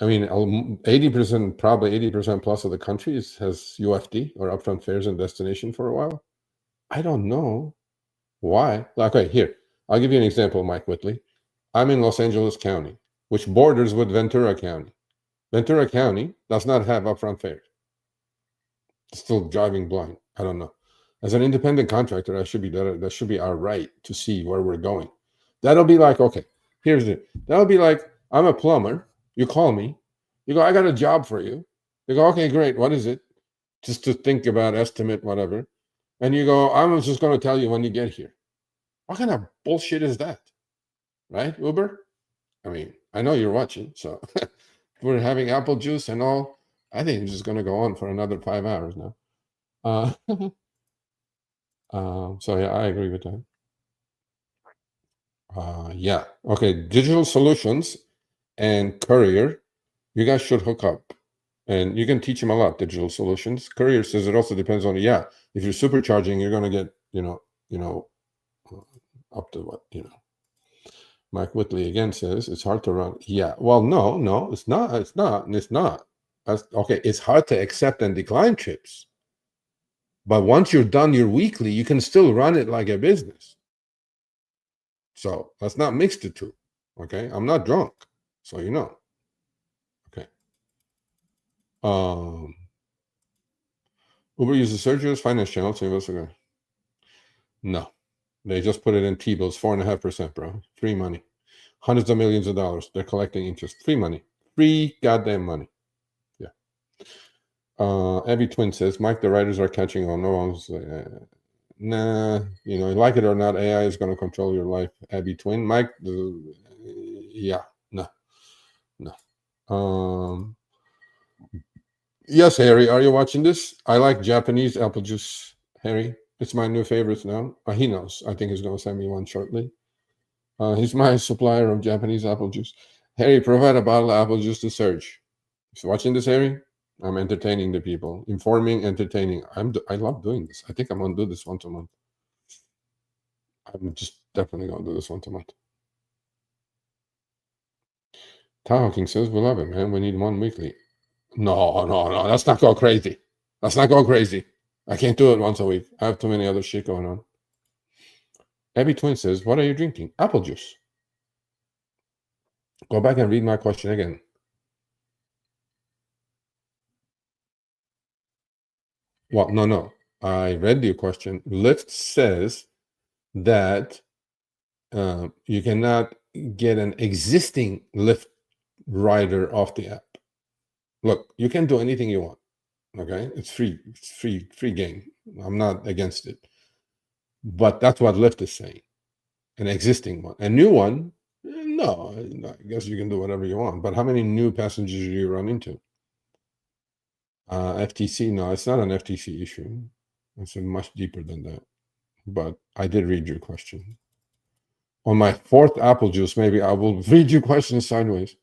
I mean, 80%, probably 80% plus of the country has UFD or upfront fares and destination for a while. I don't know why. Okay, here. I'll give you an example, Mike Whitley. I'm in Los Angeles County, which borders with Ventura County. Ventura County does not have upfront fares. Still driving blind. I don't know. As an independent contractor, that should be our right to see where we're going. That'll be like, okay, here's it. That'll be like, I'm a plumber. You call me. You go, I got a job for you. You go, okay, great. What is it? Just to think about, estimate, whatever. And you go, I'm just going to tell you when you get here. What kind of bullshit is that? Right, Uber? I mean, I know you're watching, so we're having apple juice and all. I think it's just going to go on for another 5 hours now. So yeah, I agree with that. Yeah. Okay. Digital Solutions and Courier, you guys should hook up, and you can teach them a lot. Digital Solutions. Courier says it also depends on if you're supercharging, you're going to get up to what Mike Whitley again says it's hard to run. Yeah. Well, no, it's not. It's not. Okay. It's hard to accept and decline trips. But once you're done your weekly, you can still run it like a business. So let's not mix the two. Okay. I'm not drunk. So you know. Okay. Uber uses Sergio's finance channel. So let's go. No. They just put it in T-bills, 4.5%, bro. Free money. Hundreds of millions of dollars. They're collecting interest. Free money. Free goddamn money. Yeah. Abby Twin says, Mike, the writers are catching on. No one's nah, like it or not, AI is going to control your life. Abby Twin. Mike, yeah, no. Yes, Harry, are you watching this? I like Japanese apple juice, Harry. It's my new favorite now. He knows. I think he's going to send me one shortly. He's my supplier of Japanese apple juice. Harry, provide a bottle of apple juice to Serge. Is watching this, Harry? I'm entertaining the people, informing, entertaining. I love doing this. I think I'm gonna do this once a month. I'm just definitely gonna do this once a month. Tahoe King says, we love it, man. We need one weekly. No. Let's not go crazy. Let's not go crazy. I can't do it once a week. I have too many other shit going on. Abby Twin says, what are you drinking? Apple juice. Go back and read my question again. Well, no. I read your question. Lyft says that you cannot get an existing Lyft rider off the app. Look, you can do anything you want. Okay, it's free. It's free game. I'm not against it, but that's what Lyft is saying. An existing one, a new one. No, I guess you can do whatever you want. But how many new passengers do you run into? FTC? No, it's not an FTC issue. It's much deeper than that. But I did read your question. On my fourth apple juice, maybe I will read your question sideways.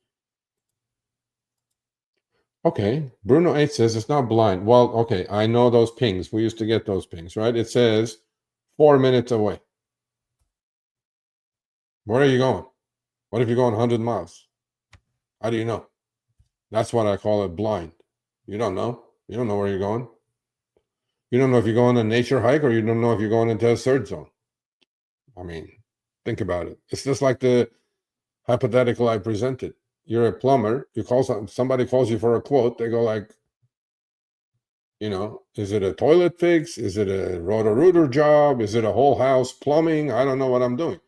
Okay, Bruno 8 says it's not blind. Well, okay, I know those pings. We used to get those pings, right? It says 4 minutes away. Where are you going? What if you're going 100 miles? How do you know? That's what I call it blind. You don't know. You don't know where you're going. You don't know if you're going on a nature hike or you don't know if you're going into a surge zone. I mean, think about it. It's just like the hypothetical I presented. You're a plumber. You call somebody calls you for a quote. They go like, is it a toilet fix? Is it a roto-rooter job? Is it a whole house plumbing? I don't know what I'm doing.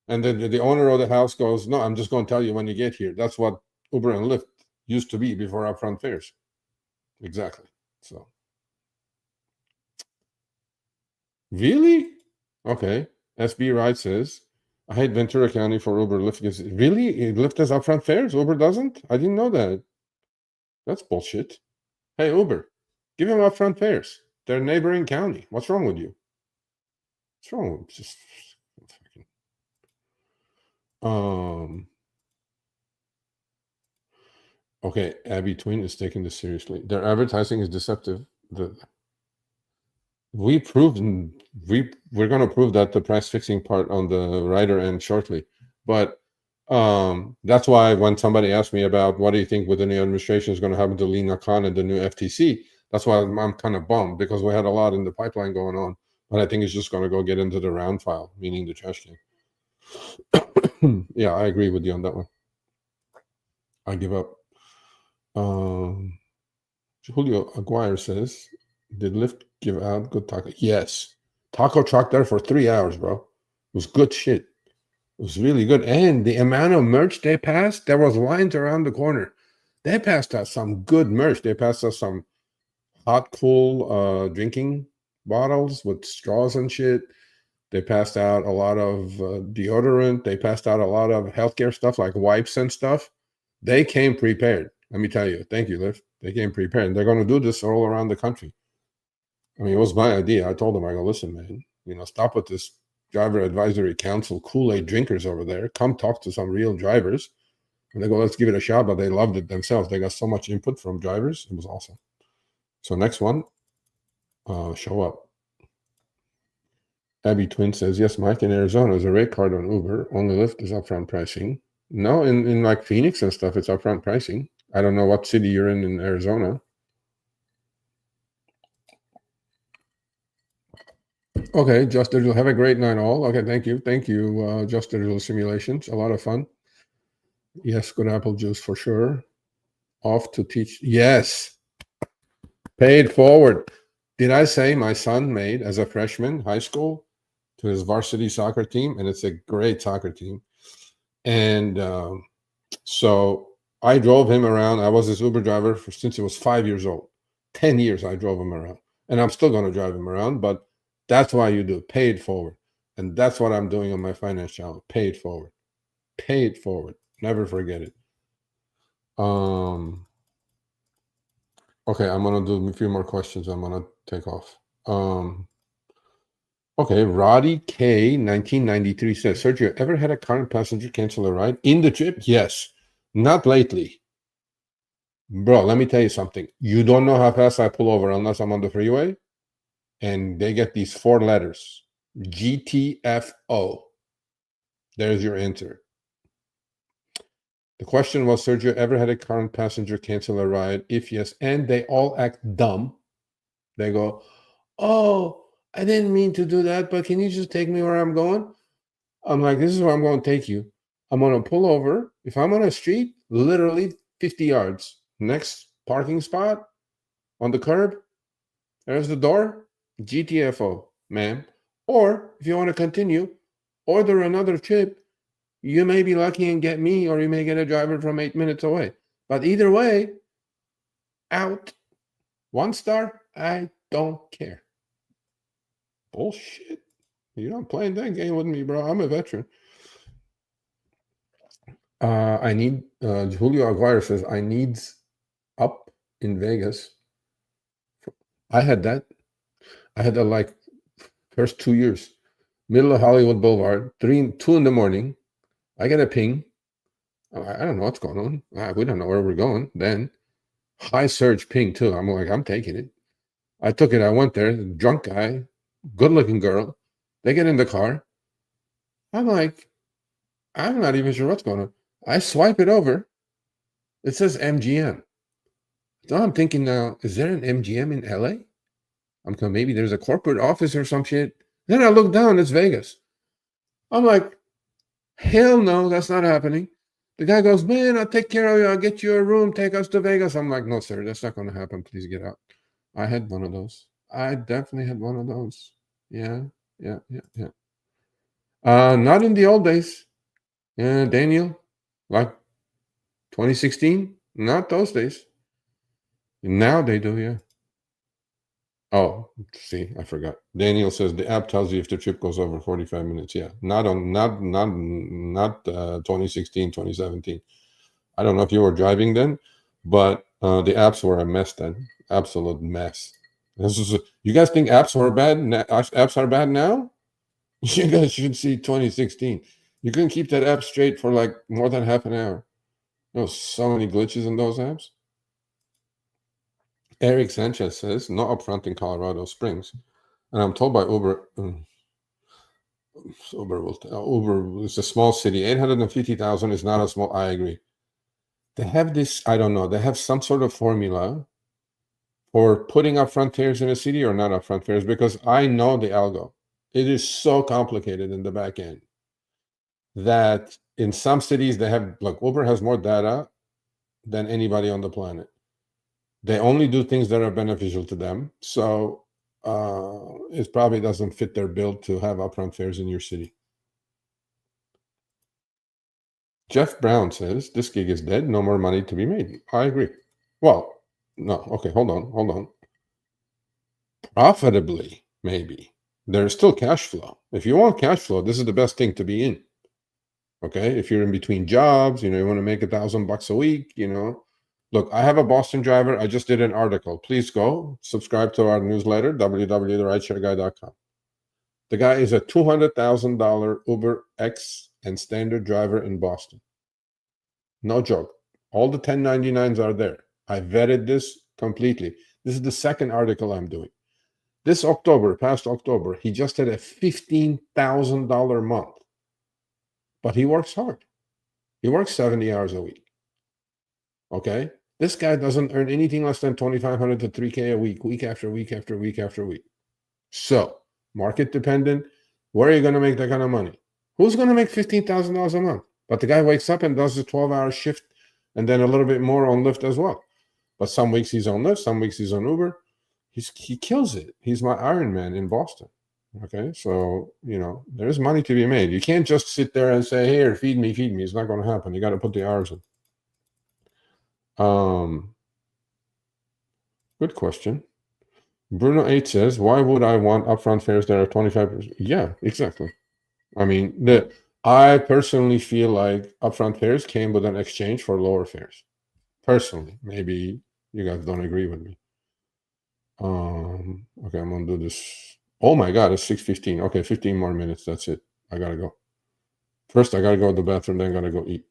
And then the owner of the house goes, no, I'm just going to tell you when you get here. That's what Uber and Lyft used to be before upfront fares. Exactly. So. Really? Okay. SB Ride says, I hate Ventura County for Uber. Lyft gives really? Lyft has upfront fares? Uber doesn't? I didn't know that. That's bullshit. Hey, Uber, give them upfront fares. They're a neighboring county. What's wrong with you? What's wrong with just okay, Abby Twin is taking this seriously. Their advertising is deceptive. We're going to prove that the price fixing part on the rider end shortly. But that's why when somebody asked me about what do you think with the new administration is going to happen to Lina Khan and the new FTC, that's why I'm kind of bummed, because we had a lot in the pipeline going on. But I think it's just going to go get into the round file, meaning the trash can. Yeah, I agree with you on that one. I give up. Julio Aguirre says, did Lyft give out good taco? Yes. Taco truck there for 3 hours, bro. It was good shit. It was really good. And the amount of merch they passed, there was lines around the corner. They passed us some good merch. They passed us some hot, cool drinking bottles with straws and shit. They passed out a lot of deodorant. They passed out a lot of healthcare stuff like wipes and stuff. They came prepared. Let me tell you. Thank you, Lyft. They came prepared. And they're going to do this all around the country. I mean, it was my idea. I told them, I go, listen, man, stop with this driver advisory council Kool-Aid drinkers over there. Come talk to some real drivers. And they go, let's give it a shot. But they loved it themselves. They got so much input from drivers. It was awesome. So next one, show up. Abby Twin says, yes, Mike, in Arizona is a rate card on Uber. Only Lyft is upfront pricing. No, in like Phoenix and stuff, it's upfront pricing. I don't know what city you're in Arizona. Okay, Just Digital. Have a great night, all. Okay, thank you. Thank you, Just Digital Simulations. A lot of fun. Yes, good apple juice for sure. Off to teach. Yes. Pay it forward. Did I say my son made, as a freshman, high school, to his varsity soccer team? And it's a great soccer team. And so I drove him around. I was his Uber driver since he was 5 years old. 10 years I drove him around. And I'm still going to drive him around, but that's why you do it. Pay it forward. And that's what I'm doing on my finance channel. Pay it forward. Pay it forward. Never forget it. Okay, I'm going to do a few more questions. I'm going to take off. Okay, Roddy K 1993 says, Sergio, ever had a current passenger cancel a ride in the trip? Yes. Not lately. Bro, let me tell you something. You don't know how fast I pull over unless I'm on the freeway, and they get these 4 letters. GTFO. There's your answer. The question was, Sergio, ever had a current passenger cancel a ride? If yes, and they all act dumb. They go, oh, I didn't mean to do that, but can you just take me where I'm going? I'm like, this is where I'm going to take you. I'm going to pull over. If I'm on a street, literally 50 yards. Next parking spot on the curb, there's the door. GTFO, ma'am. Or if you want to continue, order another trip. You may be lucky and get me, or you may get a driver from 8 minutes away. But either way, out. 1 star, I don't care. Bullshit. You're not playing that game with me, bro. I'm a veteran. I need, Julio Aguirre says, I need up in Vegas. I had that like first 2 years. Middle of Hollywood Boulevard, 2 in the morning. I get a ping. I don't know what's going on. We don't know where we're going. Then high surge ping too. I'm like, I'm taking it. I took it. I went there. Drunk guy, good looking girl. They get in the car. I'm like, I'm not even sure what's going on. I swipe it over. It says MGM. So I'm thinking now, is there an MGM in LA? I'm going, maybe there's a corporate office or some shit. Then I look down, it's Vegas. I'm like, hell no, that's not happening. The guy goes, man, I'll take care of you. I'll get you a room. Take us to Vegas. I'm like, no, sir, that's not going to happen. Please get out. I had one of those. I definitely had one of those. Yeah. Not in the old days. Yeah, Daniel, like 2016, not those days. Now they do, yeah. Oh, see, I forgot. Daniel says the app tells you if the trip goes over 45 minutes. Yeah, not 2016, 2017. I don't know if you were driving then, but the apps were a mess then. Absolute mess. You guys think apps were bad? Apps are bad now? You guys should see 2016. You couldn't keep that app straight for like more than half an hour. There was so many glitches in those apps. Eric Sanchez says, no upfront in Colorado Springs. And I'm told by Uber, Uber is a small city. 850,000 is not a small, I agree. They have this, I don't know, they have some sort of formula for putting upfront fares in a city or not upfront fares, because I know the algo. It is so complicated in the back end that in some cities they have, like Uber has more data than anybody on the planet. They only do things that are beneficial to them. So it probably doesn't fit their bill to have upfront fares in your city. Jeff Brown says, this gig is dead. No more money to be made. I agree. Well, no. Okay, hold on. Profitably, maybe. There's still cash flow. If you want cash flow, this is the best thing to be in. Okay, if you're in between jobs, you want to make $1,000 a week, Look, I have a Boston driver. I just did an article. Please go subscribe to our newsletter, www.rideshareguy.com. The guy is a $200,000 Uber X and standard driver in Boston. No joke. All the 1099s are there. I vetted this completely. This is the second article I'm doing. This past October, he just had a $15,000 month. But he works hard. He works 70 hours a week. Okay? This guy doesn't earn anything less than $2,500 to $3,000 a week after week after week after week. So, market dependent, where are you going to make that kind of money? Who's going to make $15,000 a month? But the guy wakes up and does a 12-hour shift and then a little bit more on Lyft as well. But some weeks he's on Lyft, some weeks he's on Uber. He kills it. He's my Iron Man in Boston. Okay, so, there's money to be made. You can't just sit there and say, here, feed me. It's not going to happen. You got to put the hours in. Good question. Bruno 8 says, why would I want upfront fares that are 25%? Yeah, exactly. I mean, I personally feel like upfront fares came with an exchange for lower fares. Personally, maybe you guys don't agree with me. Okay, I'm gonna do this. Oh my God, it's 6:15. Okay, 15 more minutes. That's it. I gotta go. First, I gotta go to the bathroom. Then I gotta go eat.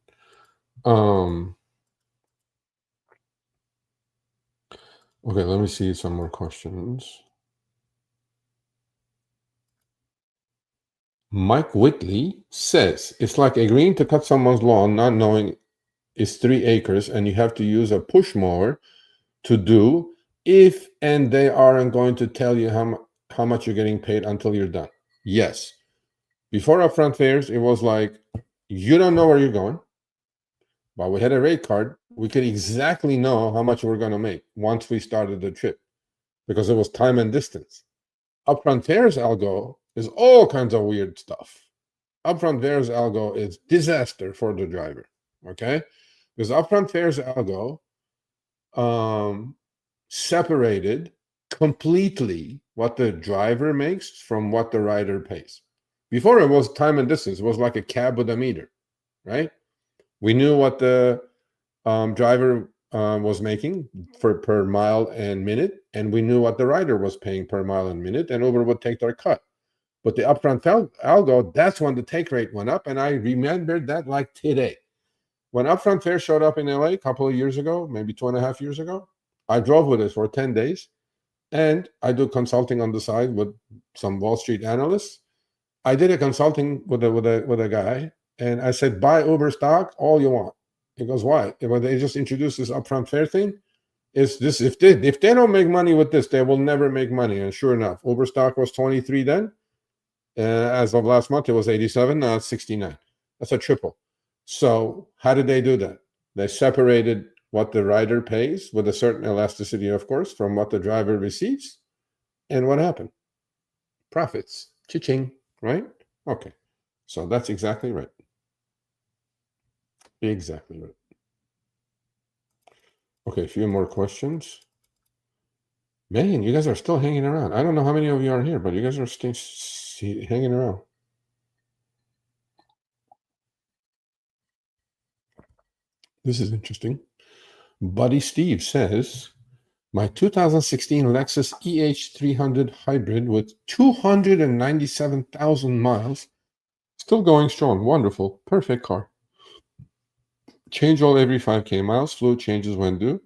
Okay, let me see some more questions. Mike Whitley says, it's like agreeing to cut someone's lawn not knowing it's 3 acres and you have to use a push mower to do if and they aren't going to tell you how much you're getting paid until you're done. Yes. Before upfront fares, it was like, you don't know where you're going. But we had a rate card. We could exactly know how much we're going to make once we started the trip because it was time and distance. Upfront fares algo is all kinds of weird stuff. Upfront fares algo is disaster for the driver. Okay, because upfront fares algo separated completely what the driver makes from what the rider pays. Before it was time and distance. It was like a cab with a meter, right? We knew what the driver was making per mile and minute, and we knew what the rider was paying per mile and minute, and Uber would take their cut. But the upfront algo, that's when the take rate went up, and I remembered that like today. When upfront fare showed up in LA a couple of years ago, maybe 2.5 years ago, I drove with it for 10 days, and I do consulting on the side with some Wall Street analysts. I did a consulting with a guy, and I said, buy Uber stock all you want. He goes, why? Well, they just introduced this upfront fare thing. Is this if they don't make money with this, they will never make money. And sure enough, Uber stock was 23 then. As of last month, it was 87. Now it's 69. That's a triple. So how did they do that? They separated what the rider pays with a certain elasticity, of course, from what the driver receives. And what happened? Profits. Cha-ching, right? Okay. So that's exactly right. Exactly right. Okay, a few more questions. Man, you guys are still hanging around. I don't know how many of you are here, but you guys are still hanging around. This is interesting. Buddy Steve says, my 2016 Lexus EH300 hybrid with 297,000 miles, still going strong. Wonderful. Perfect car. Change oil every 5K miles. Fluid changes when due.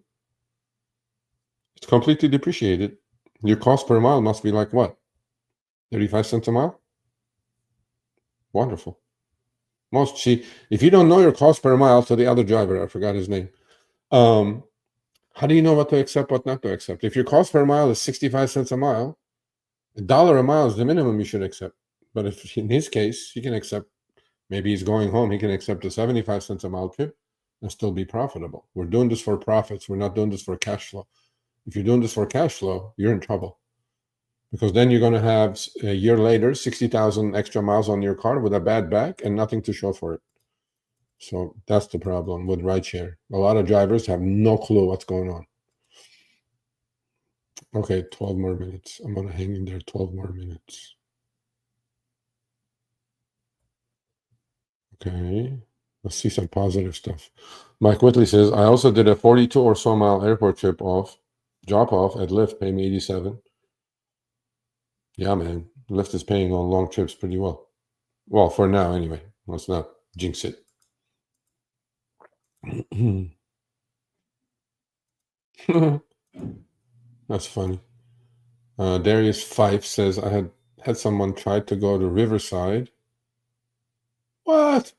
It's completely depreciated. Your cost per mile must be like what? 35 cents a mile? Wonderful. See, if you don't know your cost per mile to the other driver, I forgot his name. How do you know what to accept, what not to accept? If your cost per mile is 65 cents a mile, $1 a mile is the minimum you should accept. But if in his case, he can accept, maybe he's going home, he can accept a 75 cents a mile trip and still be profitable. We're doing this for profits. We're not doing this for cash flow. If you're doing this for cash flow, you're in trouble. Because then you're going to have a year later 60,000 extra miles on your car with a bad back and nothing to show for it. So that's the problem with rideshare. A lot of drivers have no clue what's going on. Okay, 12 more minutes. I'm going to hang in there 12 more minutes. Okay, let's see some positive stuff. Mike Whitley says, I also did a 42 or so mile airport trip drop off at Lyft, pay me 87. Yeah, man. Lyft is paying on long trips pretty well. Well, for now, anyway. Let's not jinx it. That's funny. Darius Fife says, I had someone try to go to Riverside. What?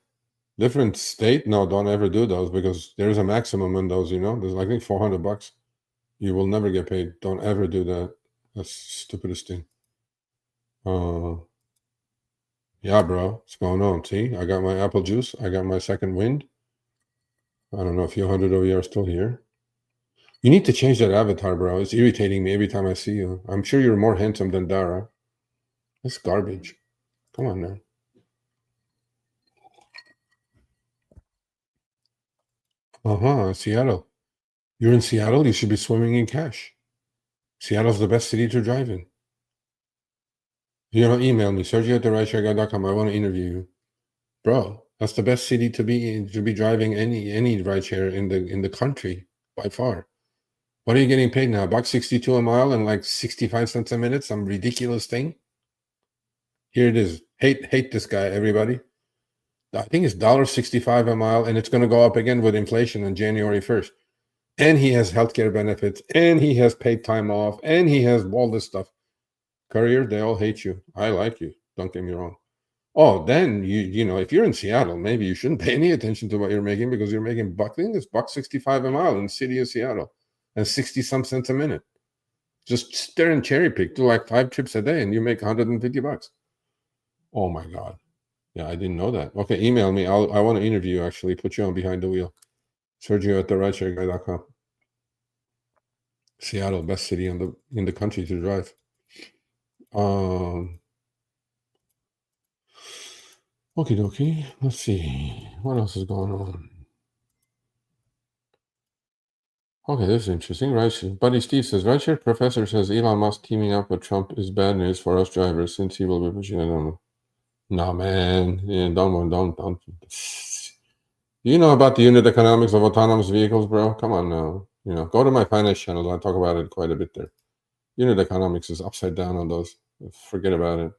Different state? No, don't ever do those because there's a maximum in those, There's, I think, $400. You will never get paid. Don't ever do that. That's the stupidest thing. Yeah, bro. What's going on? See, I got my apple juice. I got my second wind. I don't know if you 100 of you are still here. You need to change that avatar, bro. It's irritating me every time I see you. I'm sure you're more handsome than Dara. That's garbage. Come on now. Seattle. You're in Seattle. You should be swimming in cash. Seattle's the best city to drive in. Email me, Sergio@rideshareguy.com. I want to interview you, bro. That's the best city to be in, to be driving any rideshare in the country by far. What are you getting paid now? $1.62 a mile and like 65 cents a minute? Some ridiculous thing. Here it is. Hate this guy, everybody. I think it's $1.65 a mile, and it's going to go up again with inflation on January 1st. and he has healthcare benefits, and he has paid time off, and he has all this stuff. Courier, they all hate you. I like you. Don't get me wrong. Oh, then you know, if you're in Seattle, maybe you shouldn't pay any attention to what you're making, because you're making it's $1.65 a mile in the city of Seattle and 60 some cents a minute. Just stare and cherry pick, do like 5 trips a day, and you make $150. Oh my God. Yeah, I didn't know that. Okay, email me. I want to interview you, actually. Put you on behind the wheel. Sergio at the rideshareguy.com. Seattle, best city in the country to drive. Okie dokie. Let's see. What else is going on? Okay, this is interesting. Buddy Steve says, Rideshare professor says Elon Musk teaming up with Trump is bad news for us drivers since he will be pushing it on. No, man. Yeah, don't. You know about the unit economics of autonomous vehicles, bro? Come on now. You know, go to my finance channel. I talk about it quite a bit there. Unit economics is upside down on those. Forget about it.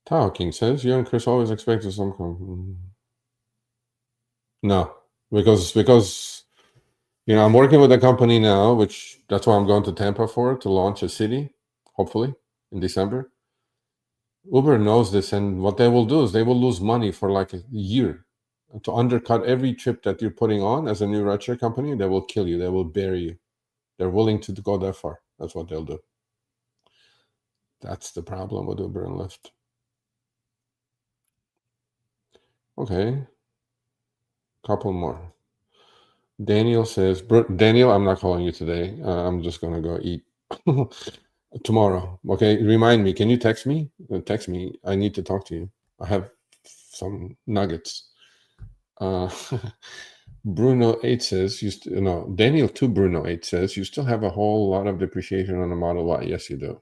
Tao King says, you and Chris always expected some. No, because you know, I'm working with a company now, which that's why I'm going to Tampa for, to launch a city, hopefully in December. Uber knows this, and what they will do is they will lose money for like a year to undercut every trip that you're putting on as a new rideshare company. They will kill you. They will bury you. They're willing to go that far. That's what they'll do. That's the problem with Uber and Lyft. Okay. Couple more. Daniel says, Daniel, I'm not calling you today. I'm just going to go eat tomorrow. Okay. Remind me. Can you text me? Text me. I need to talk to you. I have some nuggets. Bruno 8 says, Daniel 2 Bruno 8 says, you still have a whole lot of depreciation on the Model Y. Yes, you do.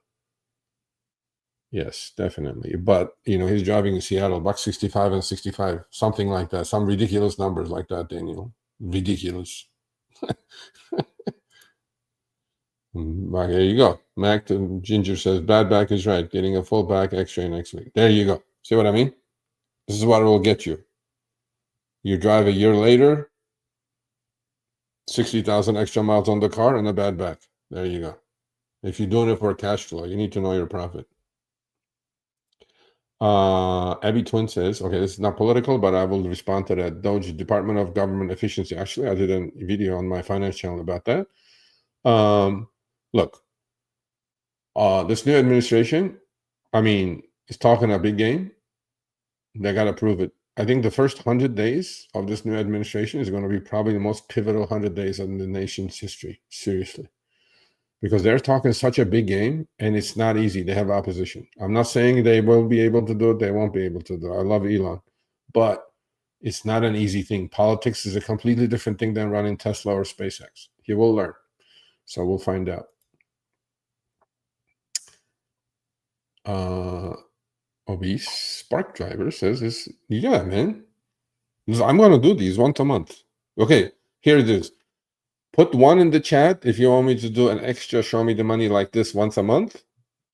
Yes, definitely. But, you know, he's driving in Seattle, $1.65 and 65, something like that. Some ridiculous numbers like that, Daniel. Ridiculous. There you go. Mac to Ginger says, bad back is right. Getting a full back x-ray next week. There you go. See what I mean? This is what it will get you. You drive a year later, 60,000 extra miles on the car and a bad back. There you go. If you're doing it for cash flow, you need to know your profit. Abby Twin says, okay, this is not political, but I will respond to that. Doge Department of Government Efficiency. Actually, I did a video on my finance channel about that. Look, this new administration, I mean, is talking a big game. They got to prove it. I think the first 100 days of this new administration is going to be probably the most pivotal 100 days in the nation's history. Seriously. Because they're talking such a big game, and it's not easy. They have opposition. I'm not saying they will be able to do it. They won't be able to do it. I love Elon. But it's not an easy thing. Politics is a completely different thing than running Tesla or SpaceX. He will learn. So we'll find out. Obese Spark Driver says, yeah, man. I'm going to do these once a month. Okay, here it is. Put 1 in the chat if you want me to do an extra show me the money like this once a month,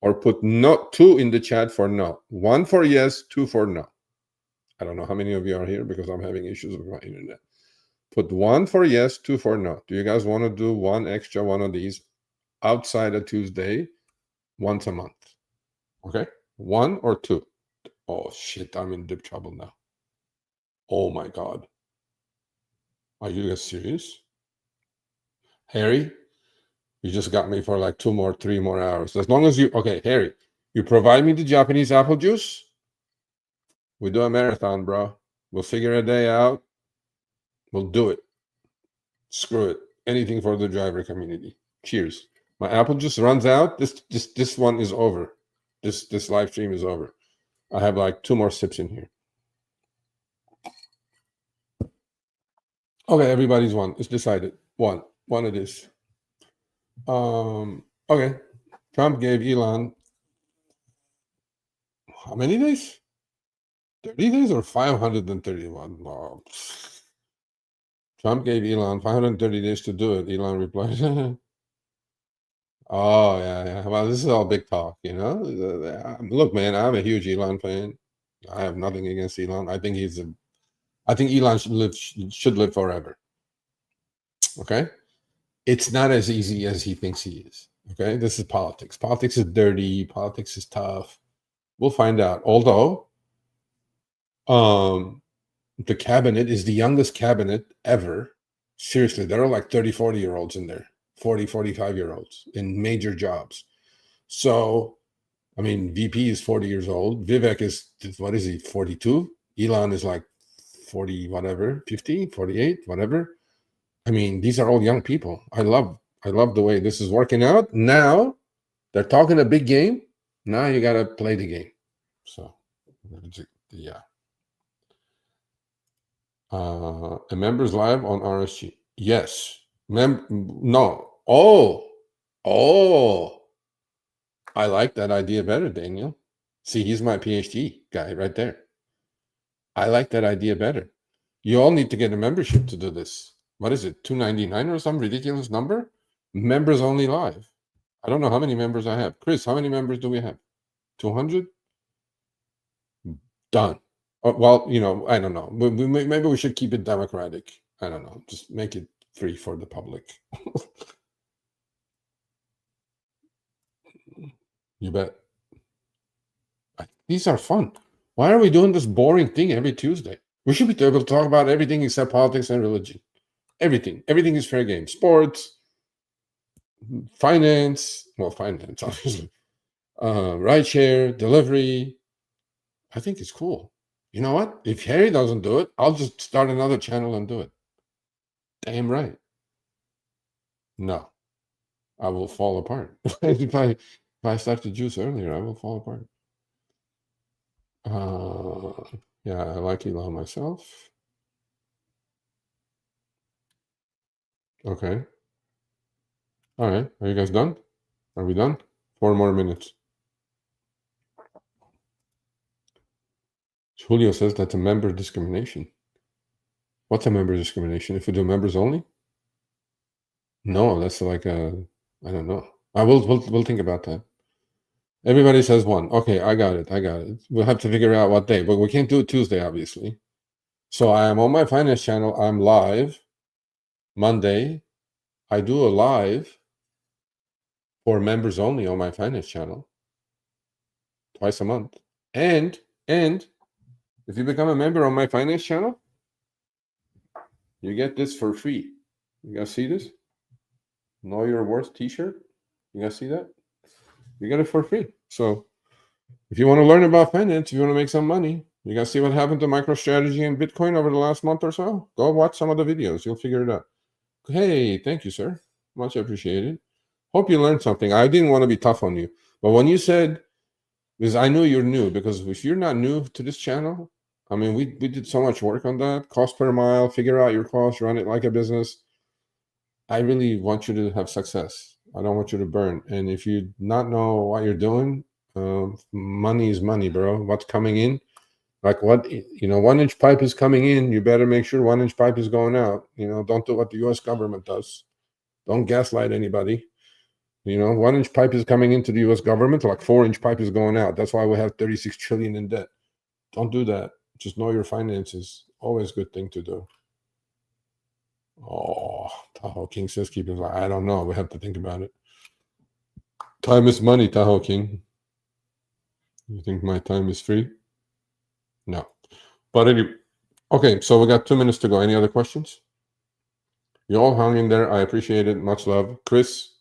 or put 2 in the chat for no. 1 for yes, 2 for no. I don't know how many of you are here because I'm having issues with my internet. Put 1 for yes, 2 for no. Do you guys want to do 1 extra one of these outside of Tuesday once a month? Okay, 1 or 2? Oh shit, I'm in deep trouble now. Oh my God. Are you guys serious? Harry, you just got me for like 2 more, 3 more hours. As long as you, okay, Harry, you provide me the Japanese apple juice, we do a marathon, bro. We'll figure a day out. We'll do it. Screw it. Anything for the driver community. Cheers. My apple juice runs out. This one is over. This live stream is over. I have like 2 more sips in here. Okay, everybody's 1. It's decided. 1 it is. Okay. Trump gave Elon how many days? 30 days or 531? Oh. Trump gave Elon 530 days to do it. Elon replied, oh, yeah. Well, this is all big talk, you know? Look, man, I'm a huge Elon fan. I have nothing against Elon. I think Elon should live forever. Okay? It's not as easy as he thinks he is. Okay? This is politics. Politics is dirty. Politics is tough. We'll find out. Although, the cabinet is the youngest cabinet ever. Seriously, there are like 30, 40-year-olds in there, 40, 45-year-olds in major jobs. So, I mean, VP is 40 years old. Vivek is, what is he, 42? Elon is like 40, whatever, 50, 48, whatever. I mean, these are all young people. I love the way this is working out. Now they're talking a big game. Now you got to play the game. So, yeah. A members live on RSG. Yes. No. Oh. I like that idea better, Daniel. See, he's my PhD guy right there. I like that idea better. You all need to get a membership to do this. What is it, $2.99 or some ridiculous number? Members only live. I don't know how many members I have. Chris, how many members do we have? 200? Done. Well, I don't know. Maybe we should keep it democratic. I don't know. Just make it free for the public. You bet. These are fun. Why are we doing this boring thing every Tuesday? We should be able to talk about everything except politics and religion. Everything. Everything is fair game. Sports, finance, obviously. Rideshare, delivery. I think it's cool. You know what? If Harry doesn't do it, I'll just start another channel and do it. Damn right. No, I will fall apart. if I start to juice earlier, I will fall apart. Yeah, I like Elon myself. Okay. All right. Are you guys done? Are we done? 4 more minutes. Julio says that's a member discrimination. What's a member discrimination? If we do members only? No, that's like I don't know. We'll think about that. Everybody says one. Okay, I got it. We'll have to figure out what day, but we can't do it Tuesday, obviously. So I am on my finance channel. I'm live Monday. I do a live for members only on my finance channel twice a month. And if you become a member on my finance channel, you get this for free. You guys see this? Know Your Worth t-shirt. You guys see that? You get it for free. So if you want to learn about finance, if you want to make some money, you guys see what happened to MicroStrategy and Bitcoin over the last month or so? Go watch some of the videos. You'll figure it out. Hey, thank you, sir. Much appreciated. Hope you learned something. I didn't want to be tough on you, but when you said, because I knew you're new, because if you're not new to this channel, I mean, we did so much work on that. Cost per mile, figure out your cost, run it like a business. I really want you to have success. I don't want you to burn. And if you not know what you're doing, money is money, bro. What's coming in? Like 1-inch pipe is coming in. You better make sure 1-inch pipe is going out. Don't do what the U.S. government does. Don't gaslight anybody. 1-inch pipe is coming into the U.S. government. Like 4-inch pipe is going out. That's why we have 36 trillion in debt. Don't do that. Just know your finances. Always a good thing to do. Oh, Tahoe King says keep it. I don't know. We have to think about it. Time is money, Tahoe King. You think my time is free? No. But anyway, okay, so we got 2 minutes to go. Any other questions? You all hung in there. I appreciate it. Much love. Chris,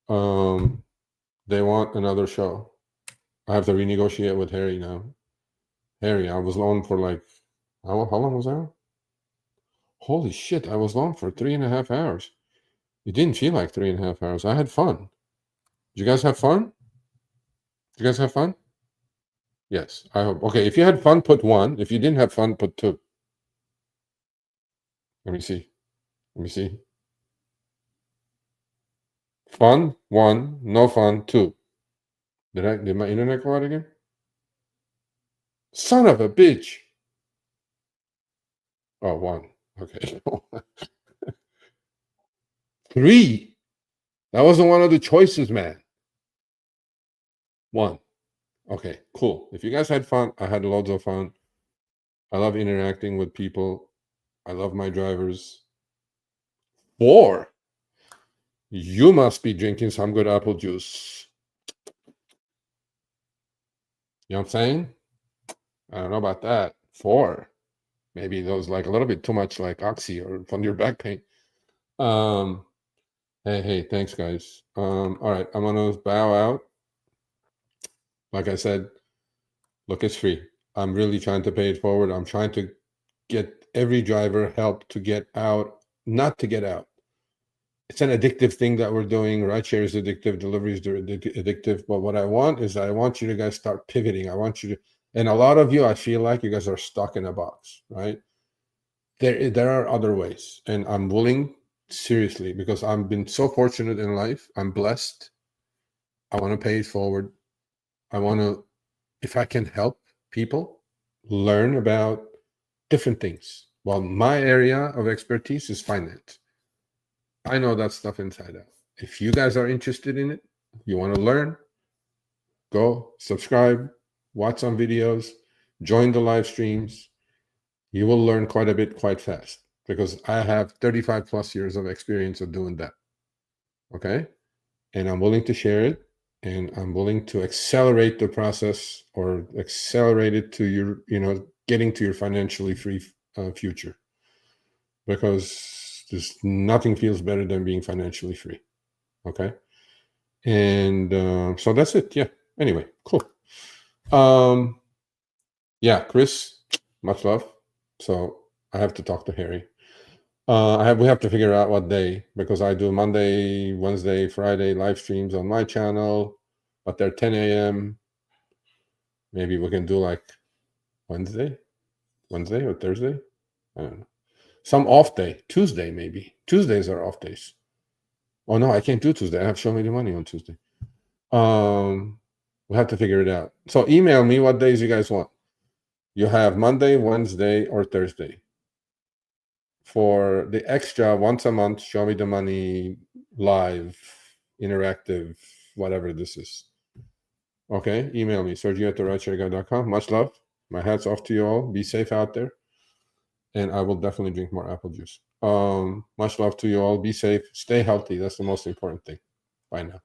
they want another show. I have to renegotiate with Harry now. Harry, I was on for like, how long was I? Holy shit, I was on for 3.5 hours. It didn't feel like 3.5 hours. I had fun. Did you guys have fun? Did you guys have fun? Yes, I hope. Okay, if you had fun, put 1. If you didn't have fun, put 2. Let me see. Fun, 1. No fun, 2. Did my internet go out again? Son of a bitch. Oh, 1. Okay. 3. That wasn't one of the choices, man. 1. Okay, cool. If you guys had fun, I had loads of fun. I love interacting with people. I love my drivers. 4. You must be drinking some good apple juice. You know what I'm saying? I don't know about that. 4. Maybe those like a little bit too much like oxy or from your back pain. Hey, thanks guys. All right, I'm gonna bow out. Like I said, look, it's free. I'm really trying to pay it forward. I'm trying to get every driver help to get out, not to get out. It's an addictive thing that we're doing. Rideshare is addictive, deliveries are addictive. But what I want is I want you to guys start pivoting. I want you to, and a lot of you, I feel like you guys are stuck in a box, right? There are other ways, and I'm willing, seriously, because I've been so fortunate in life. I'm blessed. I want to pay it forward. I want to, if I can help people learn about different things. Well, my area of expertise is finance. I know that stuff inside out. If you guys are interested in it, you want to learn, go subscribe, watch some videos, join the live streams. You will learn quite a bit quite fast because I have 35 plus years of experience of doing that. Okay. And I'm willing to share it, and I'm willing to accelerate the process or accelerate it to your, getting to your financially free future, because there's nothing feels better than being financially free. Okay. And so that's it. Yeah. Anyway, cool. Yeah, Chris, much love. So I have to talk to Harry. We have to figure out what day, because I do Monday, Wednesday, Friday live streams on my channel, but they're 10 a.m. Maybe we can do like Wednesday or Thursday. I don't know. Some off day, Tuesday maybe. Tuesdays are off days. Oh no, I can't do Tuesday. I have Show Me the Money on Tuesday. We'll have to figure it out. So email me what days you guys want. You have Monday, Wednesday, or Thursday. For the extra, once a month, Show Me the Money, live, interactive, whatever this is. Okay, email me, Sergio@rideshareguy.com. Much love. My hat's off to you all. Be safe out there. And I will definitely drink more apple juice. Much love to you all. Be safe. Stay healthy. That's the most important thing. Bye now.